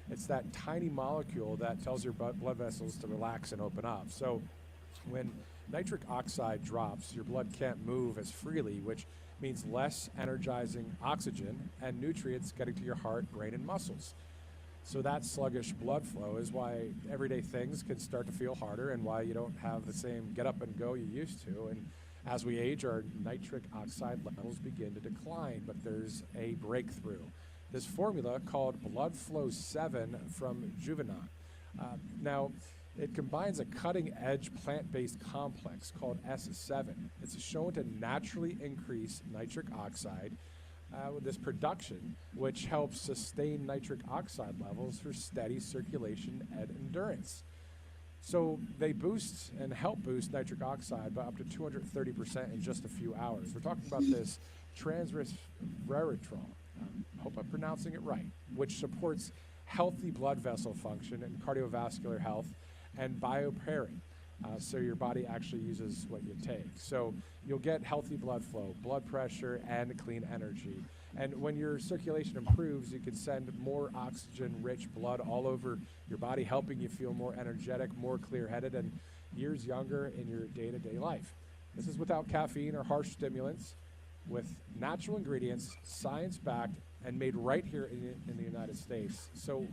It's that tiny molecule that tells your blood vessels to relax and open up. So when nitric oxide drops, your blood can't move as freely, which means less energizing oxygen and nutrients getting to your heart, brain, and muscles. So that sluggish blood flow is why everyday things can start to feel harder and why you don't have the same get up and go you used to. And as we age, our nitric oxide levels begin to decline, but there's a breakthrough. This formula called Blood Flow 7 from Juvenant. Now, It combines a cutting-edge plant-based complex called S7. It's shown to naturally increase nitric oxide with this production, which helps sustain nitric oxide levels for steady circulation and endurance. So they boost and help boost nitric oxide by up to 230% in just a few hours. We're talking about this transresveratrol, hope I'm pronouncing it right, which supports healthy blood vessel function and cardiovascular health and bioparing. So your body actually uses what you take. So you'll get healthy blood flow, blood pressure, and clean energy. And when your circulation improves, you can send more oxygen-rich blood all over your body, helping you feel more energetic, more clear-headed, and years younger in your day-to-day life. This is without caffeine or harsh stimulants, with natural ingredients, science-backed, and made right here in the United States. So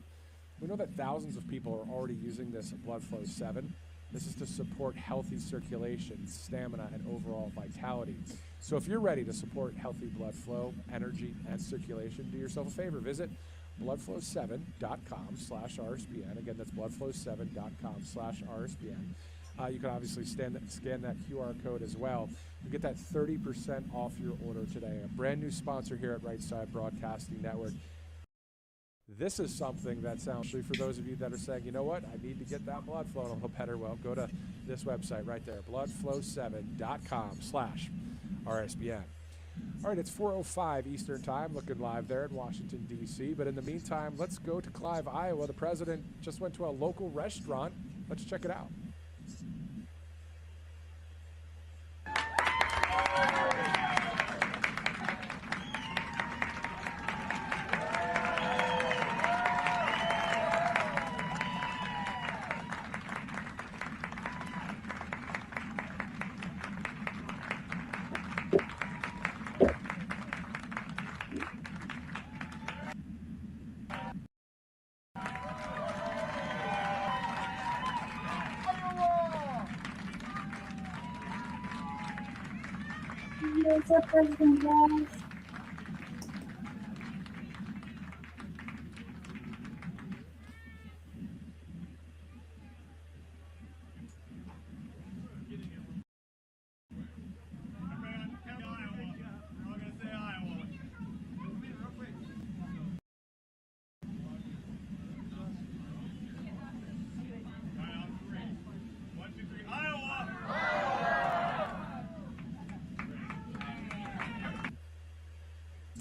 we know that thousands of people are already using this Blood Flow 7. This is to support healthy circulation, stamina, and overall vitality. So if you're ready to support healthy blood flow, energy, and circulation, do yourself a favor. Visit bloodflow7.com/RSBN. Again, that's bloodflow7.com/RSBN. You can obviously scan that QR code as well. You get that 30% off your order today. A brand new sponsor here at Right Side Broadcasting Network. This is something that sounds, for those of you that are saying, you know what, I need to get that blood flowing a little better, well, go to this website right there, bloodflow7.com/RSBN. All right, it's 4:05 Eastern Time, looking live there in Washington, D.C. But in the meantime, let's go to Clive, Iowa. The president just went to a local restaurant. Let's check it out. What's up, President guys?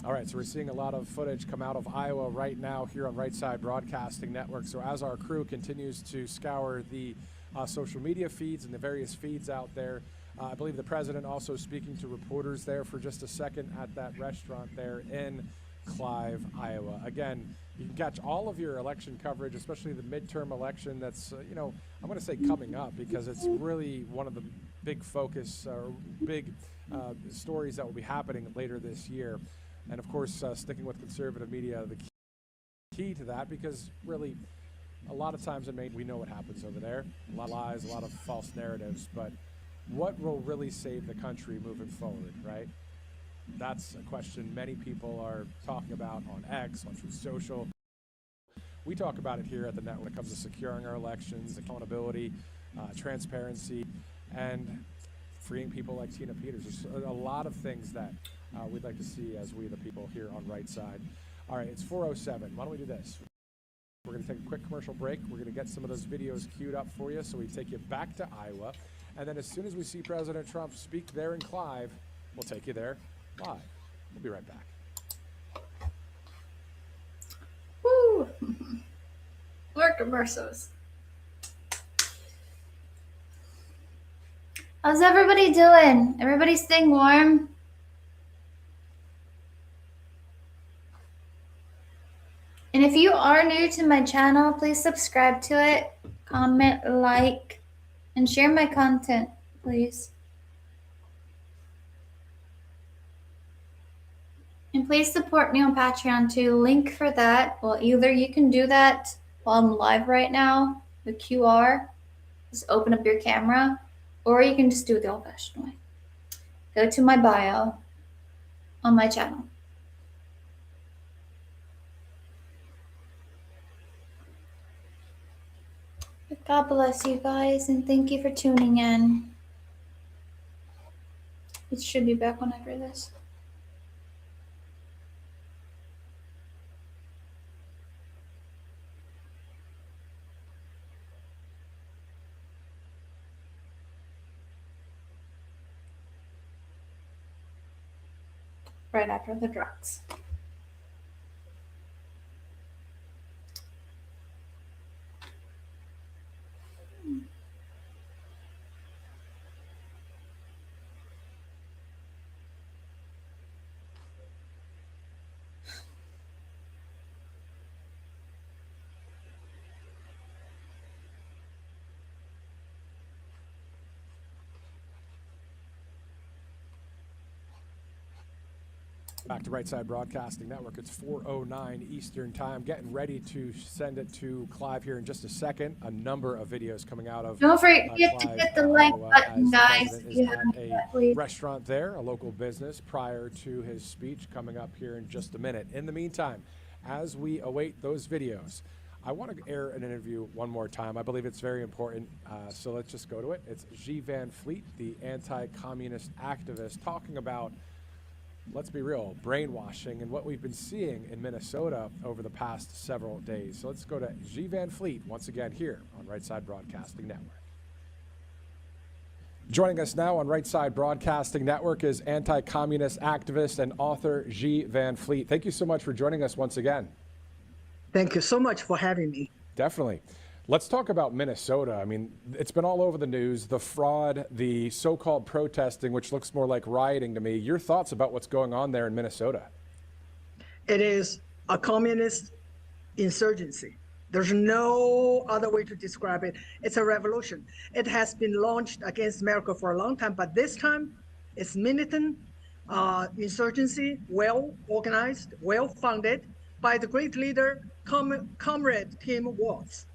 All right, so we're seeing a lot of footage come out of Iowa right now here on Right Side Broadcasting Network. So as our crew continues to scour the social media feeds and the various feeds out there, I believe the president also speaking to reporters there for just a second at that restaurant there in Clive, Iowa. Again, you can catch all of your election coverage, especially the midterm election that's, I'm going to say coming up, because it's really one of the big focus or big stories that will be happening later this year. And of course, sticking with conservative media, the key to that, because really a lot of times in Maine, we know what happens over there. A lot of lies, a lot of false narratives, but what will really save the country moving forward, right? That's a question many people are talking about on X, on Truth Social. We talk about it here at the network when it comes to securing our elections, accountability, transparency, and freeing people like Tina Peters. There's a lot of things that we'd like to see as we, the people here on Right Side. All right, it's 4:07. Why don't we do this? We're going to take a quick commercial break. We're going to get some of those videos queued up for you so we take you back to Iowa. And then as soon as we see President Trump speak there in Clive, we'll take you there live. We'll be right back. Woo! More commercials. How's everybody doing? Everybody staying warm? And if you are new to my channel, please subscribe to it, comment, like, and share my content, please. And please support me on Patreon too. Link for that. Well, either you can do that while I'm live right now, the QR, just open up your camera, or you can just do it the old-fashioned way. Go to my bio on my channel. God bless you guys, and thank you for tuning in. It should be back whenever this. Right after the drugs. Back to Right Side Broadcasting Network. It's 4:09 Eastern Time. Getting ready to send it to Clive here in just a second. A number of videos coming out of Don't forget Clive, to hit the like Iowa, button, as the guys. president If is you at haven't a yet, please. restaurant there, a local business, prior to his speech coming up here in just a minute. In the meantime, as we await those videos, I want to air an interview one more time. I believe it's very important, so let's just go to it. It's G. Van Fleet, the anti-communist activist, talking about, let's be real, brainwashing and what we've been seeing in Minnesota over the past several days. So let's go to G. Van Fleet once again here on Right Side Broadcasting Network. Joining us now on Right Side Broadcasting Network is anti-communist activist and author G. Van Fleet. Thank you so much for joining us once again. Thank you so much for having me. Definitely. Let's talk about Minnesota. I mean, it's been all over the news, the fraud, the so-called protesting, which looks more like rioting to me. Your thoughts about what's going on there in Minnesota? It is a communist insurgency. There's no other way to describe it. It's a revolution. It has been launched against America for a long time, but this time it's militant insurgency, well organized, well funded by the great leader, Comrade Tim Walz.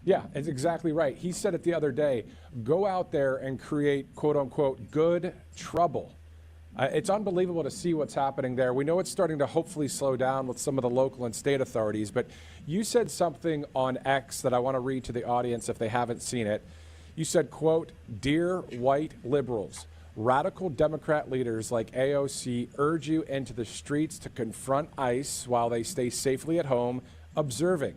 Yeah, it's exactly right. He said it the other day, go out there and create, quote unquote, good trouble. It's unbelievable to see what's happening there. We know it's starting to hopefully slow down with some of the local and state authorities, but you said something on X that I want to read to the audience if they haven't seen it. You said, quote, "Dear white liberals, radical Democrat leaders like AOC urge you into the streets to confront ICE while they stay safely at home, observing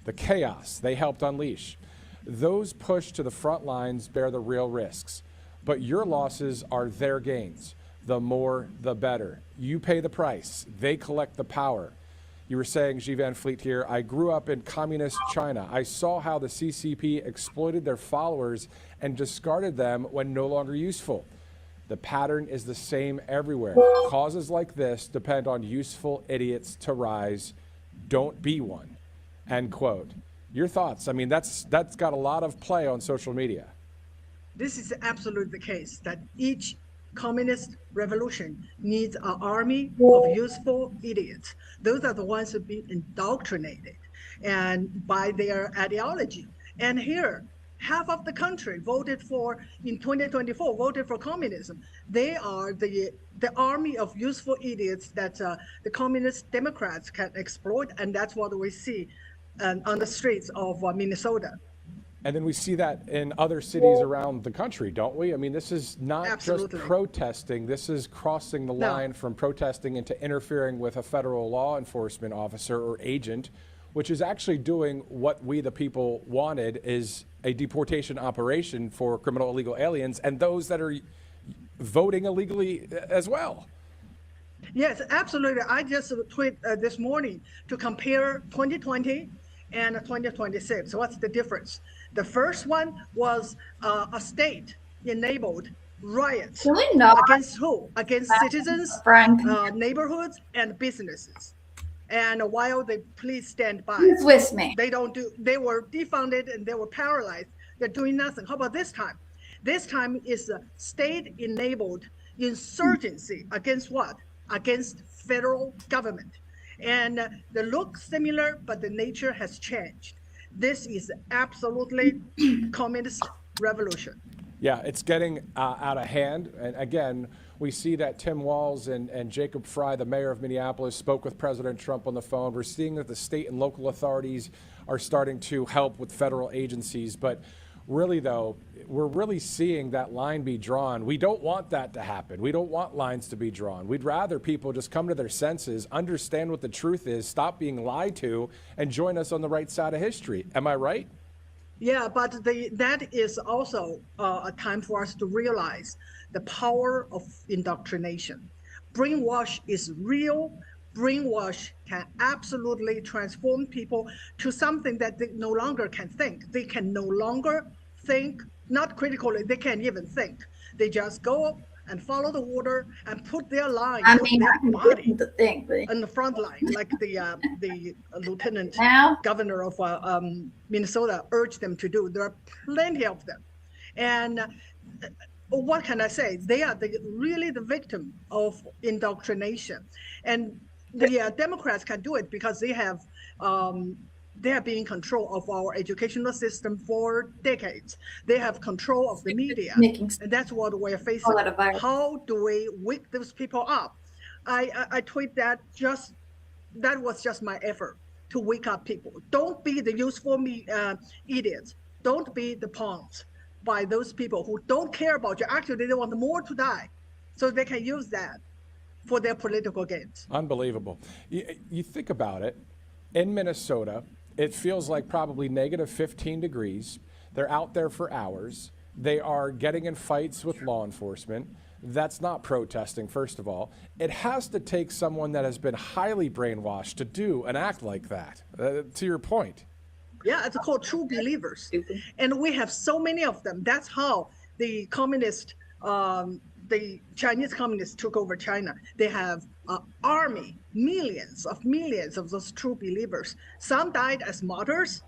the chaos they helped unleash. Those pushed to the front lines bear the real risks, but your losses are their gains. The more, the better. You pay the price. They collect the power." You were saying, G. Van Fleet here, I grew up in communist China. I saw how the CCP exploited their followers and discarded them when no longer useful. The pattern is the same everywhere. Causes like this depend on useful idiots to rise. Don't be one. End quote. Your thoughts? I mean, that's got a lot of play on social media. This is absolutely the case, that each communist revolution needs an army of useful idiots. Those are the ones who've been indoctrinated and by their ideology. And here, half of the country voted for, in 2024, voted for communism. They are the army of useful idiots that the communist Democrats can exploit, and that's what we see on the streets of Minnesota. And then we see that in other cities around the country, don't we? I mean, this is not Absolutely. just protesting. This is crossing the line from protesting into interfering with a federal law enforcement officer or agent, which is actually doing what we, the people, wanted, is a deportation operation for criminal illegal aliens and those that are voting illegally as well. Yes, absolutely. I just tweeted this morning to compare 2020 and 2026. So what's the difference? The first one was a state-enabled riots. Against who? Against citizens, neighborhoods, and businesses. And while the police stand by, Who's with me? they don't do. They were defunded and they were paralyzed. They're doing nothing. How about this time? This time is a state-enabled insurgency against what? Against federal government. And they look similar, but the nature has changed. This is absolutely communist revolution. Yeah, it's getting out of hand. And again, We see that Tim Walz and Jacob Fry, the mayor of Minneapolis, spoke with President Trump on the phone. We're seeing that the state and local authorities are starting to help with federal agencies. But really, though, we're really seeing that line be drawn. We don't want that to happen. We don't want lines to be drawn. We'd rather people just come to their senses, understand what the truth is, stop being lied to, and join us on the right side of history. Am I right? Yeah, but that is also a time for us to realize the power of indoctrination. Brainwash is real. Brainwash can absolutely transform people to something that they no longer can think. They can no longer think, not critically, they can't even think. They just go and follow the order and put their line, their body on the front line, like the lieutenant governor of Minnesota urged them to do. There are plenty of them. And what can I say? They are really the victim of indoctrination. And the Democrats can do it because they have been in control of our educational system for decades. They have control of the media, and that's what we're facing. How do we wake those people up? I tweet that that was just my effort to wake up people. Don't be the useful idiots. Don't be the pawns by those people who don't care about you. Actually, they want more to die, so they can use that for their political gains. Unbelievable. You think about it, in Minnesota, it feels like probably negative 15 degrees. They're out there for hours. They are getting in fights with law enforcement. That's not protesting, first of all. It has to take someone that has been highly brainwashed to do an act like that, to your point. Yeah, it's called true believers. And we have so many of them. That's how the Chinese communists took over China. They have an army, millions of those true believers. Some died as martyrs,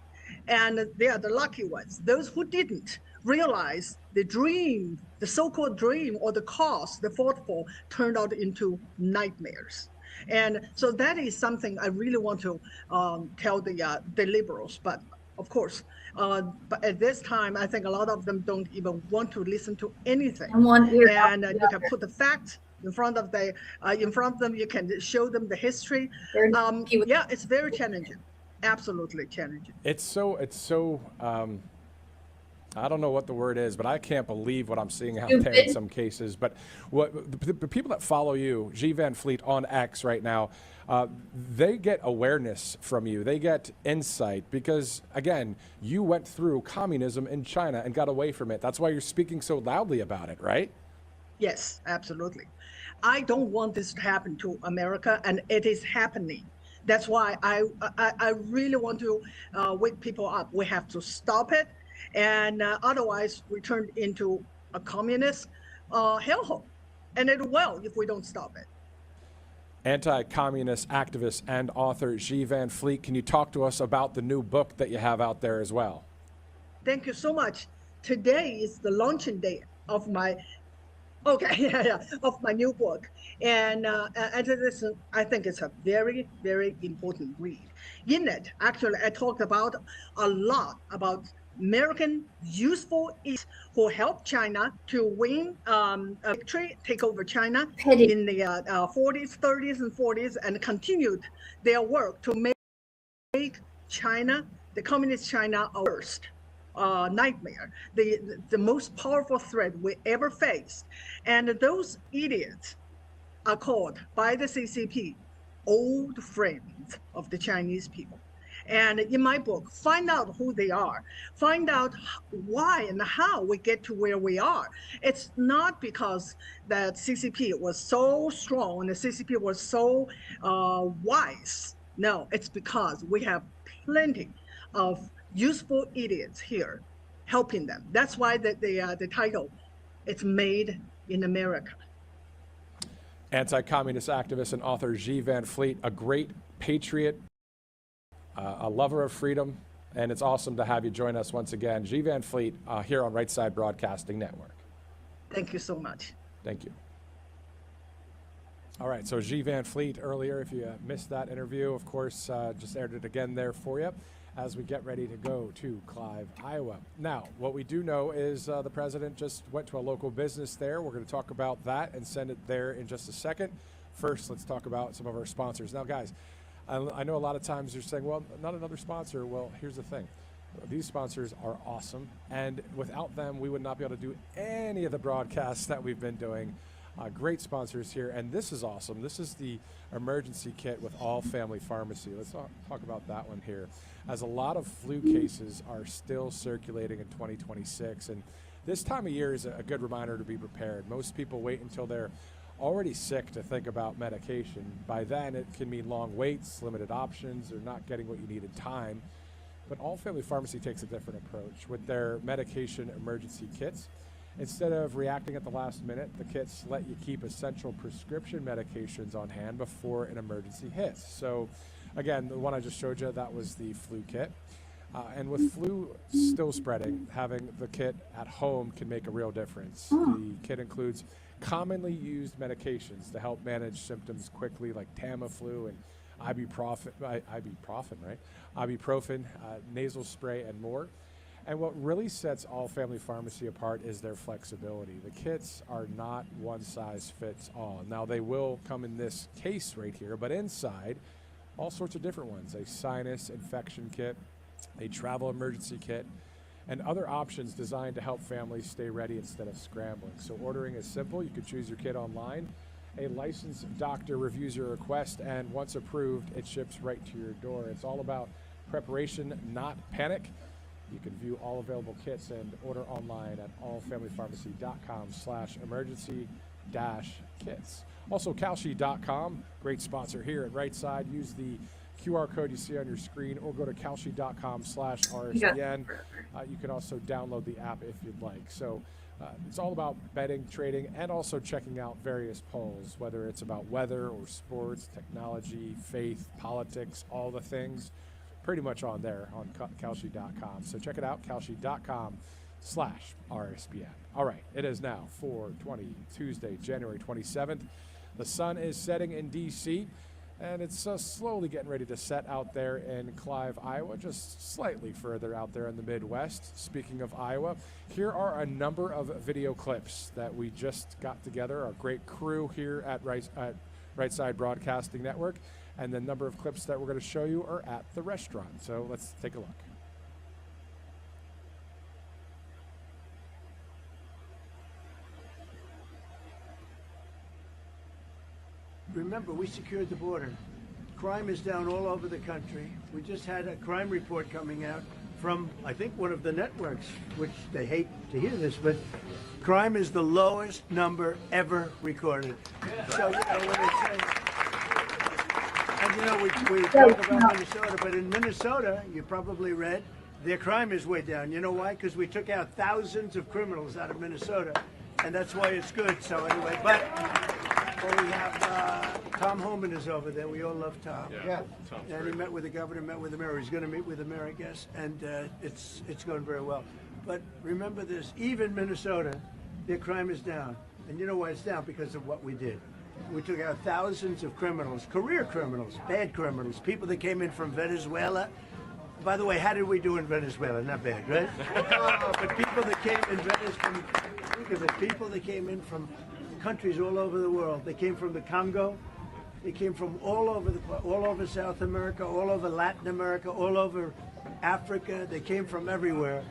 and they are the lucky ones. Those who didn't realize the dream, the so-called dream or the cause they fought for turned out into nightmares. And so that is something I really want to tell the liberals. But of course, but at this time, I think a lot of them don't even want to listen to anything. And you can put the facts in front of them. You can show them the history. Yeah, it's very challenging. Absolutely challenging. It's so. I don't know what the word is, but I can't believe what I'm seeing out there in some cases. But what the people that follow you, G. Van Fleet on X right now, they get awareness from you. They get insight because, again, you went through communism in China and got away from it. That's why you're speaking so loudly about it, right? Yes, absolutely. I don't want this to happen to America, and it is happening. That's why I really want to wake people up. We have to stop it. And otherwise, we turn into a communist hellhole. And it will if we don't stop it. Anti-communist activist and author G. Van Fleet, can you talk to us about the new book that you have out there as well? Thank you so much. Today is the launching day of my of my new book. And this, I think it's a very, very important read. In it, actually, I talked about a lot about American useful idiots who helped China to win a victory, take over China in the 40s, 30s, and 40s, and continued their work to make China, the communist China, our worst nightmare, the most powerful threat we ever faced. And those idiots are called by the CCP old friends of the Chinese people. And in my book, find out who they are, find out why and how we get to where we are. It's not because that CCP was so strong and the CCP was so wise. No, it's because we have plenty of useful idiots here helping them. That's why the title, it's Made in America. Anti-communist activist and author G. Van Fleet, a great patriot, a lover of freedom, and it's awesome to have you join us once again. G. Van Fleet here on Right Side Broadcasting Network. Thank you so much. Thank you. All right, so G. Van Fleet earlier, if you missed that interview, of course, just aired it again there for you. as we get ready to go to Clive, Iowa. Now, what we do know is the president just went to a local business there. We're going to talk about that and send it there in just a second. First, let's talk about some of our sponsors. Now, guys, I know a lot of times you're saying, well, not another sponsor. Well, here's the thing. These sponsors are awesome, and without them, we would not be able to do any of the broadcasts that we've been doing. Great sponsors here, and this is awesome. This is the emergency kit with All Family Pharmacy. Let's talk about that one here, as a lot of flu cases are still circulating in 2026, and this time of year is a good reminder to be prepared. Most people wait until they're already sick to think about medication. By then, it can mean long waits, limited options, or not getting what you need in time. But All Family Pharmacy takes a different approach with their medication emergency kits. Instead of reacting at the last minute, the kits let you keep essential prescription medications on hand before an emergency hits. So again, the one I just showed you, that was the flu kit. And with flu still spreading, having the kit at home can make a real difference. The kit includes commonly used medications to help manage symptoms quickly, like Tamiflu and ibuprofen, nasal spray, and more. And what really sets All Family Pharmacy apart is their flexibility. The kits are not one size fits all. Now, they will come in this case right here, but inside, all sorts of different ones. A sinus infection kit, a travel emergency kit, and other options designed to help families stay ready instead of scrambling. So ordering is simple. You can choose your kit online. A licensed doctor reviews your request, and once approved, it ships right to your door. It's all about preparation, not panic. You can view all available kits and order online at allfamilypharmacy.com/emergency-kits. Also, Kalshi.com, great sponsor here at Right Side. Use the QR code you see on your screen, or go to Kalshi.com/RSBN. You can also download the app if you'd like. So it's all about betting, trading, and also checking out various polls, whether it's about weather or sports, technology, faith, politics, all the things. Pretty much on there on Kalshi.com. So check it out, Kalshi.com/RSBN. All right, it is now 4:20, Tuesday, January 27th. The sun is setting in D.C., and it's slowly getting ready to set out there in Clive, Iowa, just slightly further out there in the Midwest. Speaking of Iowa, here are a number of video clips that we just got together, our great crew here at Right Side Broadcasting Network. And the number of clips that we're going to show you are at the restaurant. So let's take a look. Remember, we secured the border. Crime is down all over the country. We just had a crime report coming out from, I think, one of the networks, which they hate to hear this, but crime is the lowest number ever recorded. So, when it says, and we talk about Minnesota, but in Minnesota, you probably read, their crime is way down. You know why? Because we took out thousands of criminals out of Minnesota, and that's why it's good. So anyway, but we have Tom Homan is over there. We all love Tom. Yeah. And he met with the governor, met with the mayor. He's going to meet with the mayor, I guess, and it's going very well. But remember this, even Minnesota, their crime is down. And you know why it's down? Because of what we did. We took out thousands of criminals, career criminals, bad criminals, people that came in from Venezuela. By the way, how did we do in Venezuela? Not bad, right? But people that came in Venezuela, think of it, people that came in from countries all over the world. They came from the Congo. They came from all over South America, all over Latin America, all over Africa. They came from everywhere.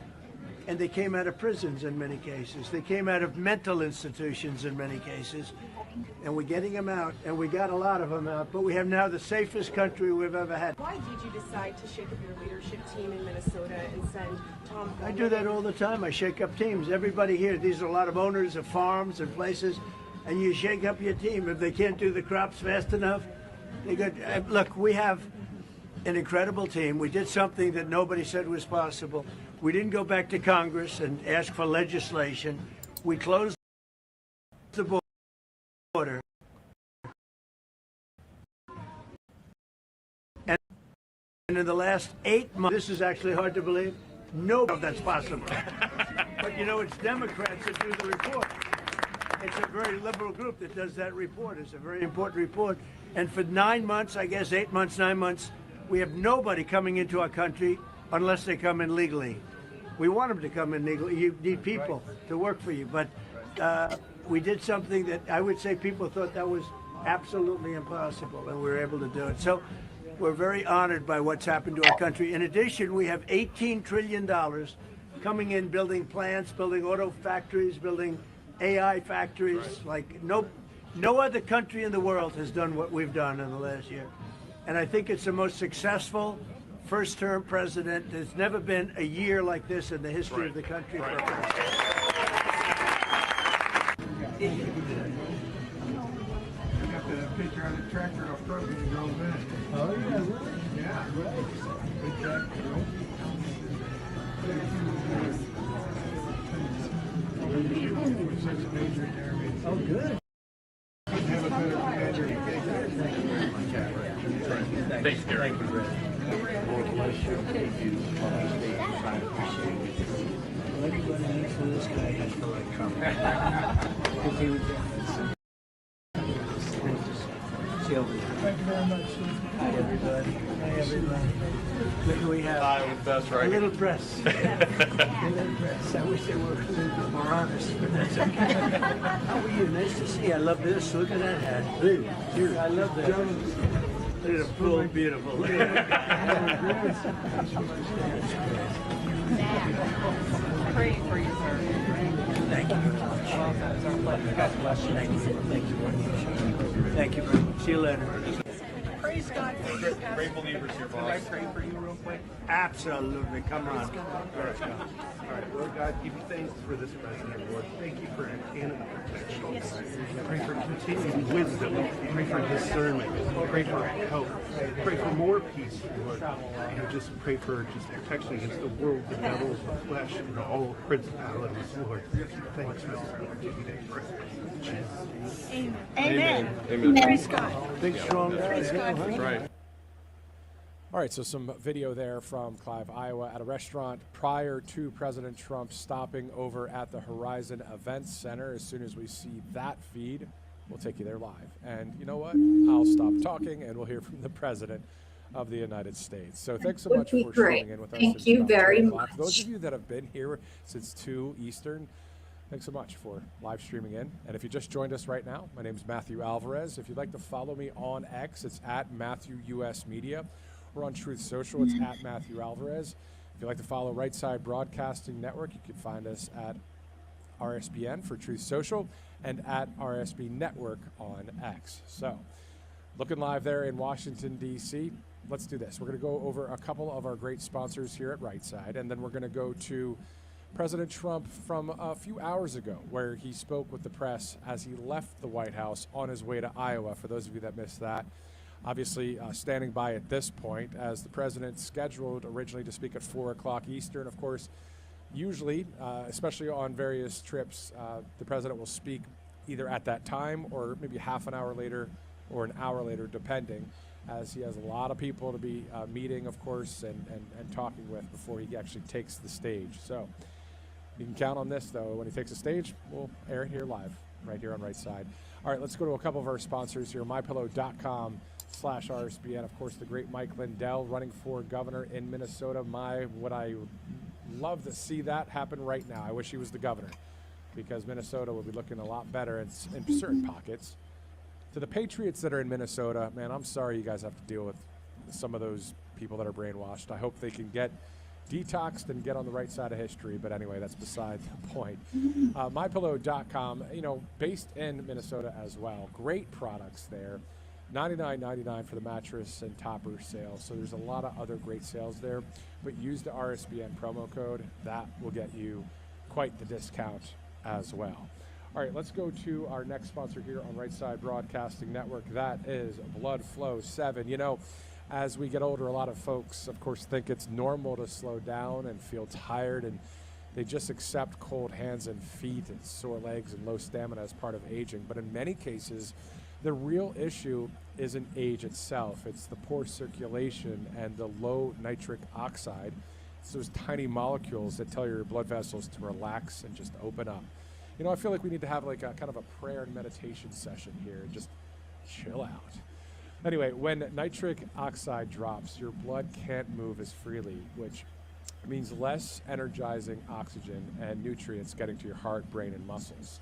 And they came out of prisons in many cases. They came out of mental institutions in many cases. And we're getting them out, and we got a lot of them out, but we have now the safest country we've ever had. Why did you decide to shake up your leadership team in Minnesota and send Tom Homan? I do that all the time. I shake up teams. Everybody here, these are a lot of owners of farms and places, and you shake up your team. If they can't do the crops fast enough, they got. Look, we have an incredible team. We did something that nobody said was possible. We didn't go back to Congress and ask for legislation. We closed the border. And in the last 8 months, this is actually hard to believe, nobody that's possible. But you know, it's Democrats that do the report. It's a very liberal group that does that report. It's a very important report. And for 9 months, I guess 8 months, 9 months, we have nobody coming into our country unless they come in legally. We want them to come in legally. You need people to work for you. But we did something that I would say people thought that was absolutely impossible, and we were able to do it. So we're very honored by what's happened to our country. In addition, we have $18 trillion coming in, building plants, building auto factories, building AI factories. Like no other country in the world has done what we've done in the last year. And I think it's the most successful first-term president. There's never been a year like this in the history of the country. For a president. Picture on the tractor off road when you drove in. Oh yeah, really? Yeah, right. Big tractor, right? Oh, good. Couldn't have a better commander. Thank you very much. Thanks, Gary. Thank you, Brad. God bless you. Thank you. I appreciate it. Everybody needs for this guy has to like Trump. Because he was Thank you very much. Hi, everybody. Hi, everybody. Look who we have. Hi, that's right. A little press. A little press. I wish they were a little bit more honest, but that's okay. How are you? Nice to see you. I love this. Look at that hat. Hey, here. I love that. Look at it. Full, beautiful. Look at that. Praying for you, sir. Thank you very much. God bless you. Thank you. Thank you very much. Thank you very much. See you later. Praise God for you. Great believers here, boss. Can I pray for you real quick? Absolutely. Come on. All right, Lord God, give you thanks for this president, Lord. Thank you for animal protection. Pray for continued wisdom. Pray for discernment. Pray for health. Pray for more peace, Lord. And just pray for just protection against the world, the devil, the flesh, and all principalities, Lord. Thanks for this opportunity. Amen. Amen. Amen. Praise God. Big, strong guy. Praise God for you. Right. All right, so some video there from Clive, Iowa, at a restaurant prior to President Trump stopping over at the Horizon Events Center. As soon as we see that feed, we'll take you there live. And you know what? I'll stop talking, and we'll hear from the President of the United States. So thanks so much for tuning in with us. Thank you very much. For those of you that have been here since 2 Eastern, thanks so much for live streaming in. And if you just joined us right now, my name is Matthew Alvarez. If you'd like to follow me on X, it's at Matthew US Media. We're on Truth Social. It's at Matthew Alvarez. If you'd like to follow Right Side Broadcasting Network, you can find us at RSBN for Truth Social and at RSB Network on X. So, looking live there in Washington, D.C., let's do this. We're going to go over a couple of our great sponsors here at Right Side, and then we're going to go to President Trump from a few hours ago, where he spoke with the press as he left the White House on his way to Iowa, for those of you that missed that. Obviously, standing by at this point, as the president scheduled originally to speak at 4 o'clock Eastern. Of course, usually, especially on various trips, the president will speak either at that time or maybe half an hour later or an hour later, depending, as he has a lot of people to be meeting, of course, and talking with before he actually takes the stage. So you can count on this, though. When he takes the stage, we'll air it here live, right here on Right Side. All right, let's go to a couple of our sponsors here. MyPillow.com/RSBN. Of course, the great Mike Lindell running for governor in Minnesota. Would I love to see that happen right now. I wish he was the governor, because Minnesota would be looking a lot better in certain pockets. To the patriots that are in Minnesota, man, I'm sorry you guys have to deal with some of those people that are brainwashed. I hope they can get detoxed and get on the right side of history. But anyway, that's beside the point. MyPillow.com, based in Minnesota as well. Great products there. $99.99 for the mattress and topper sales. So there's a lot of other great sales there. But use the RSBN promo code. That will get you quite the discount as well. All right, let's go to our next sponsor here on Right Side Broadcasting Network. That is Blood Flow 7. As we get older, a lot of folks, of course, think it's normal to slow down and feel tired, and they just accept cold hands and feet and sore legs and low stamina as part of aging. But in many cases, the real issue isn't age itself. It's the poor circulation and the low nitric oxide. It's those tiny molecules that tell your blood vessels to relax and just open up. I feel like we need to have like a kind of a prayer and meditation session here. Just chill out. Anyway, when nitric oxide drops, your blood can't move as freely, which It means less energizing oxygen and nutrients getting to your heart, brain, and muscles.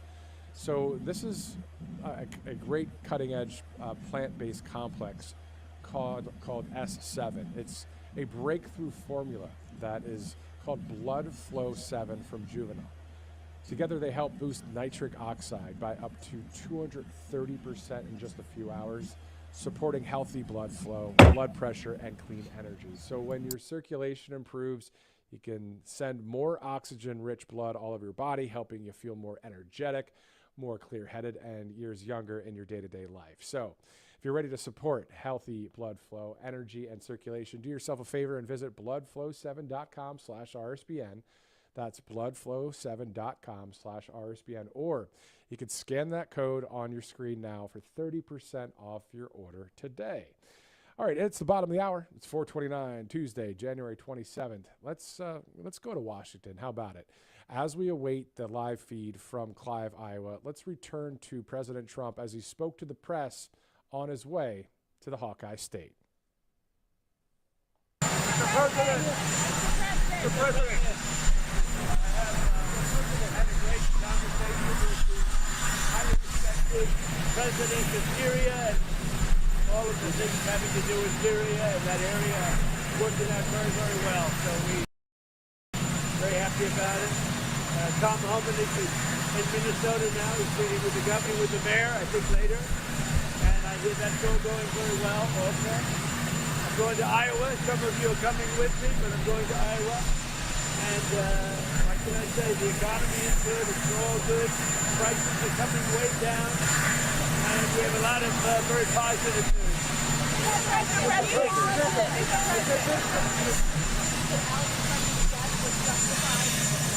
So this is a great cutting-edge plant-based complex called S7. It's a breakthrough formula that is called Blood Flow 7 from Juvenile. Together they help boost nitric oxide by up to 230% in just a few hours, supporting healthy blood flow, blood pressure, and clean energy. So when your circulation improves, you can send more oxygen-rich blood all over your body, helping you feel more energetic, more clear-headed, and years younger in your day-to-day life. So if you're ready to support healthy blood flow, energy, and circulation, do yourself a favor and visit bloodflow7.com/RSBN. That's bloodflow7.com/RSBN. Or you can scan that code on your screen now for 30% off your order today. All right, it's the bottom of the hour. It's 4:29, Tuesday, January 27th. Let's go to Washington. How about it? As we await the live feed from Clive, Iowa, let's return to President Trump as he spoke to the press on his way to the Hawkeye State. Mr. President, had a great conversation with the highly respected president of Syria and all of the things having to do with Syria and that area working out very, very well. So we're very happy about it. Tom Homan is in Minnesota now. He's meeting with the governor, with the mayor, I think later. And I hear that's all going very well also. I'm going to Iowa. Some of you are coming with me, but I'm going to Iowa. And what can I say? The economy is good. It's all good. Prices are coming way down. And we have a lot of very positive news.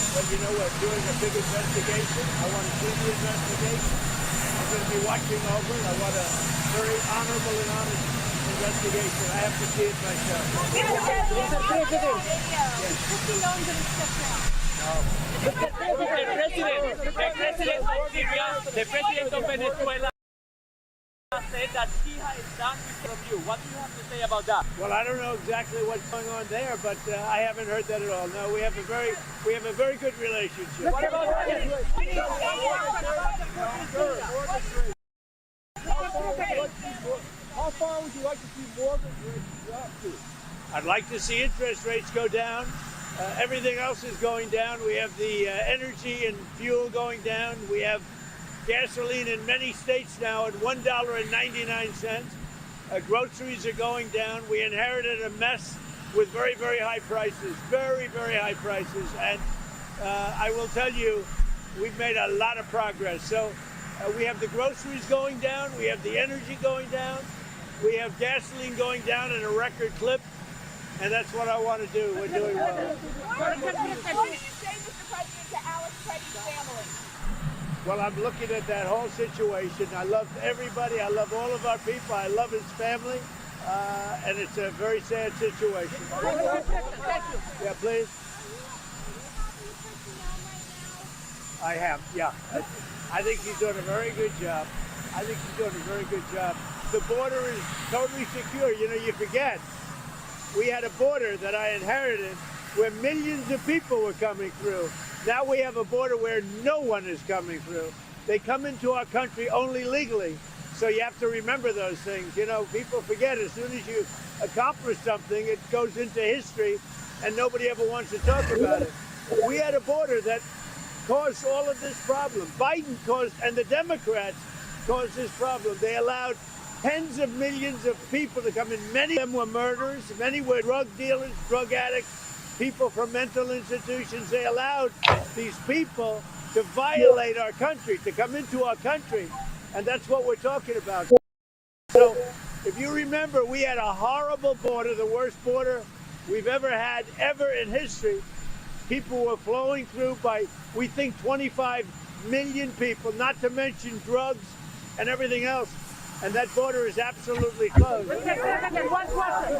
But you know, we're doing a big investigation. I want to see the investigation. I'm going to be watching over it. I want a very honorable and honest investigation. I have to see it myself. The president of Venezuela said that he is done from you. What do you have to say about that? Well, I don't know exactly what's going on there, but I haven't heard that at all. No, we have a very good relationship. What about how far would you like to see mortgage rates drop to? I'd like to see interest rates go down. Everything else is going down. We have the energy and fuel going down. We have gasoline in many states now at $1.99. Groceries are going down. We inherited a mess with very, very high prices, very, very high prices. And I will tell you, we've made a lot of progress. So we have the groceries going down. We have the energy going down. We have gasoline going down at a record clip. And that's what I want to do. We're doing well. What did you say, Mr. President, to Alex Craig's family? Well, I'm looking at that whole situation. I love everybody. I love all of our people. I love his family. And it's a very sad situation. Yeah, please. I have, yeah. I think he's doing a very good job. The border is totally secure. You know, you forget. We had a border that I inherited where millions of people were coming through. Now we have a border where no one is coming through. They come into our country only legally. So you have to remember those things. You know, people forget as soon as you accomplish something, it goes into history and nobody ever wants to talk about it. We had a border that caused all of this problem. Biden caused, and the Democrats caused this problem. They allowed tens of millions of people to come in. Many of them were murderers, many were drug dealers, drug addicts, people from mental institutions. They allowed these people to violate our country, to come into our country. And that's what we're talking about. So if you remember, we had a horrible border, the worst border we've ever had, ever in history. People were flowing through by, we think, 25 million people, not to mention drugs and everything else. And that border is absolutely closed. One question.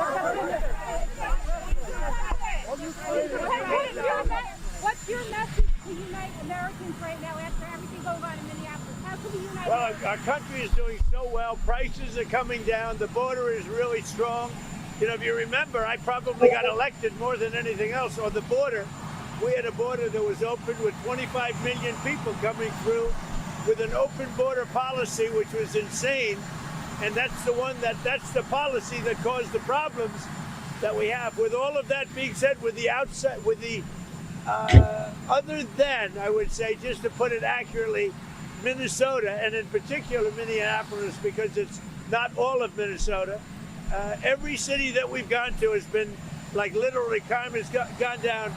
What's your message to unite Americans right now after everything going on in Minneapolis? How can we unite? Well, our country is doing so well. Prices are coming down. The border is really strong. You know, if you remember, I probably got elected more than anything else on the border. We had a border that was open with 25 million people coming through with an open border policy, which was insane. And that's the policy that caused the problems that we have. With all of that being said, other than, I would say, just to put it accurately, Minnesota, and in particular Minneapolis, because it's not all of Minnesota, every city that we've gone to has been, like, literally crime has gone down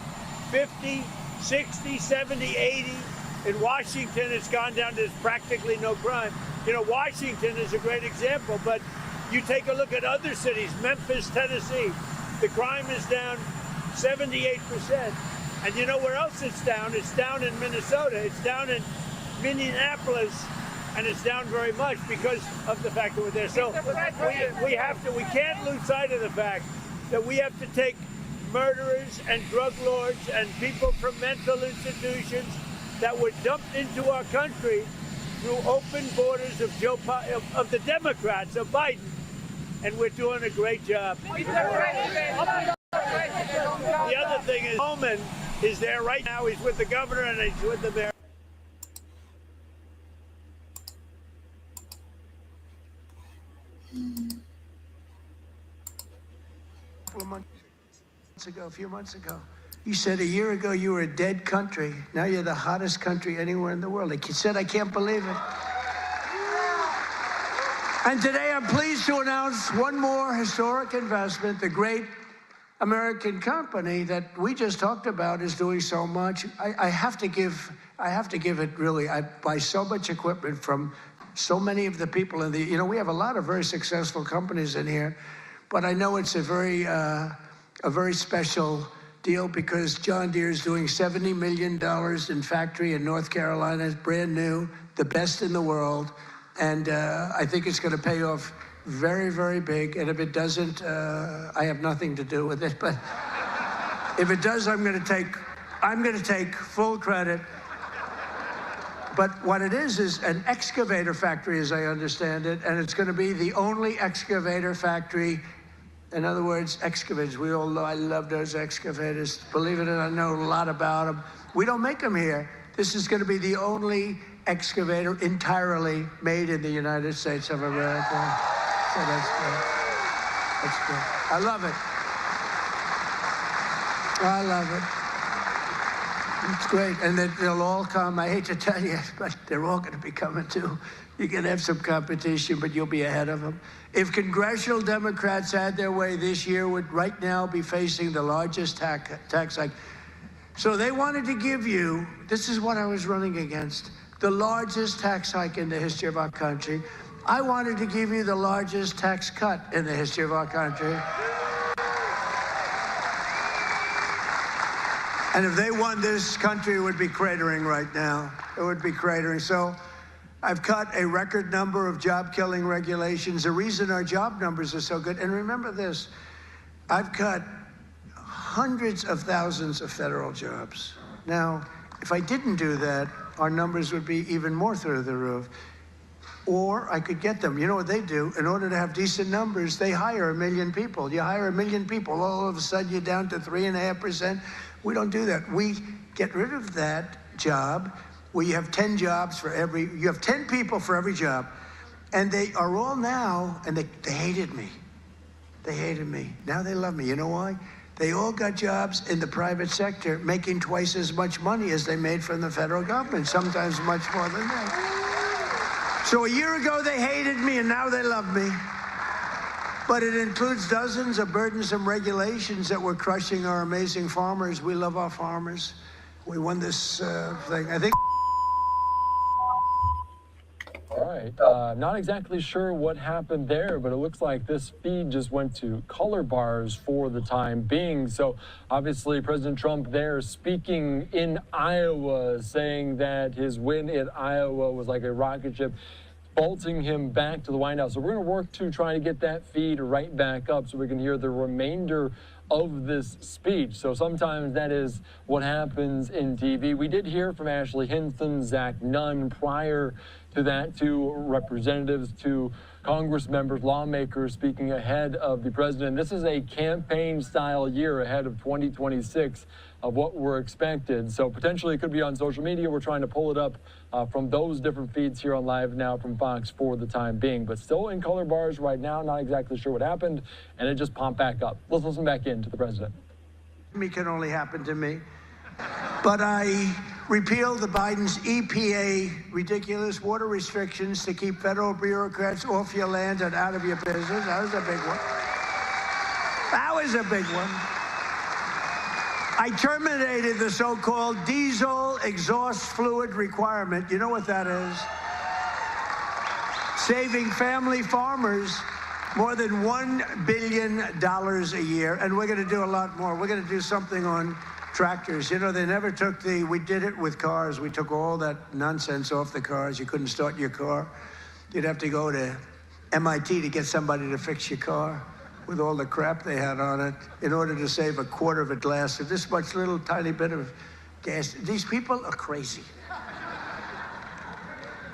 50, 60, 70, 80. In Washington, it's gone down to practically no crime. You know, Washington is a great example, but you take a look at other cities, Memphis, Tennessee, the crime is down 78%. And you know where else it's down? It's down in Minnesota. It's down in Minneapolis, and it's down very much because of the fact that we're there. So we can't lose sight of the fact that we have to take murderers and drug lords and people from mental institutions that were dumped into our country through open borders of the Democrats, of Biden, and we're doing a great job. The other thing is, Bowman is there right now. He's with the governor and he's with the mayor. A few months ago, you said a year ago you were a dead country. Now you're the hottest country anywhere in the world. He said, I can't believe it. And today I'm pleased to announce one more historic investment. The great American company that we just talked about is doing so much. I have to give it, really. I buy so much equipment from so many of the people in the, you know, we have a lot of very successful companies in here, but I know it's a very special deal because John Deere is doing $70 million in factory in North Carolina. It's brand new, the best in the world. And I think it's going to pay off very, very big. And if it doesn't, I have nothing to do with it. But if it does, I'm going to take full credit. But what it is an excavator factory, as I understand it. And it's going to be the only excavator factory. In other words, excavators. We all know I love those excavators. Believe it or not, I know a lot about them. We don't make them here. This is going to be the only excavator entirely made in the United States of America. So that's good. That's good. I love it. I love it. It's great. And they'll all come. I hate to tell you, but they're all going to be coming too. You're going to have some competition, but you'll be ahead of them. If congressional Democrats had their way this year, would right now be facing the largest tax hike. So they wanted to give you, this is what I was running against, the largest tax hike in the history of our country. I wanted to give you the largest tax cut in the history of our country. And if they won, this country would be cratering right now. It would be cratering. So I've cut a record number of job-killing regulations. The reason our job numbers are so good, and remember this, I've cut hundreds of thousands of federal jobs. Now, if I didn't do that, our numbers would be even more through the roof. Or I could get them. You know what they do? In order to have decent numbers, they hire 1 million people. You hire 1 million people, all of a sudden you're down to 3.5%. We don't do that. We get rid of that job where you have 10 jobs for you have 10 people for every job. And they are all now, and they hated me. They hated me. Now they love me. You know why? They all got jobs in the private sector, making twice as much money as they made from the federal government, sometimes much more than that. So a year ago, they hated me, and now they love me. But it includes dozens of burdensome regulations that were crushing our amazing farmers. We love our farmers. We won this thing. I think. All right. Not exactly sure what happened there, but it looks like this feed just went to color bars for the time being. So obviously President Trump there speaking in Iowa, saying that his win in Iowa was like a rocket ship, bolting him back to the White House. So we're going to work to try to get that feed right back up so we can hear the remainder of this speech. So sometimes that is what happens in TV. We did hear from Ashley Hinton, Zach Nunn prior to that, to representatives, to Congress members, lawmakers speaking ahead of the president. This is a campaign-style year ahead of 2026 of what we're expected. So potentially it could be on social media. We're trying to pull it up from those different feeds here on Live Now from Fox for the time being. But still in color bars right now, not exactly sure what happened, and it just popped back up. Let's listen back in to the president. It can only happen to me. But I repealed the Biden's EPA ridiculous water restrictions to keep federal bureaucrats off your land and out of your business. That was a big one. That was a big one. I terminated the so-called diesel exhaust fluid requirement. You know what that is? Saving family farmers more than $1 billion a year. And we're going to do a lot more. We're going to do something on tractors. You know, they never took we did it with cars. We took all that nonsense off the cars. You couldn't start your car. You'd have to go to MIT to get somebody to fix your car with all the crap they had on it in order to save a quarter of a glass of this much little tiny bit of gas. These people are crazy.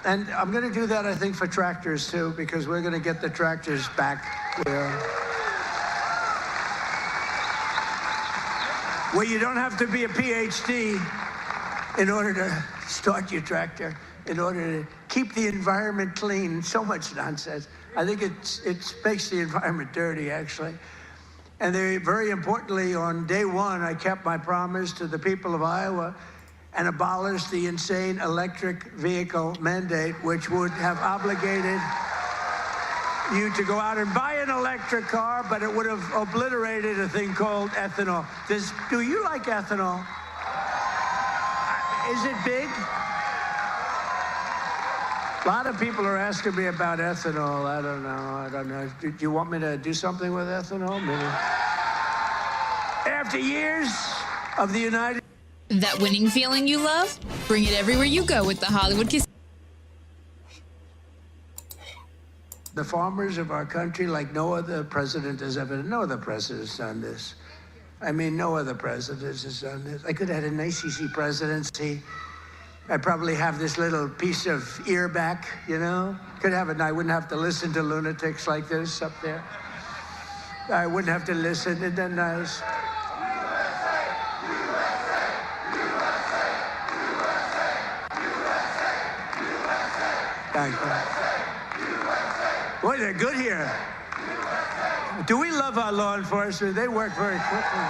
And I'm going to do that, I think, for tractors, too, because we're going to get the tractors back where you don't have to be a PhD in order to start your tractor, in order to keep the environment clean. So much nonsense. I think it makes the environment dirty, actually. And very importantly, on day one, I kept my promise to the people of Iowa and abolished the insane electric vehicle mandate, which would have obligated you to go out and buy an electric car, but it would have obliterated a thing called ethanol. Do you like ethanol? Is it big? A lot of people are asking me about ethanol. I don't know. Do you want me to do something with ethanol? Maybe. After years of the United... That winning feeling you love? Bring it everywhere you go with the Hollywood Casino. The farmers of our country, like no other president has ever, no other president has done this. I mean, no other president has done this. I could have had an ACC presidency. I'd probably have this little piece of ear back, you know? Could have it, and I wouldn't have to listen to lunatics like this up there. I wouldn't have to listen. Isn't that nice? Thank you. Boy, they're good here. Do we love our law enforcement? They work very quickly.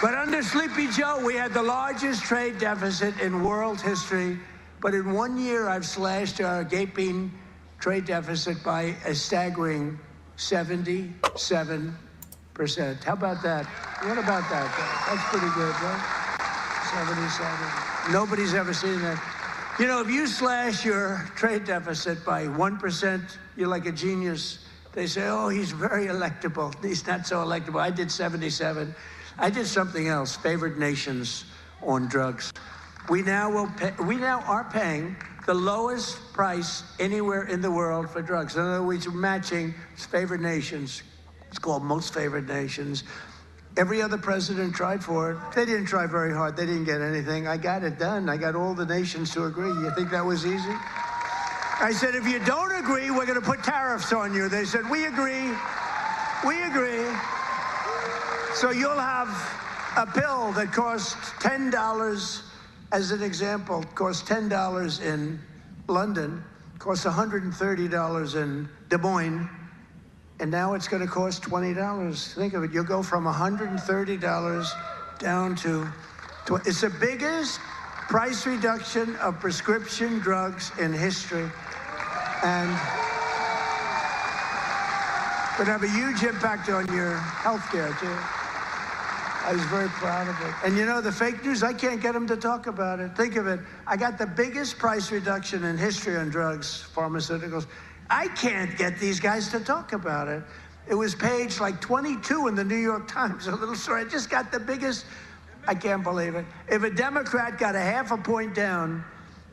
But under Sleepy Joe, we had the largest trade deficit in world history. But in 1 year, I've slashed our gaping trade deficit by a staggering 77%. How about that? What about that? That's pretty good, right? 77. Nobody's ever seen that. You know, if you slash your trade deficit by 1%, you're like a genius. They say, oh, he's very electable. He's not so electable. I did 77. I did something else, favored nations on drugs. We now are paying the lowest price anywhere in the world for drugs. In other words, we're matching favored nations. It's called most favored nations. Every other president tried for it. They didn't try very hard. They didn't get anything. I got it done. I got all the nations to agree. You think that was easy? I said, if you don't agree, we're going to put tariffs on you. They said, we agree. We agree. So you'll have a pill that costs $10, as an example, costs $10 in London, costs $130 in Des Moines, and now it's going to cost $20. Think of it. You'll go from $130 down to... It's the biggest price reduction of prescription drugs in history. And would have a huge impact on your health care, too. I was very proud of it. And you know, the fake news, I can't get them to talk about it. Think of it. I got the biggest price reduction in history on drugs, pharmaceuticals. I can't get these guys to talk about it. It was page like 22 in the New York Times, a little story. I just got the biggest, I can't believe it. If a Democrat got a half a point down,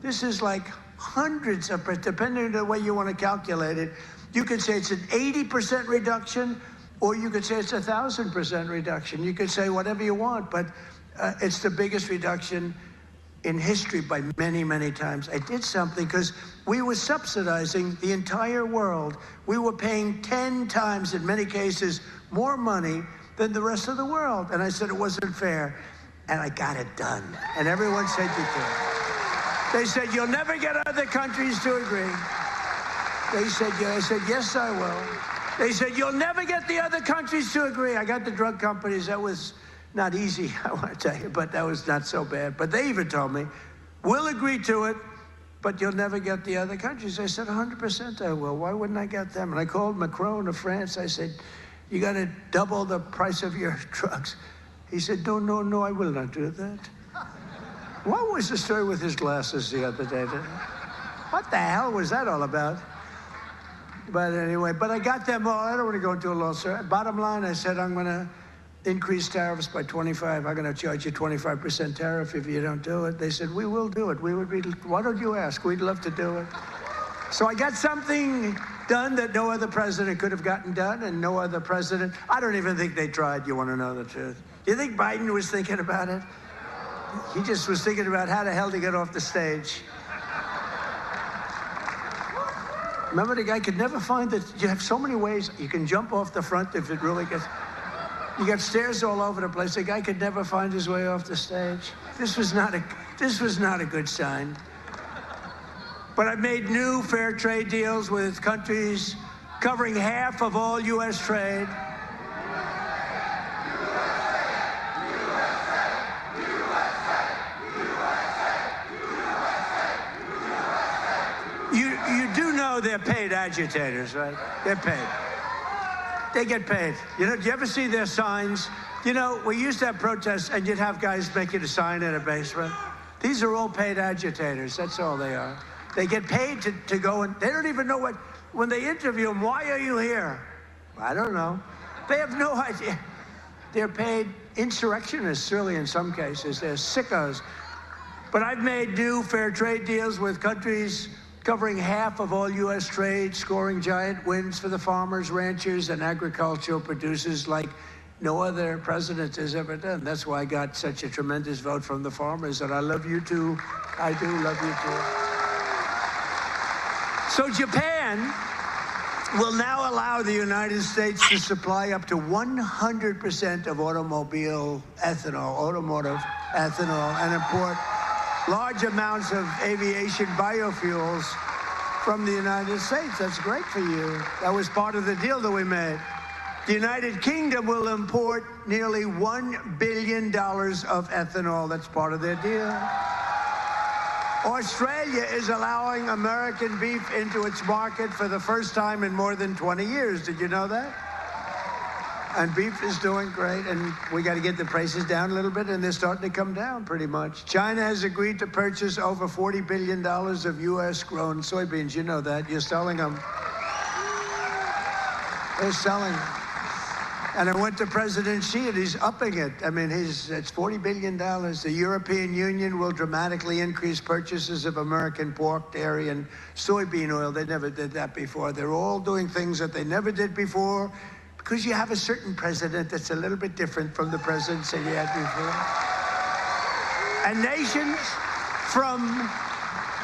this is like hundreds of, depending on the way you want to calculate it. You could say it's an 80% reduction, or you could say it's 1,000% reduction. You could say whatever you want, but it's the biggest reduction in history by many, many times. I did something because we were subsidizing the entire world. We were paying 10 times, in many cases, more money than the rest of the world. And I said it wasn't fair. And I got it done. And everyone said you could. They said, you'll never get other countries to agree. They said, yeah. I said, yes, I will. They said, you'll never get the other countries to agree. I got the drug companies. That was not easy, I want to tell you, but that was not so bad. But they even told me, we'll agree to it, but you'll never get the other countries. I said, 100% I will. Why wouldn't I get them? And I called Macron of France. I said, you got to double the price of your drugs. He said, no, no, no, I will not do that. What was the story with his glasses the other day? What the hell was that all about? But anyway, but I got them all. I don't want to go into a long story. Bottom line, I said, I'm going to increase tariffs by 25. I'm going to charge you 25% tariff if you don't do it. They said, we will do it. We would be, why don't you ask? We'd love to do it. So I got something done that no other president could have gotten done, and no other president, I don't even think they tried, you want to know the truth. Do you think Biden was thinking about it? He just was thinking about how the hell to get off the stage. Remember, the guy could never find that. You have so many ways. You can jump off the front if it really gets... You got stairs all over the place. The guy could never find his way off the stage. This was not a good sign. But I made new fair trade deals with countries covering half of all U.S. trade. You do know they're paid agitators, right? They're paid. They get paid. You know, do you ever see their signs? You know, we used to have protests, and you'd have guys making a sign in a basement. These are all paid agitators. That's all they are. They get paid to go, and they don't even know what, when they interview them, why are you here? I don't know. They have no idea. They're paid insurrectionists, really, in some cases. They're sickos. But I've made new fair trade deals with countries covering half of all U.S. trade, scoring giant wins for the farmers, ranchers, and agricultural producers like no other president has ever done. That's why I got such a tremendous vote from the farmers, and I love you too. I do love you too. So Japan will now allow the United States to supply up to 100% of automotive ethanol, and import large amounts of aviation biofuels from the United States. That's great for you. That was part of the deal that we made. The United Kingdom will import nearly $1 billion of ethanol. That's part of their deal. Australia is allowing American beef into its market for the first time in more than 20 years. Did you know that? And beef is doing great, and we got to get the prices down a little bit, and they're starting to come down pretty much. China has agreed to purchase over $40 billion of U.S.-grown soybeans. You know that. You're selling them. They're selling them. And I went to President Xi, and he's upping it. I mean, it's $40 billion. The European Union will dramatically increase purchases of American pork, dairy, and soybean oil. They never did that before. They're all doing things that they never did before, because you have a certain president that's a little bit different from the presidents that you had before. And nations from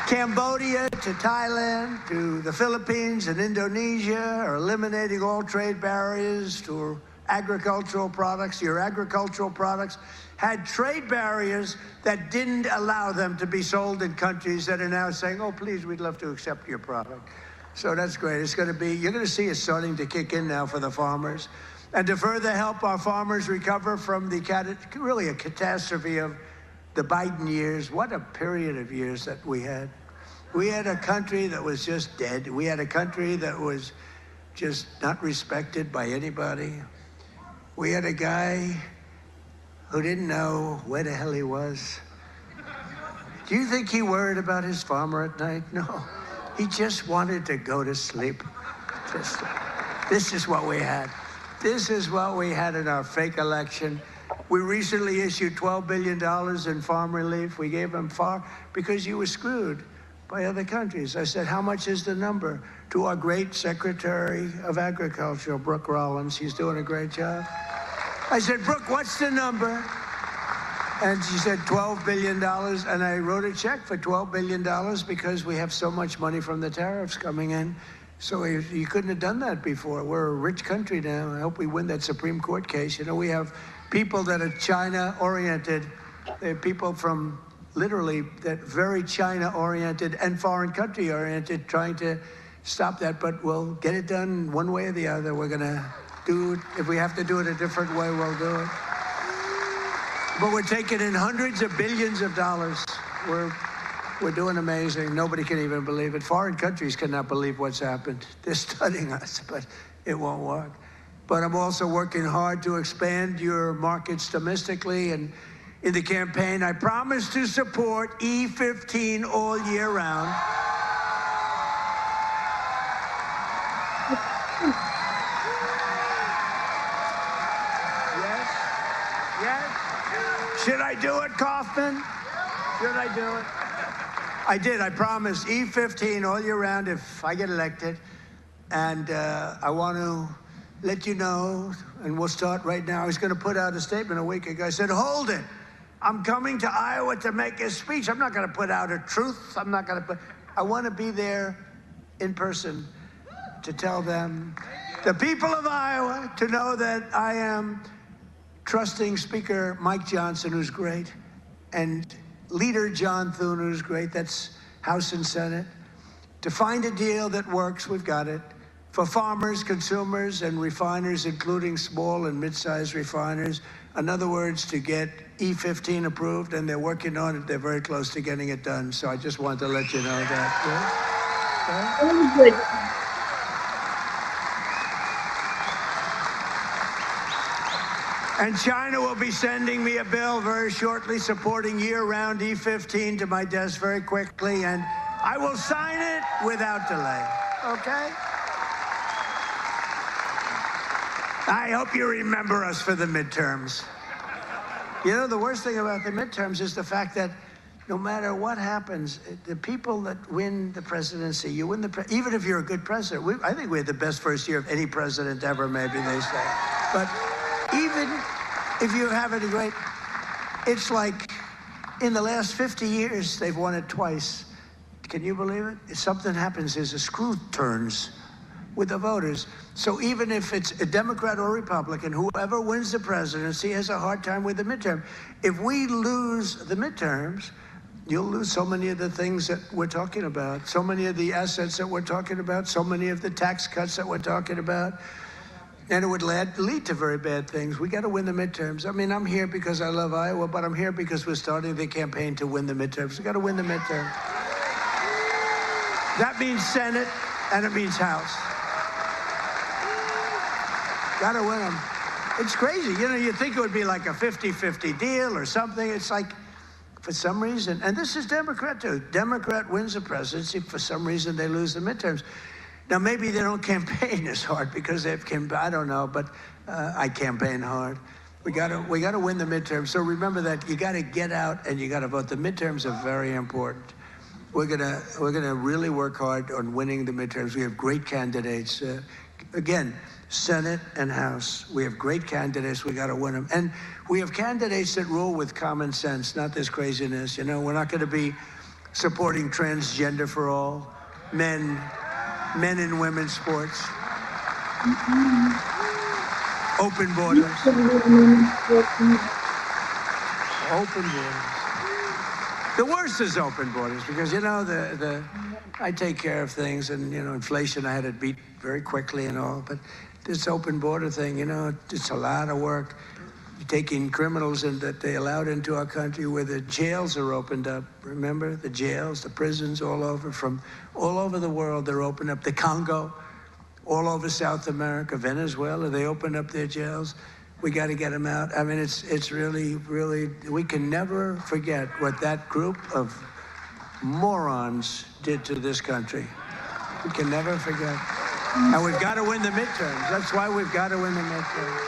Cambodia to Thailand to the Philippines and Indonesia are eliminating all trade barriers to agricultural products. Your agricultural products had trade barriers that didn't allow them to be sold in countries that are now saying, oh, please, we'd love to accept your product. So that's great. It's going to be, you're going to see it starting to kick in now for the farmers. And to further help our farmers recover from the really a catastrophe of the Biden years, what a period of years that we had. We had a country that was just dead. We had a country that was just not respected by anybody. We had a guy who didn't know where the hell he was. Do you think he worried about his farmer at night? No. He just wanted to go to sleep. This is what we had. This is what we had in our fake election. We recently issued $12 billion in farm relief. We gave them because you were screwed. by other countries. I said, how much is the number? To our great Secretary of Agriculture, Brooke Rollins. She's doing a great job. I said, Brooke, what's the number? And she said, $12 billion. And I wrote a check for $12 billion because we have so much money from the tariffs coming in. So you couldn't have done that before. We're a rich country now. I hope we win that Supreme Court case. You know, we have people that are China-oriented. They have people from literally that very China-oriented and foreign country-oriented trying to stop that. But we'll get it done one way or the other. We're going to do it. If we have to do it a different way, we'll do it. But we're taking in hundreds of billions of dollars. We're doing amazing. Nobody can even believe it. Foreign countries cannot believe what's happened. They're studying us, but it won't work. But I'm also working hard to expand your markets domestically. And in the campaign, I promise to support E15 all year round. Yes? Should I do it, Kaufman? Should I do it? I did. I promised E15 all year round if I get elected. And I want to let you know, and we'll start right now. I was going to put out a statement a week ago. I said, hold it. I'm coming to Iowa to make a speech. I'm not going to put out a truth. I'm not going to put... I want to be there in person to tell them, the people of Iowa, to know that I am trusting Speaker Mike Johnson, who's great, and Leader John Thune, who's great. That's House and Senate. To find a deal that works, we've got it. For farmers, consumers, and refiners, including small and mid-sized refiners. In other words, to get E15 approved, and they're working on it. They're very close to getting it done. So I just wanted to let you know that. Very good. And China will be sending me a bill very shortly supporting year-round E15 to my desk very quickly, and I will sign it without delay, okay? I hope you remember us for the midterms. You know, the worst thing about the midterms is the fact that no matter what happens, the people that win the presidency, you win the even if you're a good president. I think we had the best first year of any president ever, maybe they say. But even if you have any great, it's like in the last 50 years, they've won it twice. Can you believe it? If something happens, there's a screw turns with the voters. So even if it's a Democrat or Republican, whoever wins the presidency has a hard time with the midterm. If we lose the midterms, you'll lose so many of the things that we're talking about, so many of the assets that we're talking about, so many of the tax cuts that we're talking about. And it would lead to very bad things. We got to win the midterms. I mean, I'm here because I love Iowa, but I'm here because we're starting the campaign to win the midterms. We got to win the midterms. That means Senate, and it means House. Got to win them. It's crazy. You know, you'd think it would be like a 50-50 deal or something. It's like, for some reason, and this is Democrat too. Democrat wins the presidency. For some reason, they lose the midterms. Now, maybe they don't campaign as hard because they've campaigned, I don't know, but I campaign hard. We got to win the midterms. So remember that you got to get out and you got to vote. The midterms are very important. We're gonna really work hard on winning the midterms. We have great candidates. Again, Senate and House. We have great candidates. We got to win them. And we have candidates that rule with common sense, not this craziness. You know, we're not going to be supporting transgender for all, men and women's sports, open borders, open borders. The worst is open borders because, you know, I take care of things, and, you know, inflation I had it beat very quickly and all, but this open border thing, you know, it's a lot of work. Taking criminals in that they allowed into our country where the jails are opened up. Remember, the jails, the prisons all over, from all over the world, they're opened up. The Congo, all over South America, Venezuela, they opened up their jails. We got to get them out. I mean, it's really, really, we can never forget what that group of morons did to this country. We can never forget. And we've got to win the midterms. That's why we've got to win the midterms.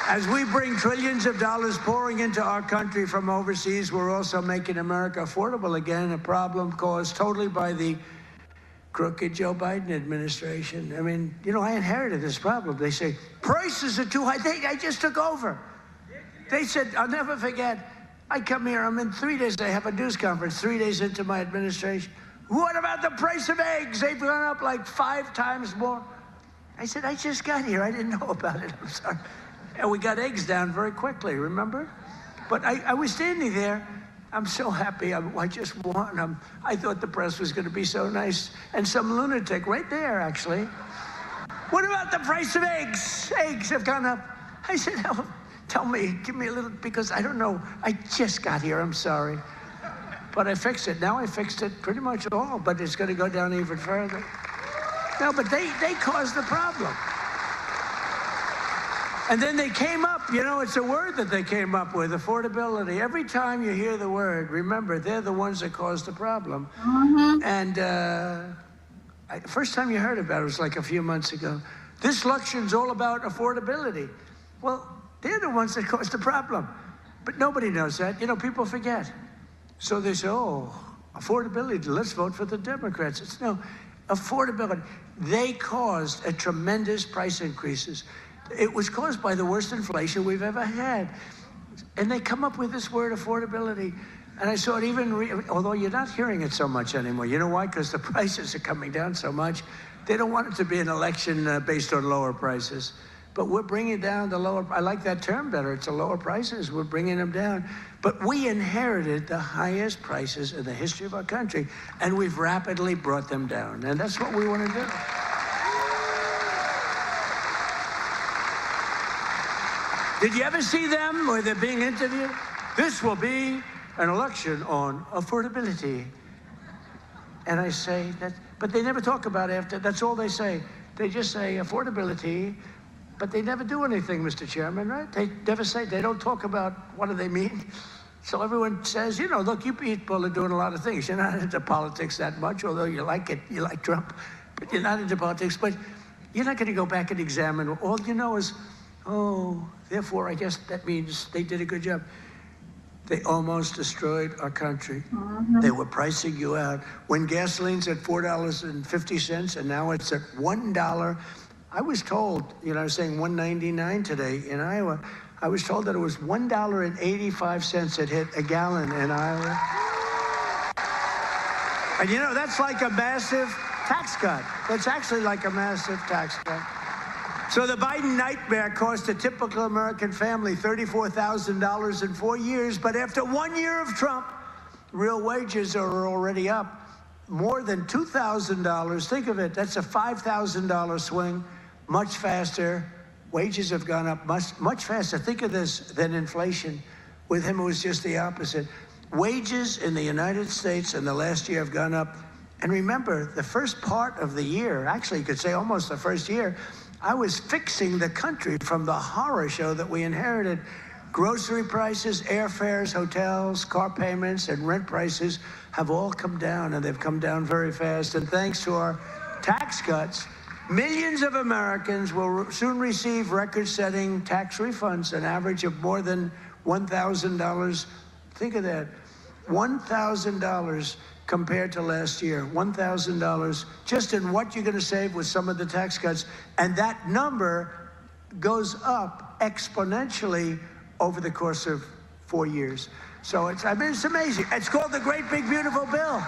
As we bring trillions of dollars pouring into our country from overseas, we're also making America affordable again, a problem caused totally by the crooked Joe Biden administration. I mean, you know, I inherited this problem. They say, prices are too high. I just took over. They said, I'll never forget, I come here, I'm in 3 days, I have a news conference 3 days into my administration. What about the price of eggs? They've gone up like 5 times more. I said, I just got here. I didn't know about it. I'm sorry. And we got eggs down very quickly, remember? But I was standing there. I'm so happy. I just won. I thought the press was going to be so nice. And some lunatic right there, actually. What about the price of eggs? Eggs have gone up. I said, oh, tell me, give me a little, because I don't know. I just got here. I'm sorry. But I fixed it. Now I fixed it pretty much all, but it's going to go down even further. No, but they caused the problem. And then they came up, you know, it's a word that they came up with, affordability. Every time you hear the word, remember, they're the ones that caused the problem. And first time you heard about it was like a few months ago. This election's all about affordability. Well, they're the ones that caused the problem. But nobody knows that. You know, people forget. So they say, oh, affordability, let's vote for the Democrats. It's no, affordability. They caused a tremendous price increases. It was caused by the worst inflation we've ever had. And they come up with this word, affordability. And I saw it even, although you're not hearing it so much anymore. You know why? Because the prices are coming down so much. They don't want it to be an election based on lower prices. But we're bringing down the lower, I like that term better. It's the lower prices. We're bringing them down. But we inherited the highest prices in the history of our country. And we've rapidly brought them down. And that's what we want to do. Did you ever see them where they're being interviewed? This will be an election on affordability. And I say that, but they never talk about it after. That's all they say. They just say affordability, but they never do anything, Mr. Chairman, right? They never say, they don't talk about what do they mean. So everyone says, you know, look, you people are doing a lot of things. You're not into politics that much, although you like it, you like Trump, but you're not into politics. But you're not going to go back and examine. All you know is, oh, therefore, I guess that means they did a good job. They almost destroyed our country. They were pricing you out. When gasoline's at $4.50 and now it's at $1, I was told, you know, I was saying $1.99 today in Iowa. I was told that it was $1.85 it hit a gallon in Iowa. And you know, that's like a massive tax cut. That's actually like a massive tax cut. So the Biden nightmare cost a typical American family $34,000 in 4 years, but after 1 year of Trump, real wages are already up more than $2,000. Think of it, that's a $5,000 swing, much faster. Wages have gone up much faster. Think of this than inflation. With him, it was just the opposite. Wages in the United States in the last year have gone up. And remember, the first part of the year, actually you could say almost the first year, I was fixing the country from the horror show that we inherited. Grocery prices, airfares, hotels, car payments, and rent prices have all come down, and they've come down very fast. And thanks to our tax cuts, millions of Americans will soon receive record-setting tax refunds, an average of more than $1,000. Think of that, $1,000 compared to last year, $1,000 just in what you're going to save with some of the tax cuts. And that number goes up exponentially over the course of 4 years. So it's amazing. It's called the Great Big Beautiful Bill.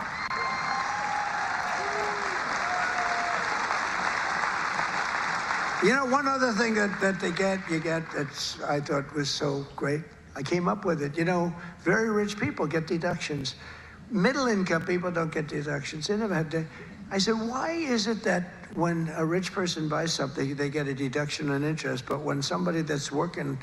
You know, one other thing that you get that's I thought was so great, I came up with it. You know, very rich people get deductions. Middle-income people don't get deductions. They never had to. I said, why is it that when a rich person buys something, they get a deduction on interest, but when somebody that's working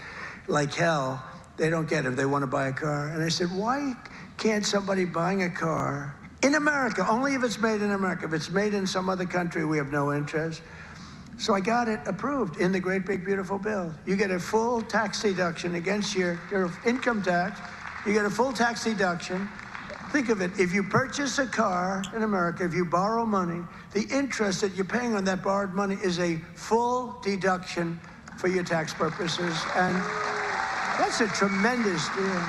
like hell, they don't get it if they want to buy a car? And I said, why can't somebody buying a car in America, only if it's made in America, if it's made in some other country, we have no interest. So I got it approved in the Great Big Beautiful Bill. You get a full tax deduction against your income tax. You get a full tax deduction. Think of it, if you purchase a car in America, if you borrow money, the interest that you're paying on that borrowed money is a full deduction for your tax purposes. And that's a tremendous deal.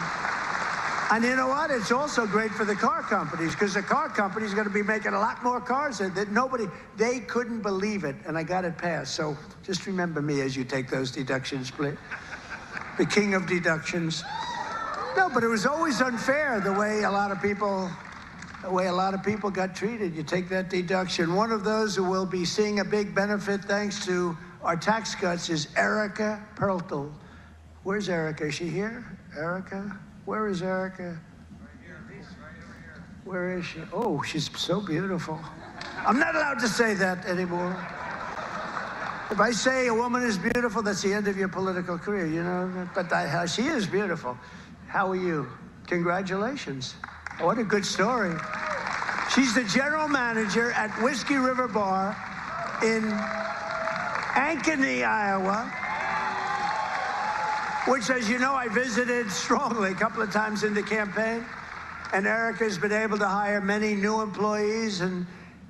And you know what? It's also great for the car companies, because the car companies are going to be making a lot more cars that they couldn't believe it. And I got it passed. So just remember me as you take those deductions, please. The king of deductions. No, but it was always unfair the way a lot of people got treated. You take that deduction. One of those who will be seeing a big benefit thanks to our tax cuts is Erica Perltel. Where's Erica? Is she here? Erica? Where is Erica? Where is she? Oh, she's so beautiful. I'm not allowed to say that anymore. If I say a woman is beautiful, that's the end of your political career, you know? But she is beautiful. How are you? Congratulations. What a good story. She's the general manager at Whiskey River Bar in Ankeny, Iowa, which, as you know, I visited strongly a couple of times in the campaign. And Erica's been able to hire many new employees, and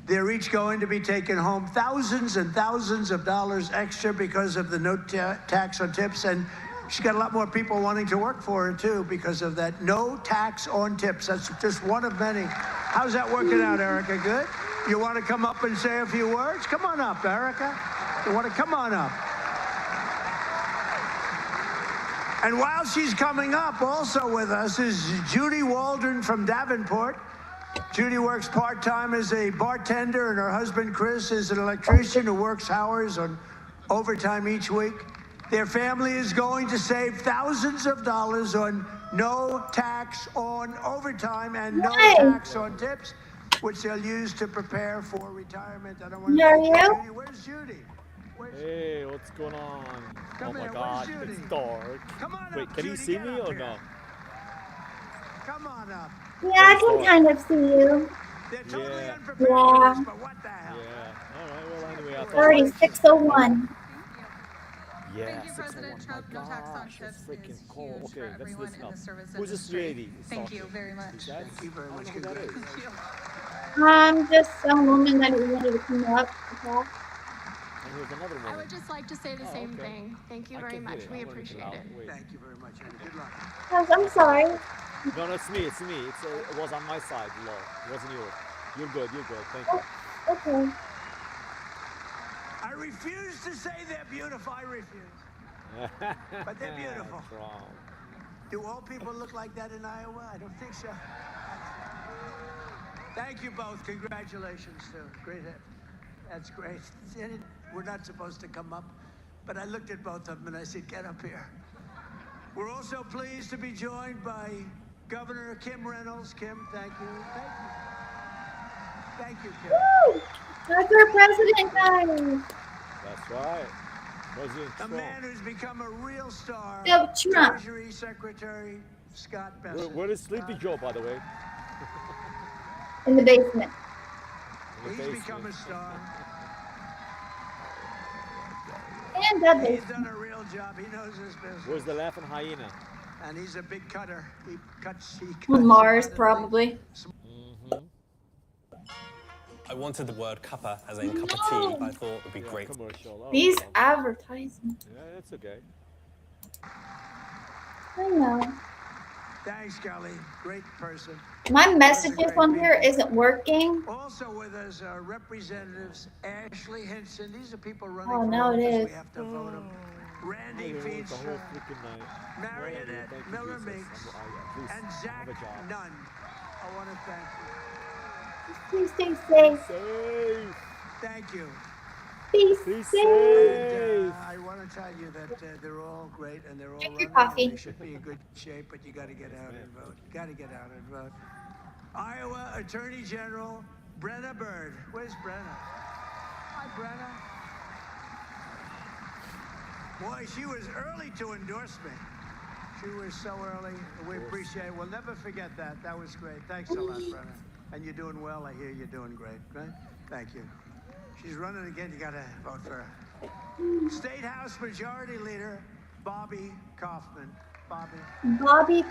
they're each going to be taking home thousands and thousands of dollars extra because of the no tax on tips. And she's got a lot more people wanting to work for her, too, because of that no tax on tips. That's just one of many. How's that working out, Erica? Good? You want to come up and say a few words? Come on up, Erica. You want to come on up? And while she's coming up, also with us is Judy Waldron from Davenport. Judy works part-time as a bartender, and her husband, Chris, is an electrician who works hours on overtime each week. Their family is going to save thousands of dollars on no tax on overtime and no tax on tips, which they'll use to prepare for retirement. I don't want to Judy. Where's Judy? Hey, what's going on? Come oh my here. God, Judy? it's dark. Come on Wait, up, can Judy, you see get me up or here. no? Come on up. Yeah, I can kind of see you. They're totally Yeah. unprepared for this, but what the hell? Yeah. All right. Well, anyway, I thought. Already 6:01. Yeah. Thank you, President Trump. No tax on Gosh, tips that's freaking is cool. huge Okay, for let's everyone listen in up. the service Who's this industry. lady? Thank you very much. Thank you very much. Who that is? Just some woman that wanted to come up to talk. And here's another one. I would just like to say the same thing. Thank you very much. We appreciate it. Thank you very much, and good luck. I'm sorry. No, it's me. It's me. It was on my side, Law. It wasn't yours. You're good. You're good. Thank you. Okay. I refuse to say they're beautiful. I refuse. But they're beautiful. Do all people look like that in Iowa? I don't think so. Thank you both. Congratulations, too. Great. That's great. We're not supposed to come up, but I looked at both of them and I said, get up here. We're also pleased to be joined by Governor Kim Reynolds. Kim, thank you. Thank you, Kim. Woo! That's our president, guys. That's right. President Trump. A man who's become a real star. Go Trump. Treasury Secretary Scott Bessent. Where is Sleepy Joe, by the way? In the basement. He's become a star. And that He's basement. done a real job. He knows his business. Where's the laughing hyena? And he's a big cutter. He cuts On Mars, probably. I wanted the word cuppa as in cup of tea. I thought it would be great. Commercial. These advertisements. Yeah, that's okay. I know. Thanks, Kelly. Great person. My messages on here isn't working. Also with us are Representatives Ashley Hinson. These are people running Oh, for no, it office. is. We have to vote them. Randy Feenstra, Marionette Miller Meeks, and Zach Nunn. I want to thank you. Please stay safe. Safe. Thank you. Be safe. And, I want to tell you that they're all great and they're all Drink your running. coffee. They should be in good shape, but you got to get out and vote. Got to get out and vote. Iowa Attorney General Brenna Bird. Where's Brenna? Hi, Brenna. Boy, she was early to endorse me. She was so early. We appreciate it. We'll never forget that. That was great. Thanks a lot, Brenna. And you're doing well. I hear you're doing great, right? Thank you. She's running again. You got to vote for her. State House Majority Leader Bobby Kaufman. Bobby.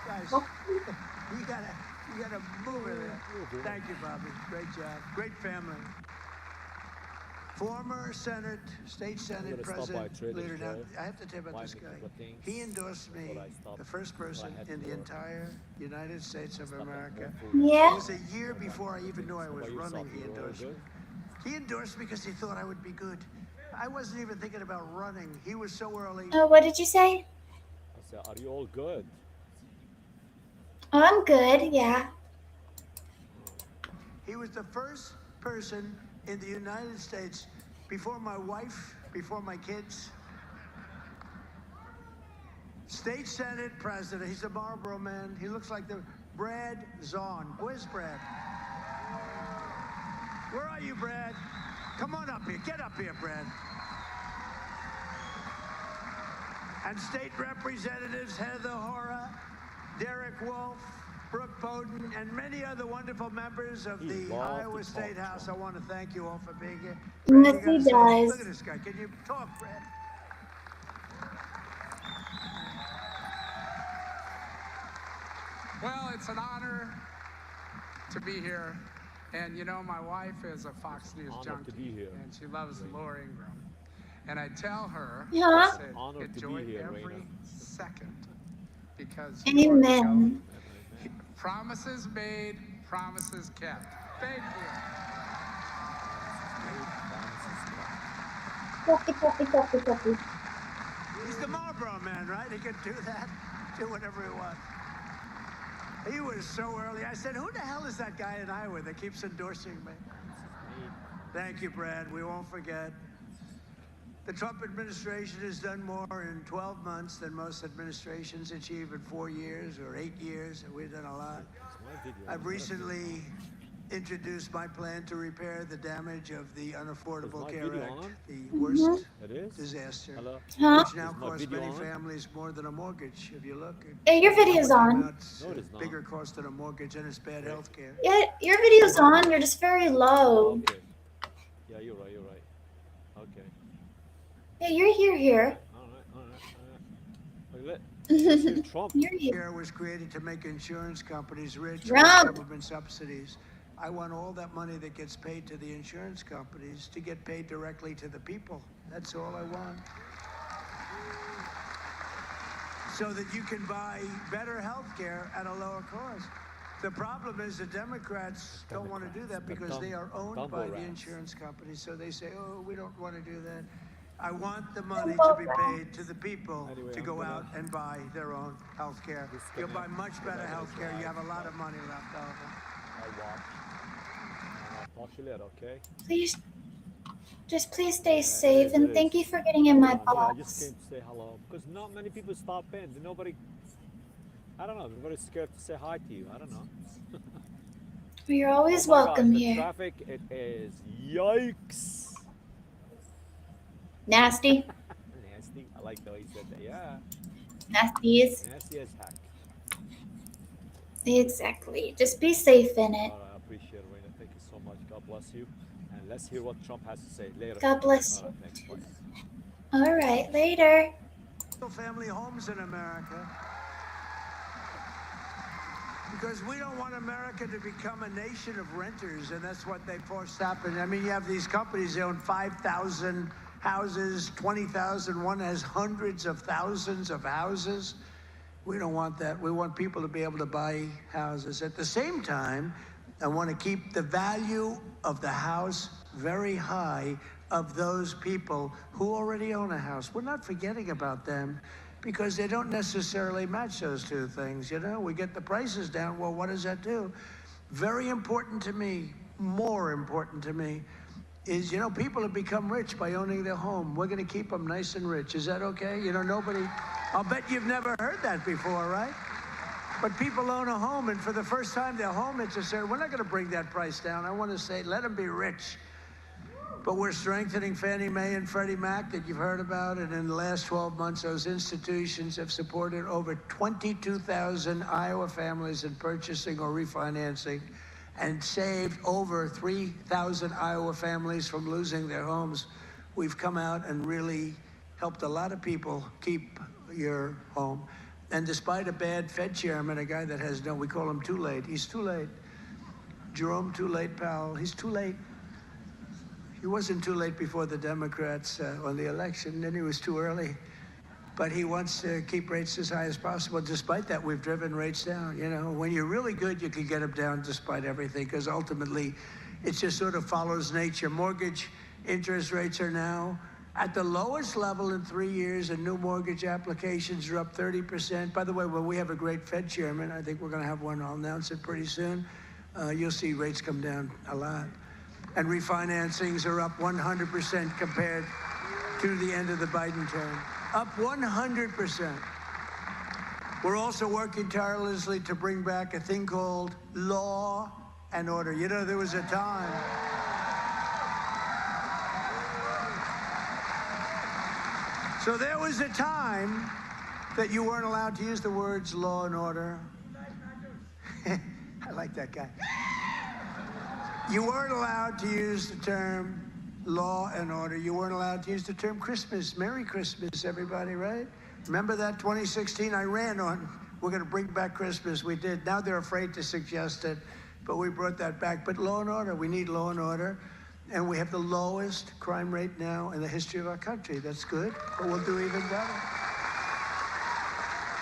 Guys, you gotta move it there. Thank you, Bobby. Great job. Great family. Former state Senate President leader. Now, I have to tell you about this guy. He endorsed me, the first person in the entire United States of America. Yeah. It was a year before I even knew I was running, he endorsed me. He endorsed me because he thought I would be good. I wasn't even thinking about running. He was so early. Oh, what did you say? I said, are you all good? Oh, I'm good, yeah. He was the first person in the United States, before my wife, before my kids. State Senate President. He's a Marlboro man. He looks like the Brad Zahn. Where's Brad? Where are you, Brad? Come on up here. Get up here, Brad. And state representatives Heather Hora, Derek Wolf, Brooke Bowden, and many other wonderful members of the Iowa State House. I want to thank you all for being here. Yes, he does. Look at this guy. Can you talk, Brad? Well, it's an honor to be here. And you know, my wife is a Fox News junkie, and she loves Laura Ingraham. And I tell her, I said, enjoy every second, because you are the GOAT. Promises made, promises kept. Thank you. Coffee. He's the Marlboro man, right? He can do that, do whatever he wants. He was so early. I said, who the hell is that guy in Iowa that keeps endorsing me? Thank you, Brad. We won't forget. The Trump administration has done more in 12 months than most administrations achieve in 4 years or 8 years. We've done a lot. I've recently introduced my plan to repair the damage of the Unaffordable Care Act, the worst disaster, which now costs many families more than a mortgage. If you look, Your video's on. It's bigger cost than a mortgage, and it's bad health care. Yeah, your video's on. You're just very low. Okay. Yeah, you're right. Okay. Yeah, you're here. Trump. Care was created to make insurance companies rich with government subsidies. I want all that money that gets paid to the insurance companies to get paid directly to the people. That's all I want. So that you can buy better health care at a lower cost. The problem is the Democrats don't want to do that because they are owned by the insurance companies. So they say, oh, we don't want to do that. I want the money to be paid to the people to go out and buy their own health care. You'll buy much better health care. You have a lot of money left over. I'll talk to you later, okay? Please stay safe, and thank you for getting in my box. I just came to say hello because not many people stop in. Nobody, I don't know. Everybody's scared to say hi to you. I don't know. You're always welcome the here. Traffic, it is yikes. Nasty. Nasty. I like the way you said that. Yeah. Nasty as heck. Exactly. Just be safe in it. All right, I appreciate it, Raina. Thank you so much. God bless you. And let's hear what Trump has to say later. God bless you. Thanks, bye. All right, later. Family homes in America. Because we don't want America to become a nation of renters, and that's what they forced happen. I mean, you have these companies, they own 5,000 houses, 20,000. One has hundreds of thousands of houses. We don't want that. We want people to be able to buy houses. At the same time, I want to keep the value of the house very high of those people who already own a house. We're not forgetting about them because they don't necessarily match those two things. You know, we get the prices down. Well, what does that do? Very important to me, more important to me, is, you know, people have become rich by owning their home. We're going to keep them nice and rich. Is that okay? You know, nobody, I'll bet you've never heard that before, right? But people own a home, and for the first time, their home interest, we're not going to bring that price down. I want to say, let them be rich. But we're strengthening Fannie Mae and Freddie Mac that you've heard about, and in the last 12 months, those institutions have supported over 22,000 Iowa families in purchasing or refinancing, and saved over 3,000 Iowa families from losing their homes. We've come out and really helped a lot of people keep your home. And despite a bad Fed chairman, a guy that has no, we call him too late. He's too late. Jerome Too Late Powell, he's too late. he wasn't too late before the Democrats on the election, and he was too early. But he wants to keep rates as high as possible. Despite that, we've driven rates down. You know, when you're really good, you can get them down despite everything, because ultimately, it just sort of follows nature. Mortgage interest rates are now at the lowest level in 3 years, and new mortgage applications are up 30%. By the way, well, we have a great Fed chairman. I think we're going to have one. I'll announce it pretty soon. You'll see rates come down a lot. And refinancings are up 100% compared to the end of the Biden term. Up 100%. We're also working tirelessly to bring back a thing called law and order. You know, there was a time. So there was a time that you weren't allowed to use the words law and order. I like that guy. You weren't allowed to use the term law and order. You weren't allowed to use the term Christmas. Merry Christmas, everybody, right? Remember that 2016? I ran on, we're going to bring back Christmas. We did. Now they're afraid to suggest it, but we brought that back. But law and order, we need law and order. And we have the lowest crime rate now in the history of our country. That's good, but we'll do even better.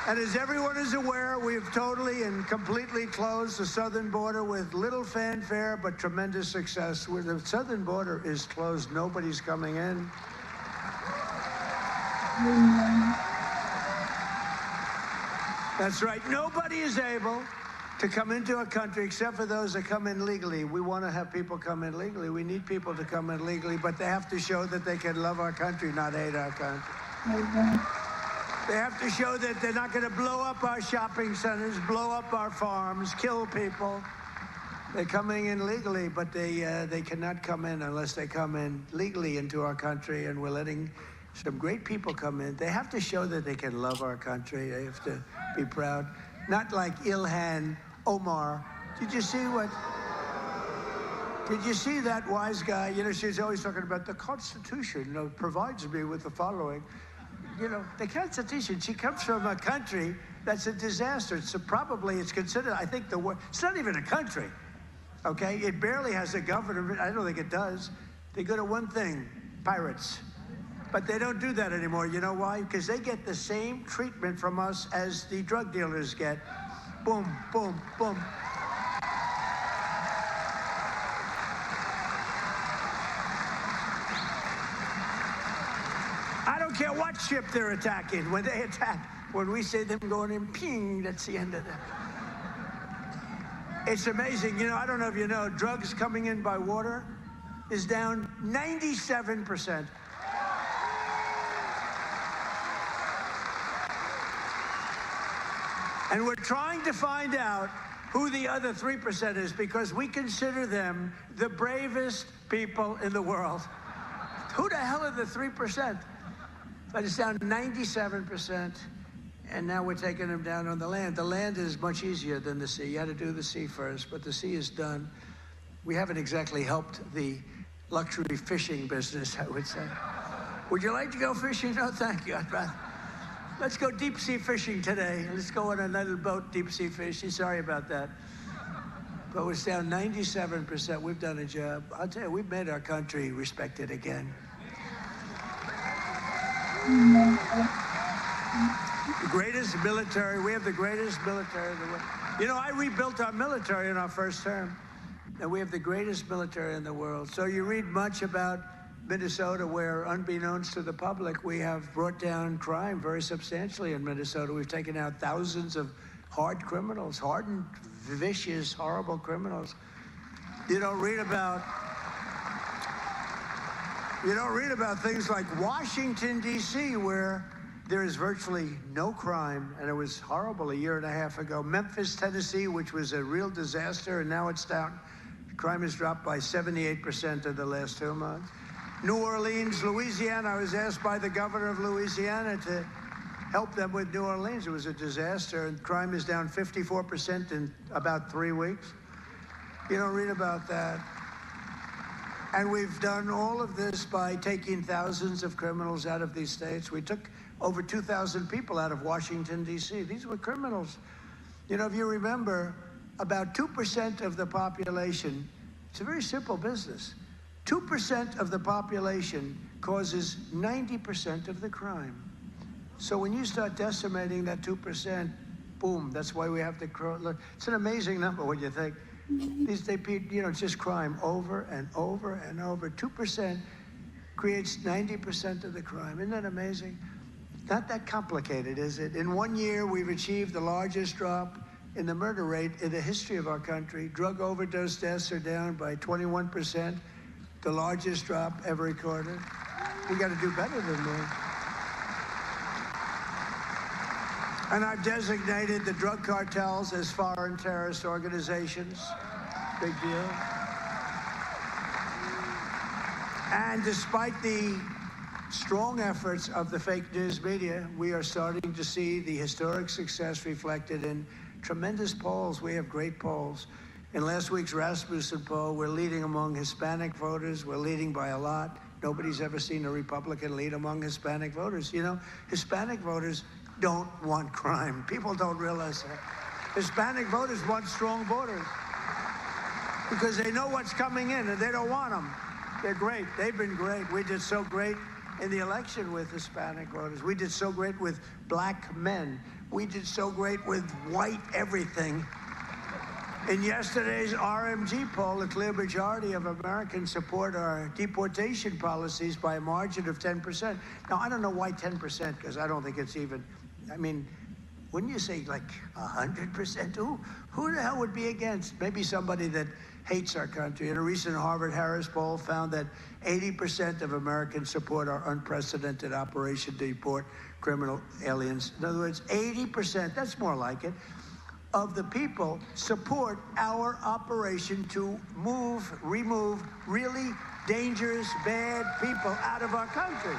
And as everyone is aware, we've totally and completely closed the southern border with little fanfare, but tremendous success. Where the southern border is closed, nobody's coming in. That's right. Nobody is able to come into a country except for those that come in legally. We want to have people come in legally. We need people to come in legally, but they have to show that they can love our country, not hate our country. They have to show that they're not going to blow up our shopping centers, blow up our farms, kill people. They're coming in legally, but they cannot come in unless they come in legally into our country, and we're letting some great people come in. They have to show that they can love our country. They have to be proud. Not like Ilhan Omar. Did you see that wise guy? You know, she's always talking about the Constitution, you know, provides me with the following. You know, the Constitution, she comes from a country that's a disaster. So probably it's considered, I think, the worst. It's not even a country, okay? It barely has a government. I don't think it does. They go to one thing, pirates. But they don't do that anymore. You know why? Because they get the same treatment from us as the drug dealers get. Boom, boom, boom. I don't care what ship they're attacking. When they attack, when we say them going in, ping, that's the end of that. It's amazing. You know, I don't know if you know, drugs coming in by water is down 97%. And we're trying to find out who the other 3% is, because we consider them the bravest people in the world. Who the hell are the 3%? But it's down 97%, and now we're taking them down on the land. The land is much easier than the sea. You had to do the sea first, but the sea is done. We haven't exactly helped the luxury fishing business, I would say. Would you like to go fishing? No, thank you. I'd rather. Let's go deep sea fishing today. Let's go on a little boat deep sea fishing. Sorry about that. But it's down 97%. We've done a job. I'll tell you, we've made our country respected again. The greatest military. We have the greatest military in the world. You know, I rebuilt our military in our first term, and we have the greatest military in the world. So you read much about Minnesota, where, unbeknownst to the public, we have brought down crime very substantially in Minnesota. We've taken out thousands of hard criminals, hardened, vicious, horrible criminals. You don't read about things like Washington, D.C., where there is virtually no crime, and it was horrible a year and a half ago. Memphis, Tennessee, which was a real disaster, and now it's down. Crime has dropped by 78% in the last 2 months. New Orleans, Louisiana. I was asked by the governor of Louisiana to help them with New Orleans. It was a disaster, and crime is down 54% in about 3 weeks. You don't read about that. And we've done all of this by taking thousands of criminals out of these states. We took over 2,000 people out of Washington, D.C. These were criminals. You know, if you remember, about 2% of the population, it's a very simple business. 2% of the population causes 90% of the crime. So when you start decimating that 2%, boom, that's why we have to, it's an amazing number when you think. It's just crime over and over and over. 2% creates 90% of the crime. Isn't that amazing? Not that complicated, is it? In 1 year, we've achieved the largest drop in the murder rate in the history of our country. Drug overdose deaths are down by 21%, the largest drop ever recorded. We got to do better than that. And I've designated the drug cartels as foreign terrorist organizations. Big deal. And despite the strong efforts of the fake news media, we are starting to see the historic success reflected in tremendous polls. We have great polls. In last week's Rasmussen poll, we're leading among Hispanic voters. We're leading by a lot. Nobody's ever seen a Republican lead among Hispanic voters. You know, Hispanic voters don't want crime. People don't realize that. Hispanic voters want strong borders because they know what's coming in and they don't want them. They're great. They've been great. We did so great in the election with Hispanic voters. We did so great with black men. We did so great with white everything. In yesterday's RMG poll, a clear majority of Americans support our deportation policies by a margin of 10%. Now, I don't know why 10%, because I don't think it's even, I mean, wouldn't you say like 100%? Who the hell would be against? Maybe somebody that hates our country. In a recent Harvard-Harris poll found that 80% of Americans support our unprecedented operation to deport criminal aliens. In other words, 80%, that's more like it, of the people support our operation to remove really dangerous, bad people out of our country.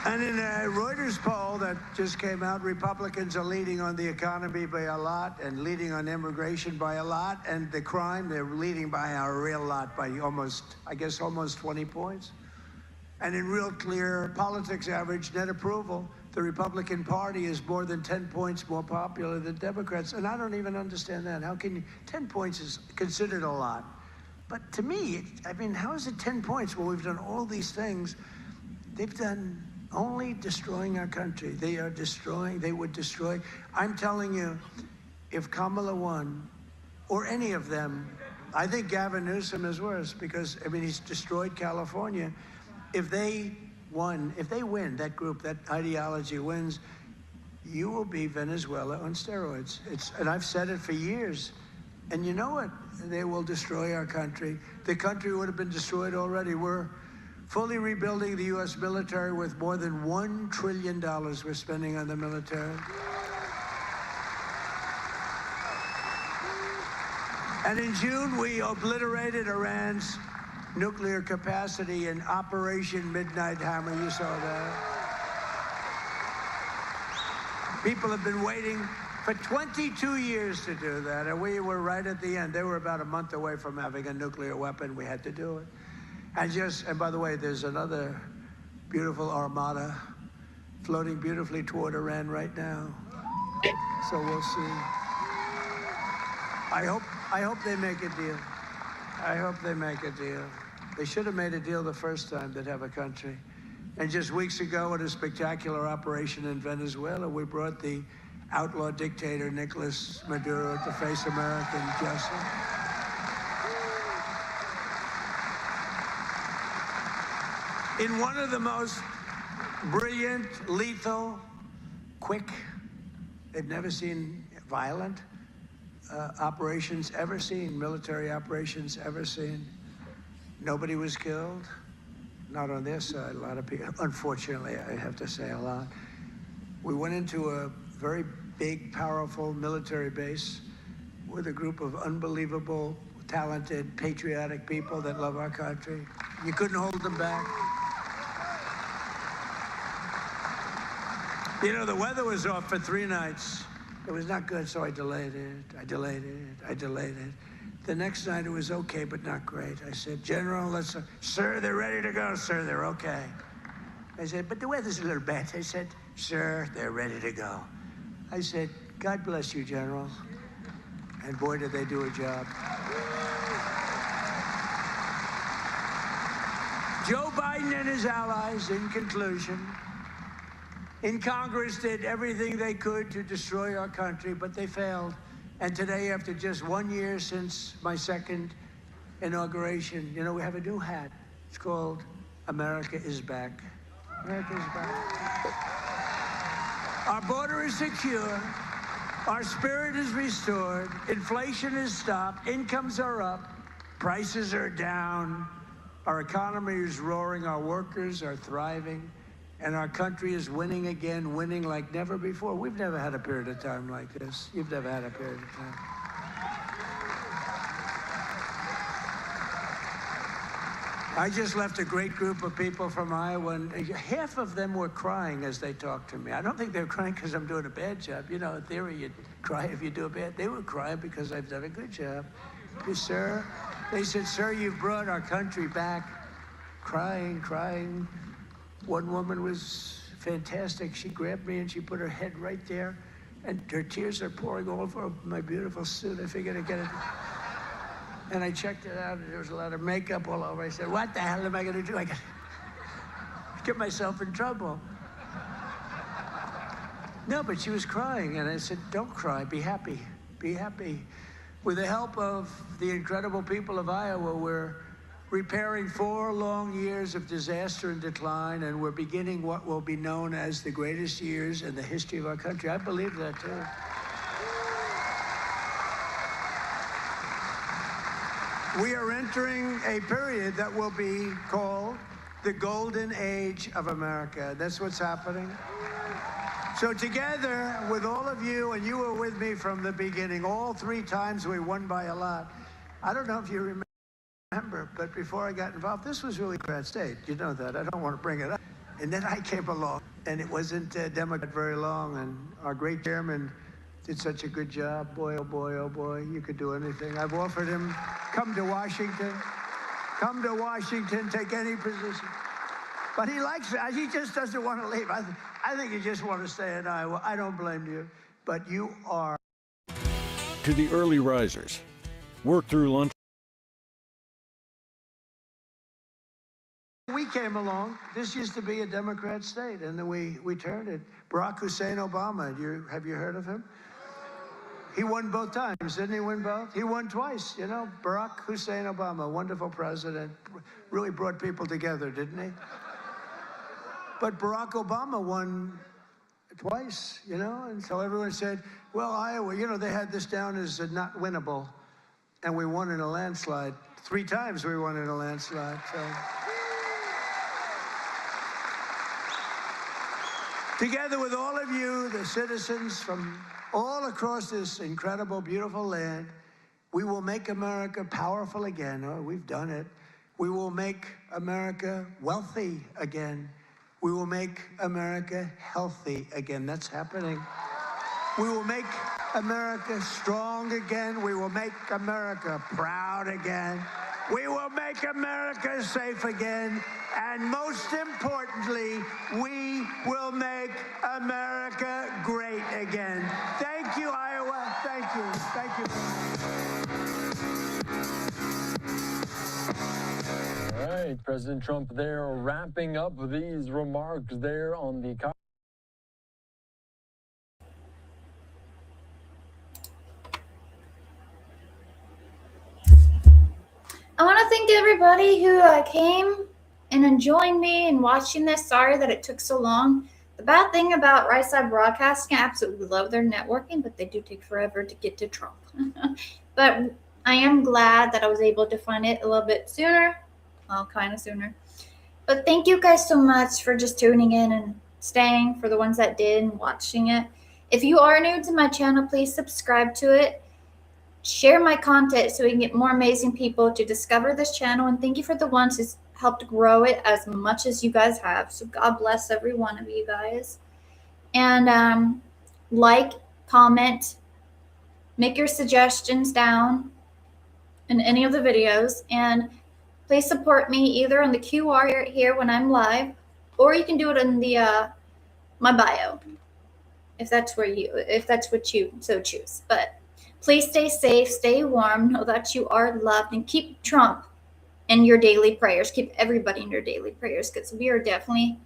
And in a Reuters poll that just came out, Republicans are leading on the economy by a lot and leading on immigration by a lot, and the crime, they're leading by a real lot, by almost, I guess, almost 20 points. And in Real Clear Politics average net approval, the Republican Party is more than 10 points more popular than Democrats. And I don't even understand that. How can you, 10 points is considered a lot. But to me, I mean, how is it 10 points? Well, we've done all these things. They've done only destroying our country. They are destroying, they would destroy. I'm telling you, if Kamala won, or any of them, I think Gavin Newsom is worse because, I mean, he's destroyed California. If they won, if they win, that group, that ideology wins, you will be Venezuela on steroids. And I've said it for years. And you know what? They will destroy our country. The country would have been destroyed already. We're fully rebuilding the U.S. military with more than $1 trillion we're spending on the military. And in June, we obliterated Iran's nuclear capacity in Operation Midnight Hammer. You saw that. People have been waiting for 22 years to do that, and we were right at the end. They were about a month away from having a nuclear weapon. We had to do it. And by the way, there's another beautiful armada floating beautifully toward Iran right now. So we'll see. I hope they make a deal. I hope they make a deal. They should have made a deal the first time they'd have a country. And just weeks ago, in a spectacular operation in Venezuela, we brought the outlaw dictator Nicolas Maduro to face American justice. In one of the most brilliant, lethal, quick, they've never seen violent operations ever seen, military operations ever seen. Nobody was killed, not on their side. A lot of people, unfortunately, I have to say a lot. We went into a very big, powerful military base with a group of unbelievable, talented, patriotic people that love our country. You couldn't hold them back. You know, the weather was off for 3 nights. It was not good, so I delayed it. The next night it was okay, but not great. I said, General, sir, they're ready to go. Sir, they're okay. I said, but the weather's a little bad. I said, sir, they're ready to go. I said, God bless you, General. And boy, did they do a job. Joe Biden and his allies, in conclusion, in Congress did everything they could to destroy our country, but they failed. And today, after just 1 year since my second inauguration, you know, we have a new hat. It's called America is Back. America is back. Our border is secure. Our spirit is restored. Inflation is stopped. Incomes are up. Prices are down. Our economy is roaring. Our workers are thriving. And our country is winning again, winning like never before. We've never had a period of time like this. You've never had a period of time. I just left a great group of people from Iowa, and half of them were crying as they talked to me. I don't think they were crying because I'm doing a bad job. You know, in theory, you'd cry if you do a bad. They were crying because I've done a good job. Sir, they said, sir, you've brought our country back. Crying, crying. One woman was fantastic. She grabbed me and she put her head right there, and her tears are pouring all over my beautiful suit. I figured I'd get it. And I checked it out, and there was a lot of makeup all over. I said, what the hell am I going to do? I got to get myself in trouble. No, but she was crying, and I said, don't cry. Be happy. Be happy. With the help of the incredible people of Iowa, we're repairing 4 long years of disaster and decline, and we're beginning what will be known as the greatest years in the history of our country. I believe that, too. We are entering a period that will be called the golden age of America. That's what's happening. So together with all of you, and you were with me from the beginning, all 3 times we won by a lot. I don't know if you remember, but before I got involved, this was really a bad state. You know that. I don't want to bring it up. And then I came along, and it wasn't Democrat very long, and our great chairman did such a good job. Boy, oh boy, oh boy, you could do anything. I've offered him, come to Washington, take any position. But he likes it. He just doesn't want to leave. I think he just wants to stay in Iowa. I don't blame you, but you are. To the early risers, work through lunch. We came along. This used to be a Democrat state, and then we turned it. Barack Hussein Obama, have you heard of him? He won both times, didn't he win both? He won twice, you know. Barack Hussein Obama, wonderful president, really brought people together, didn't he? But Barack Obama won twice, you know, and so everyone said, well, Iowa, you know, they had this down as not winnable, and we won in a landslide. 3 times we won in a landslide, so. Together with all of you, the citizens from all across this incredible, beautiful land, we will make America powerful again. Oh, we've done it. We will make America wealthy again. We will make America healthy again. That's happening. We will make America strong again. We will make America proud again. We will make America safe again. And most importantly, we will make America great again. Thank you, Iowa. Thank you. Thank you. All right, President Trump there wrapping up these remarks there on the... I want to thank everybody who came and joined me in watching this. Sorry that it took so long. The bad thing about Right Side Broadcasting, I absolutely love their networking, but they do take forever to get to Trump. But I am glad that I was able to find it a little bit sooner. Well, kind of sooner. But thank you guys so much for just tuning in and staying, for the ones that did and watching it. If you are new to my channel, please subscribe to it. Share my content so we can get more amazing people to discover this channel. And thank you for the ones who's helped grow it as much as you guys have. So God bless every one of you guys. And like, comment, make your suggestions down in any of the videos. And please support me either on the QR here when I'm live, or you can do it in the my bio. if that's what you so choose. But please stay safe, stay warm, know that you are loved, and keep Trump in your daily prayers. Keep everybody in your daily prayers, because we're definitely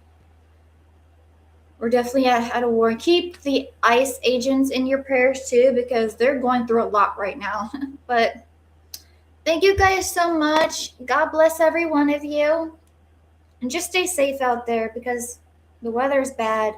at a war. And keep the ICE agents in your prayers too, because they're going through a lot right now. But thank you guys so much. God bless every one of you. And just stay safe out there, because the weather is bad.